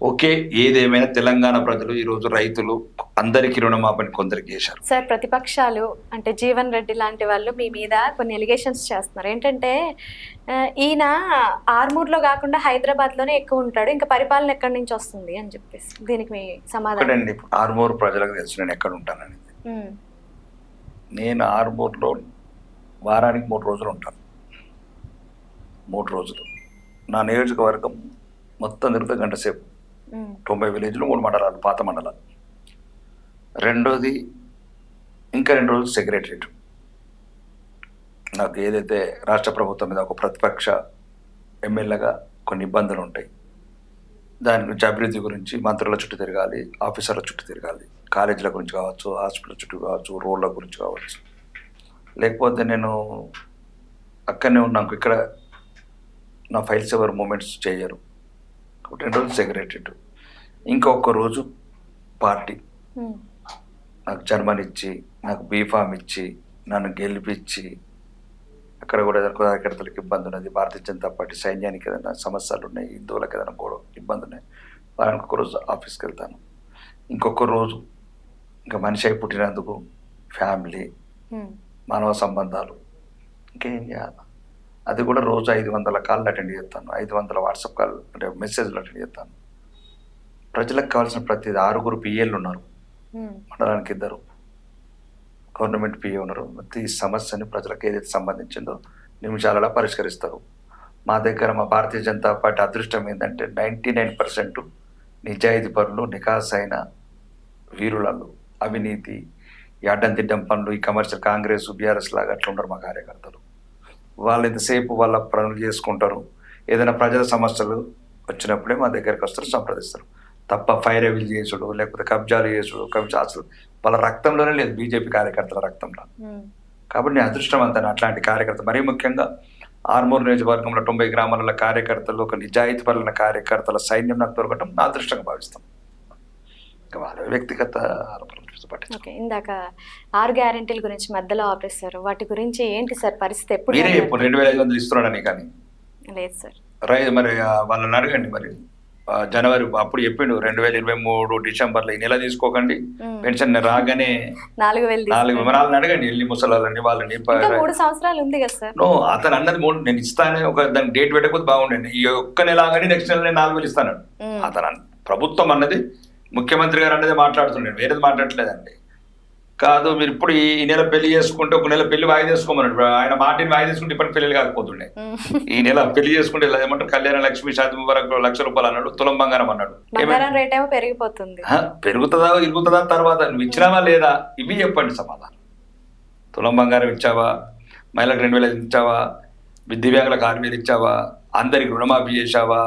ఓకే, ఏదేమైనా తెలంగాణ ప్రజలు ఈరోజు రైతులు అందరికీ రుణమాపని కొందరికి చేశారు. సార్, ప్రతిపక్షాలు అంటే జీవన్ రెడ్డి లాంటి వాళ్ళు మీ మీద కొన్ని ఎలిగేషన్స్ చేస్తున్నారు. ఏంటంటే ఈయన ఆర్మూర్లో కాకుండా హైదరాబాద్లోనే ఎక్కువ ఉంటాడు, ఇంకా పరిపాలన ఎక్కడి నుంచి వస్తుంది అని చెప్పేసి, దీనికి మీ సమాధానం? ఇప్పుడు ఆర్మూర్ ప్రజలకు తెలుసు నేను ఎక్కడ ఉంటానని. నేను ఆర్మూర్లో వారానికి 3 రోజులు ఉంటాను. 3 రోజులు నా నియోజకవర్గం మొత్తం తిరుగుతా గంట సేపు. 90 విలేజ్లు, 3 మండలాలు, పాత మండలాలు. రెండోది ఇంకా 2 రోజులు సెక్రటరియట్. నాకు ఏదైతే రాష్ట్ర ప్రభుత్వం మీద ఒక ప్రతిపక్ష ఎమ్మెల్యేగా కొన్ని ఇబ్బందులు ఉంటాయి, దాని గురించి అభివృద్ధి గురించి మంత్రుల చుట్టూ తిరగాలి, ఆఫీసర్ల చుట్టూ తిరగాలి, కాలేజీల గురించి కావచ్చు, హాస్పిటల్ చుట్టూ కావచ్చు, రోడ్ల గురించి కావచ్చు. లేకపోతే నేను అక్కడనే ఉన్నాను, ఇక్కడ నా ఫైల్స్ ఎవరు మూమెంట్స్ చేయరు. 2 రోజులు సెక్రటరియట్, ఇంకొక రోజు పార్టీ నాకు చర్మన్ ఇచ్చి, నాకు బీఫామ్ ఇచ్చి, నన్ను గెలిపించి, అక్కడ కూడా కార్యకర్తలకు ఇబ్బంది ఉన్నది, భారతీయ జనతా పార్టీ సైన్యానికి ఏదైనా సమస్యలు ఉన్నాయి, హిందువులకు ఏదైనా కూడా ఇబ్బంది ఉన్నాయి, వారానికి ఒక రోజు ఆఫీస్కి వెళ్తాను. ఇంకొక రోజు ఇంకా మనిషి అయి పుట్టినందుకు ఫ్యామిలీ, మానవ సంబంధాలు, ఇంకేం చేయాలి, అది కూడా రోజు 500 కాళ్ళు అటెండ్ చేస్తాను, 500 వాట్సాప్ కాల్ అంటే మెసేజ్లు అటెండ్ చేస్తాను. ప్రజలకు కావాల్సిన ప్రతి 6 పిఏలు ఉన్నారు, మండలానికి 2 గవర్నమెంట్ పిఏ ఉన్నారు. ప్రతి సమస్యని ప్రజలకు ఏదైతే సంబంధించిందో నిమిషాలలో పరిష్కరిస్తారు. మా దగ్గర మా భారతీయ జనతా పార్టీ అదృష్టం ఏంటంటే 99% నిజాయితీ పనులు, నికాసైన వీరులలో, అవినీతి, ఈ అడ్డం తిడ్డం పనులు, ఈ కమర్షియల్ కాంగ్రెస్ బీఆర్ఎస్ లాగా అట్లా ఉండరు మా కార్యకర్తలు. వాళ్ళు ఎంతసేపు వాళ్ళ పనులు చేసుకుంటారు, ఏదైనా ప్రజల సమస్యలు వచ్చినప్పుడే మా దగ్గరికి వస్తారు, సంప్రదిస్తారు. తప్ప ఫైర్ ఎవీల్ చేసుడు, లేకపోతే కబ్జాలు చేసుడు, అసలు వాళ్ళ రక్తంలోనే లేదు, బీజేపీ కార్యకర్తల రక్తంలో. కాబట్టి నేను అదృష్టవంతాను అట్లాంటి కార్యకర్త. మరీ ముఖ్యంగా ఆర్మూర్ నియోజకవర్గంలో 90 గ్రామాల కార్యకర్తలు, ఒక నిజాయితీ పరులైన కార్యకర్తల సైన్యం నాకు దొరకటం నా అదృష్టంగా భావిస్తాం. ఇంకా వాళ్ళ వ్యక్తిగత ఓకే, ఇందాక 6 గ్యారెంటీల గురించి మధ్యలో ఆపేస్తారు, వాటి గురించి ఏంటి సార్ పరిస్థితి? ఎప్పుడు మీరే ఇప్పుడు 2500 ఇస్తున్నాడని కానీ లేదు సార్. మరి వాళ్ళని అడగండి, మరి జనవరి అప్పుడు చెప్పిండు 2023 డిసెంబర్లో ఈ నెల తీసుకోకండి పెన్షన్ రాగానే 4,000 అడగండి, వెళ్ళి ముసలాలని వాళ్ళని. 3 సంవత్సరాలు ఉంది కదా సార్. నో, అతను అన్నది 3 నేను ఇస్తానే ఒక దానికి డేట్ పెట్టకపోతే బాగుండండి. ఈ ఒక్క నెల కానీ నెక్స్ట్ నెల నేను 4,000 ఇస్తాను. అతను ప్రభుత్వం అన్నది, ముఖ్యమంత్రి గారు అన్నది మాట్లాడుతున్నాడు, వేరేది మాట్లాడలేదండి. కాదు మీరు ఇప్పుడు ఈ నెల పెళ్లి చేసుకుంటే ఒక నెల పెళ్లి వాయిదా చేసుకోమన్నాడు. ఆయన మాటిని వాయిదా చేసుకుంటే ఇప్పటికి పెళ్లి కాకపోతుండే. ఈ నెల పెళ్లి చేసుకుంటే ఏమంటారు, కళ్యాణ లక్ష్మి శాతం వరకు ₹1,00,000 అన్నాడు, తులం బంగారం అన్నాడు. పెరుగుతుందా ఇరుగుతుందా తర్వాత నువ్వు ఇచ్చినావా లేదా ఇవి చెప్పండి సమాధానం. తులం బంగారం ఇచ్చావా, మహిళలకు 2,000 ఇచ్చావా, దివ్యాంగులకు 6,000 ఇచ్చావా, అందరికి రుణమాఫీ చేశావా,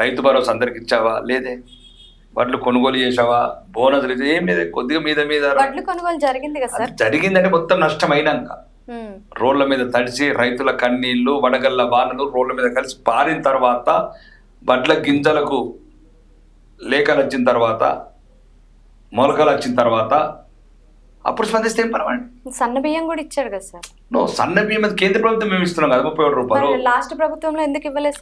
రైతు భరోసా అందరికి ఇచ్చావా, లేదే. వడ్లు కొనుగోలు చేసావా, బోనస్ ఏం లేదు, కొద్దిగా మీద కొనుగోలు జరిగింది కదా సార్. జరిగిందంటే మొత్తం నష్టమైనాక రోడ్ల మీద తడిసి రైతుల కన్నీళ్లు, వడగళ్ళ వానలు రోడ్ల మీద కలిసి పారిన తర్వాత, వడ్ల గింజలకు లేఖలు వచ్చిన తర్వాత, మొలకలు వచ్చిన తర్వాత అప్పుడు స్పందిస్తే ఏం పర్వాలండి. సన్న బియ్యం కూడా ఇచ్చాడు కదా సార్. సన్న బియ్యం అది కేంద్ర ప్రభుత్వం మేము ఇస్తున్నాం కదా, ₹37. లాస్ట్ ప్రభుత్వంలో ఎందుకు ఇవ్వలేదు?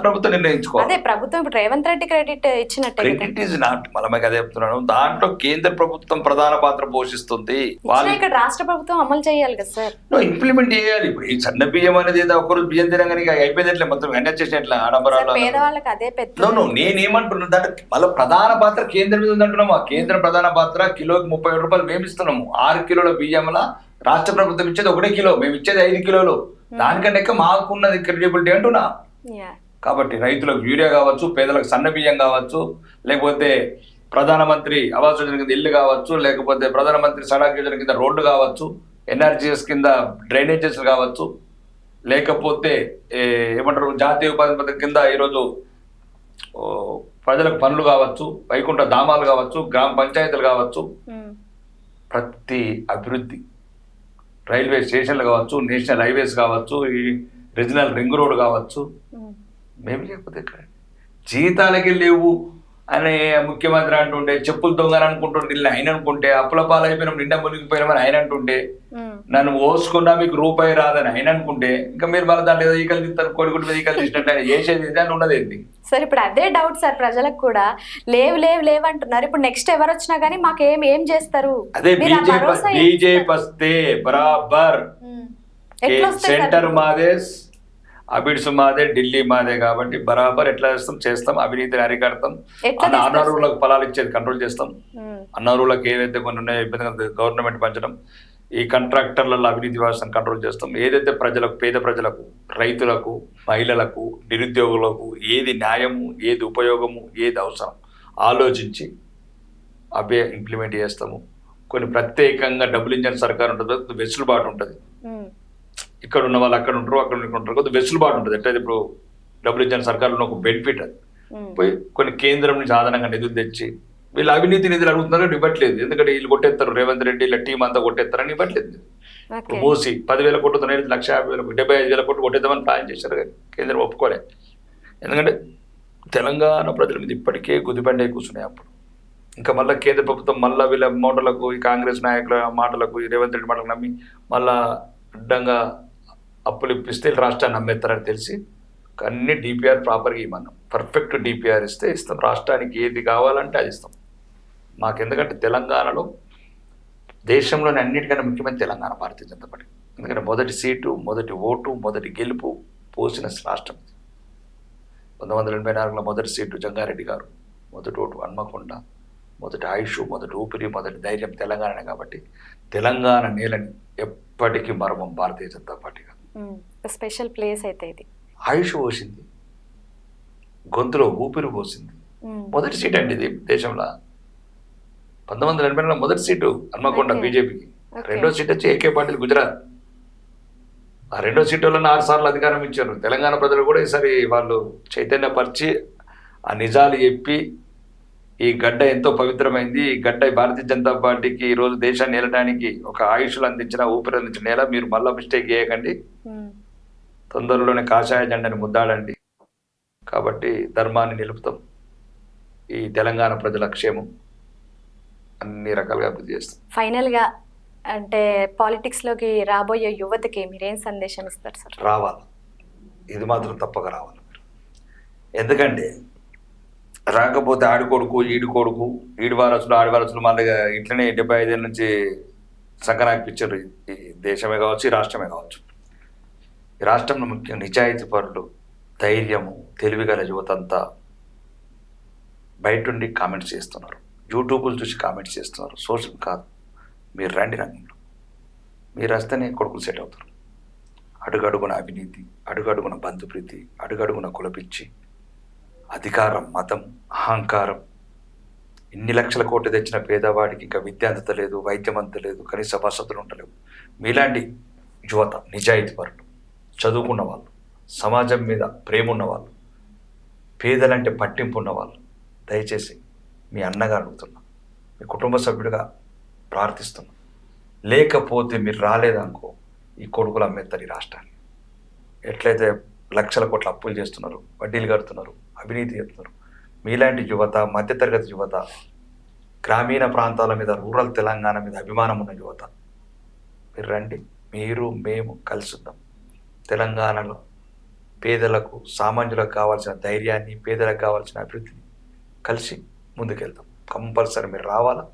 ప్రభుత్వం నిర్ణయించుకోవాలి. అదే ప్రభుత్వం ఇప్పుడు రేవంత్ రెడ్డి క్రెడిట్ ఇచ్చినట్టు. క్రెడిట్ ఈజ్ నాట్, మళ్ళీ అదే చెప్తున్నాను, దాంట్లో కేంద్ర ప్రభుత్వం ప్రధాన పాత్ర పోషిస్తుంది. వాళ్ళు ఇక్కడ రాష్ట్ర ప్రభుత్వం అమలు చేయాలి కదా సార్. ఇంప్లిమెంట్ చేయాలి. ఇప్పుడు ఈ సన్న బియ్యం అనేది ఒకరోజు బియ్యం తినగానే అయిపోయింది, మొత్తం వెనక్కి చేసినట్ల ఆడంబరాలు. పేదవాళ్ళకి అదే పెద్ద. నేనేమంటున్నా దాంట్లో మళ్ళీ ప్రధాన పాత్ర కేంద్రం మీద ఉందంటున్నాము. కేంద్ర ప్రధాన పాత్ర కిలోకి ₹37 మేము ఇస్తున్నాము. 6 కిలోల బియ్యంలో రాష్ట్ర ప్రభుత్వం ఇచ్చేది 1 కిలో, మేము ఇచ్చేది 5 కిలోలు. దానికంటే ఎక్కువ మాకున్నది క్రెడిబిలిటీ అంటున్నా. కాబట్టి రైతులకు యూరియా కావచ్చు, పేదలకు సన్న బియ్యం కావచ్చు, లేకపోతే ప్రధానమంత్రి ఆవాస్ యోజన కింద ఇల్లు కావచ్చు, లేకపోతే ప్రధానమంత్రి సడక్ యోజన కింద రోడ్డు కావచ్చు, ఎన్ఆర్జీఎస్ కింద డ్రైనేజెస్ కావచ్చు, లేకపోతే ఏమంటారు జాతీయ ఉపాధి పథకం కింద ఈరోజు ప్రజలకు పనులు కావచ్చు, వైకుంఠ ధామాలు కావచ్చు, గ్రామ పంచాయతీలు కావచ్చు, ప్రతి అభివృద్ధి, రైల్వే స్టేషన్లు కావచ్చు, నేషనల్ హైవేస్ కావచ్చు, ఈ రీజనల్ రింగ్ రోడ్ కావచ్చు, మేము లేకపోతే ఇక్కడ జీతాలకి లేవు అని ముఖ్యమంత్రి అంటుంటే, చెప్పులు దొంగని అనుకుంటుంటే ఆయన అనుకుంటే, అప్పుల పాలైపోయినా నిండా మునిగిపోయినామని ఆయన అంటుంటే, నన్ను ఓసుకున్నా మీకు రూపాయి రాదని ఆయన అనుకుంటే, ఇంకా మీరు మళ్ళీ దాంట్లో ఏదో ఈకలు తీస్తారు, కొడుకుటి మీద ఈకలు తీసినట్టు ఆయన చేసేది అని ఉన్నది ఏంటి సార్? ఇప్పుడు అదే డౌట్ సార్ ప్రజలకు కూడా, లేవు లేవు లేవు అంటున్నారు. ఇప్పుడు నెక్స్ట్ ఎవరు వచ్చినా గానీ మాకు ఏం చేస్తారు? అదే బీజేపీ వస్తే బరాబర్ సెంటర్ మాదే, అబిడ్స్ మాదే, ఢిల్లీ మాదే, కాబట్టి బరాబర్ ఎట్లా చేస్తాం అవినీతిని అరికడతాం. అనర్హులకు ఫలాలు ఇచ్చేది కంట్రోల్ చేస్తాం. అనర్హులకు ఏవైతే కొన్ని ఉన్నాయో ఇబ్బంది గవర్నమెంట్ పంచడం, ఈ కాంట్రాక్టర్లలో అవినీతి వ్యవస్థను కంట్రోల్ చేస్తాం. ఏదైతే ప్రజలకు, పేద ప్రజలకు, రైతులకు, మహిళలకు, నిరుద్యోగులకు ఏది న్యాయము, ఏది ఉపయోగము, ఏది అవసరం ఆలోచించి అవే ఇంప్లిమెంట్ చేస్తాము. కొన్ని ప్రత్యేకంగా డబుల్ ఇంజన్ సర్కార్ ఉంటుంది, వెసులుబాటు ఉంటుంది. ఇక్కడ ఉన్న వాళ్ళు అక్కడ ఉంటారు, అక్కడ ఉంటారు, కొద్దిగా వెసులుబాటు ఉంటుంది. ఎట్లయితే ఇప్పుడు డబుల్ ఇంజన్ సర్కార్లో ఒక బెనిఫిట్ అది. పోయి కొన్ని కేంద్రం నుంచి ఆధారంగా నిధులు తెచ్చి, వీళ్ళు అవినీతి నిధులు అడుగుతున్నారో ఇవ్వట్లేదు. ఎందుకంటే వీళ్ళు కొట్టేస్తారు, రేవంత్ రెడ్డి ఇలా టీం అంతా కొట్టేస్తారని ఇవ్వట్లేదు. మోసి 10,000 కోట్లు, 1,50,000, 75,000 కోట్లు కొట్టేద్దామని ప్లాన్ చేశారు, కానీ కేంద్రం ఒప్పుకోలే. ఎందుకంటే తెలంగాణ ప్రజల మీద ఇప్పటికే గుదిబండే కూర్చున్నాయి. అప్పుడు ఇంకా మళ్ళీ కేంద్ర ప్రభుత్వం మళ్ళీ వీళ్ళ మాటలకు, ఈ కాంగ్రెస్ నాయకుల మాటలకు, ఈ రేవంత్ రెడ్డి మాటలకు నమ్మి మళ్ళా అడ్డంగా అప్పులు ఇప్పిస్తే రాష్ట్రాన్ని నమ్మేస్తారని తెలిసి అన్ని డిపిఆర్ ప్రాపర్గా ఇవ్వమన్నాం. పర్ఫెక్ట్ డిపిఆర్ ఇస్తే ఇస్తాం. రాష్ట్రానికి ఏది కావాలంటే అది ఇస్తాం. మాకు ఎందుకంటే తెలంగాణలో దేశంలోని అన్నిటికన్నా ముఖ్యమైన తెలంగాణ భారతీయ జనతా పార్టీ. ఎందుకంటే మొదటి సీటు, మొదటి ఓటు, మొదటి గెలుపు పోసిన రాష్ట్రం. 1984లో మొదటి సీటు జంగారెడ్డి గారు, మొదటి ఓటు హన్మకొండ, మొదటి ఆయుష్, మొదటి ఊపిరి, మొదటి ధైర్యం తెలంగాణనే. కాబట్టి తెలంగాణ నేలని ఎప్పటికీ మరవం Bharatiya Janata party. Special place అయితే ఇది. ఆయుష్ పోసింది, గొంతులో ఊపిరి పోసింది. మొదటి సీట్ అండి ఇది దేశంలో. 1980లో మొదటి సీటు హన్మకొండ బీజేపీకి. రెండో సీట్ వచ్చి ఏకే పాటిల్ గుజరాత్. ఆ రెండో సీట్ వల్ల 6 సార్లు అధికారం ఇచ్చారు. తెలంగాణ ప్రజలు కూడా ఈసారి వాళ్ళు చైతన్యపరిచి ఆ నిజాలు చెప్పి, ఈ గడ్డ ఎంతో పవిత్రమైంది, ఈ గడ్డ భారతీయ జనతా పార్టీకి ఈరోజు దేశాన్ని ఏలడానికి ఒక ఆయుష్లు అందించిన, ఊపిరి అందించిన నేల. మీరు మళ్ళీ మిస్టేక్ చేయకండి, తొందరలోనే కాషాయ జెండాని ముద్దాడండి. కాబట్టి ధర్మాన్ని నిలుపుతాం. ఈ తెలంగాణ ప్రజల క్షేమం అన్ని రకాలుగా అభివృద్ధి చేస్తాం. ఫైనల్గా అంటే పాలిటిక్స్లోకి రాబోయే యువతకి మీరేం సందేశం ఇస్తారు సార్? రావాలి, ఇది మాత్రం తప్పక రావాలి. ఎందుకంటే రాకపోతే ఆడి కొడుకు, ఈడి కొడుకు, ఈడి వారసులు, ఆడి వారసులు మళ్ళీ ఇట్లనే 75 ఏళ్ళ నుంచి సంకనాకి పిక్చర్. ఈ దేశమే కావచ్చు, ఈ రాష్ట్రమే కావచ్చు. ఈ రాష్ట్రంలో ముఖ్యం నిజాయితీ పరులు, ధైర్యము, తెలివిగల యువతంతా బయట ఉండి కామెంట్స్ చేస్తున్నారు, యూట్యూబ్లు చూసి కామెంట్స్ చేస్తున్నారు. సోషల్ కాదు, మీరు రండి రంగంలో. మీరు వస్తేనే కొడుకులు సెట్ అవుతారు. అడుగడుగున అవినీతి, అడుగడుగున బంధుప్రీతి, అడుగడుగున కులపిచ్చి, అధికారం, మతం, అహంకారం. ఇన్ని లక్షల కోట్లు తెచ్చిన పేదవాడికి ఇంకా విద్య అందలేదు, వైద్యం అందలేదు, కనీస వసతులు ఉండలేవు. మీలాంటి యువత, నిజాయితీ పరులు, చదువుకున్న వాళ్ళు, సమాజం మీద ప్రేమ ఉన్నవాళ్ళు, పేదలంటే పట్టింపు ఉన్నవాళ్ళు, దయచేసి మీ అన్నగా అడుగుతున్నా, మీ కుటుంబ సభ్యుడిగా ప్రార్థిస్తున్నా. లేకపోతే మీరు రాలేదనుకో, ఈ కొడుకులు అమ్మేస్తారు ఈ రాష్ట్రాన్ని. ఎట్లయితే లక్షల కోట్ల అప్పులు చేస్తున్నారు, వడ్డీలు కడుతున్నారు, అవినీతి చేస్తున్నారు. మీలాంటి యువత, మధ్యతరగతి యువత, గ్రామీణ ప్రాంతాల మీద, రూరల్ తెలంగాణ మీద అభిమానం ఉన్న యువత, మీరు రండి. మీరు మేము కలిసి ఉందాం. తెలంగాణలో పేదలకు, సామాన్యులకు కావాల్సిన ధైర్యాన్ని, పేదలకు కావాల్సిన అభివృద్ధిని కలిసి ముందుకెళ్తాం. కంపల్సరీ మీరు రావాలా.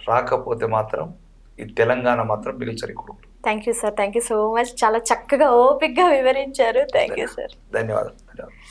రాకపోతే మాత్రం ఈ తెలంగాణ మాత్రం మిగిల్చరి కొడుకులు. Thank you sir, thank you so much. చాలా చక్కగా ఓపిక్గా వివరించారు. Thank you sir. ధన్యవాదాలు.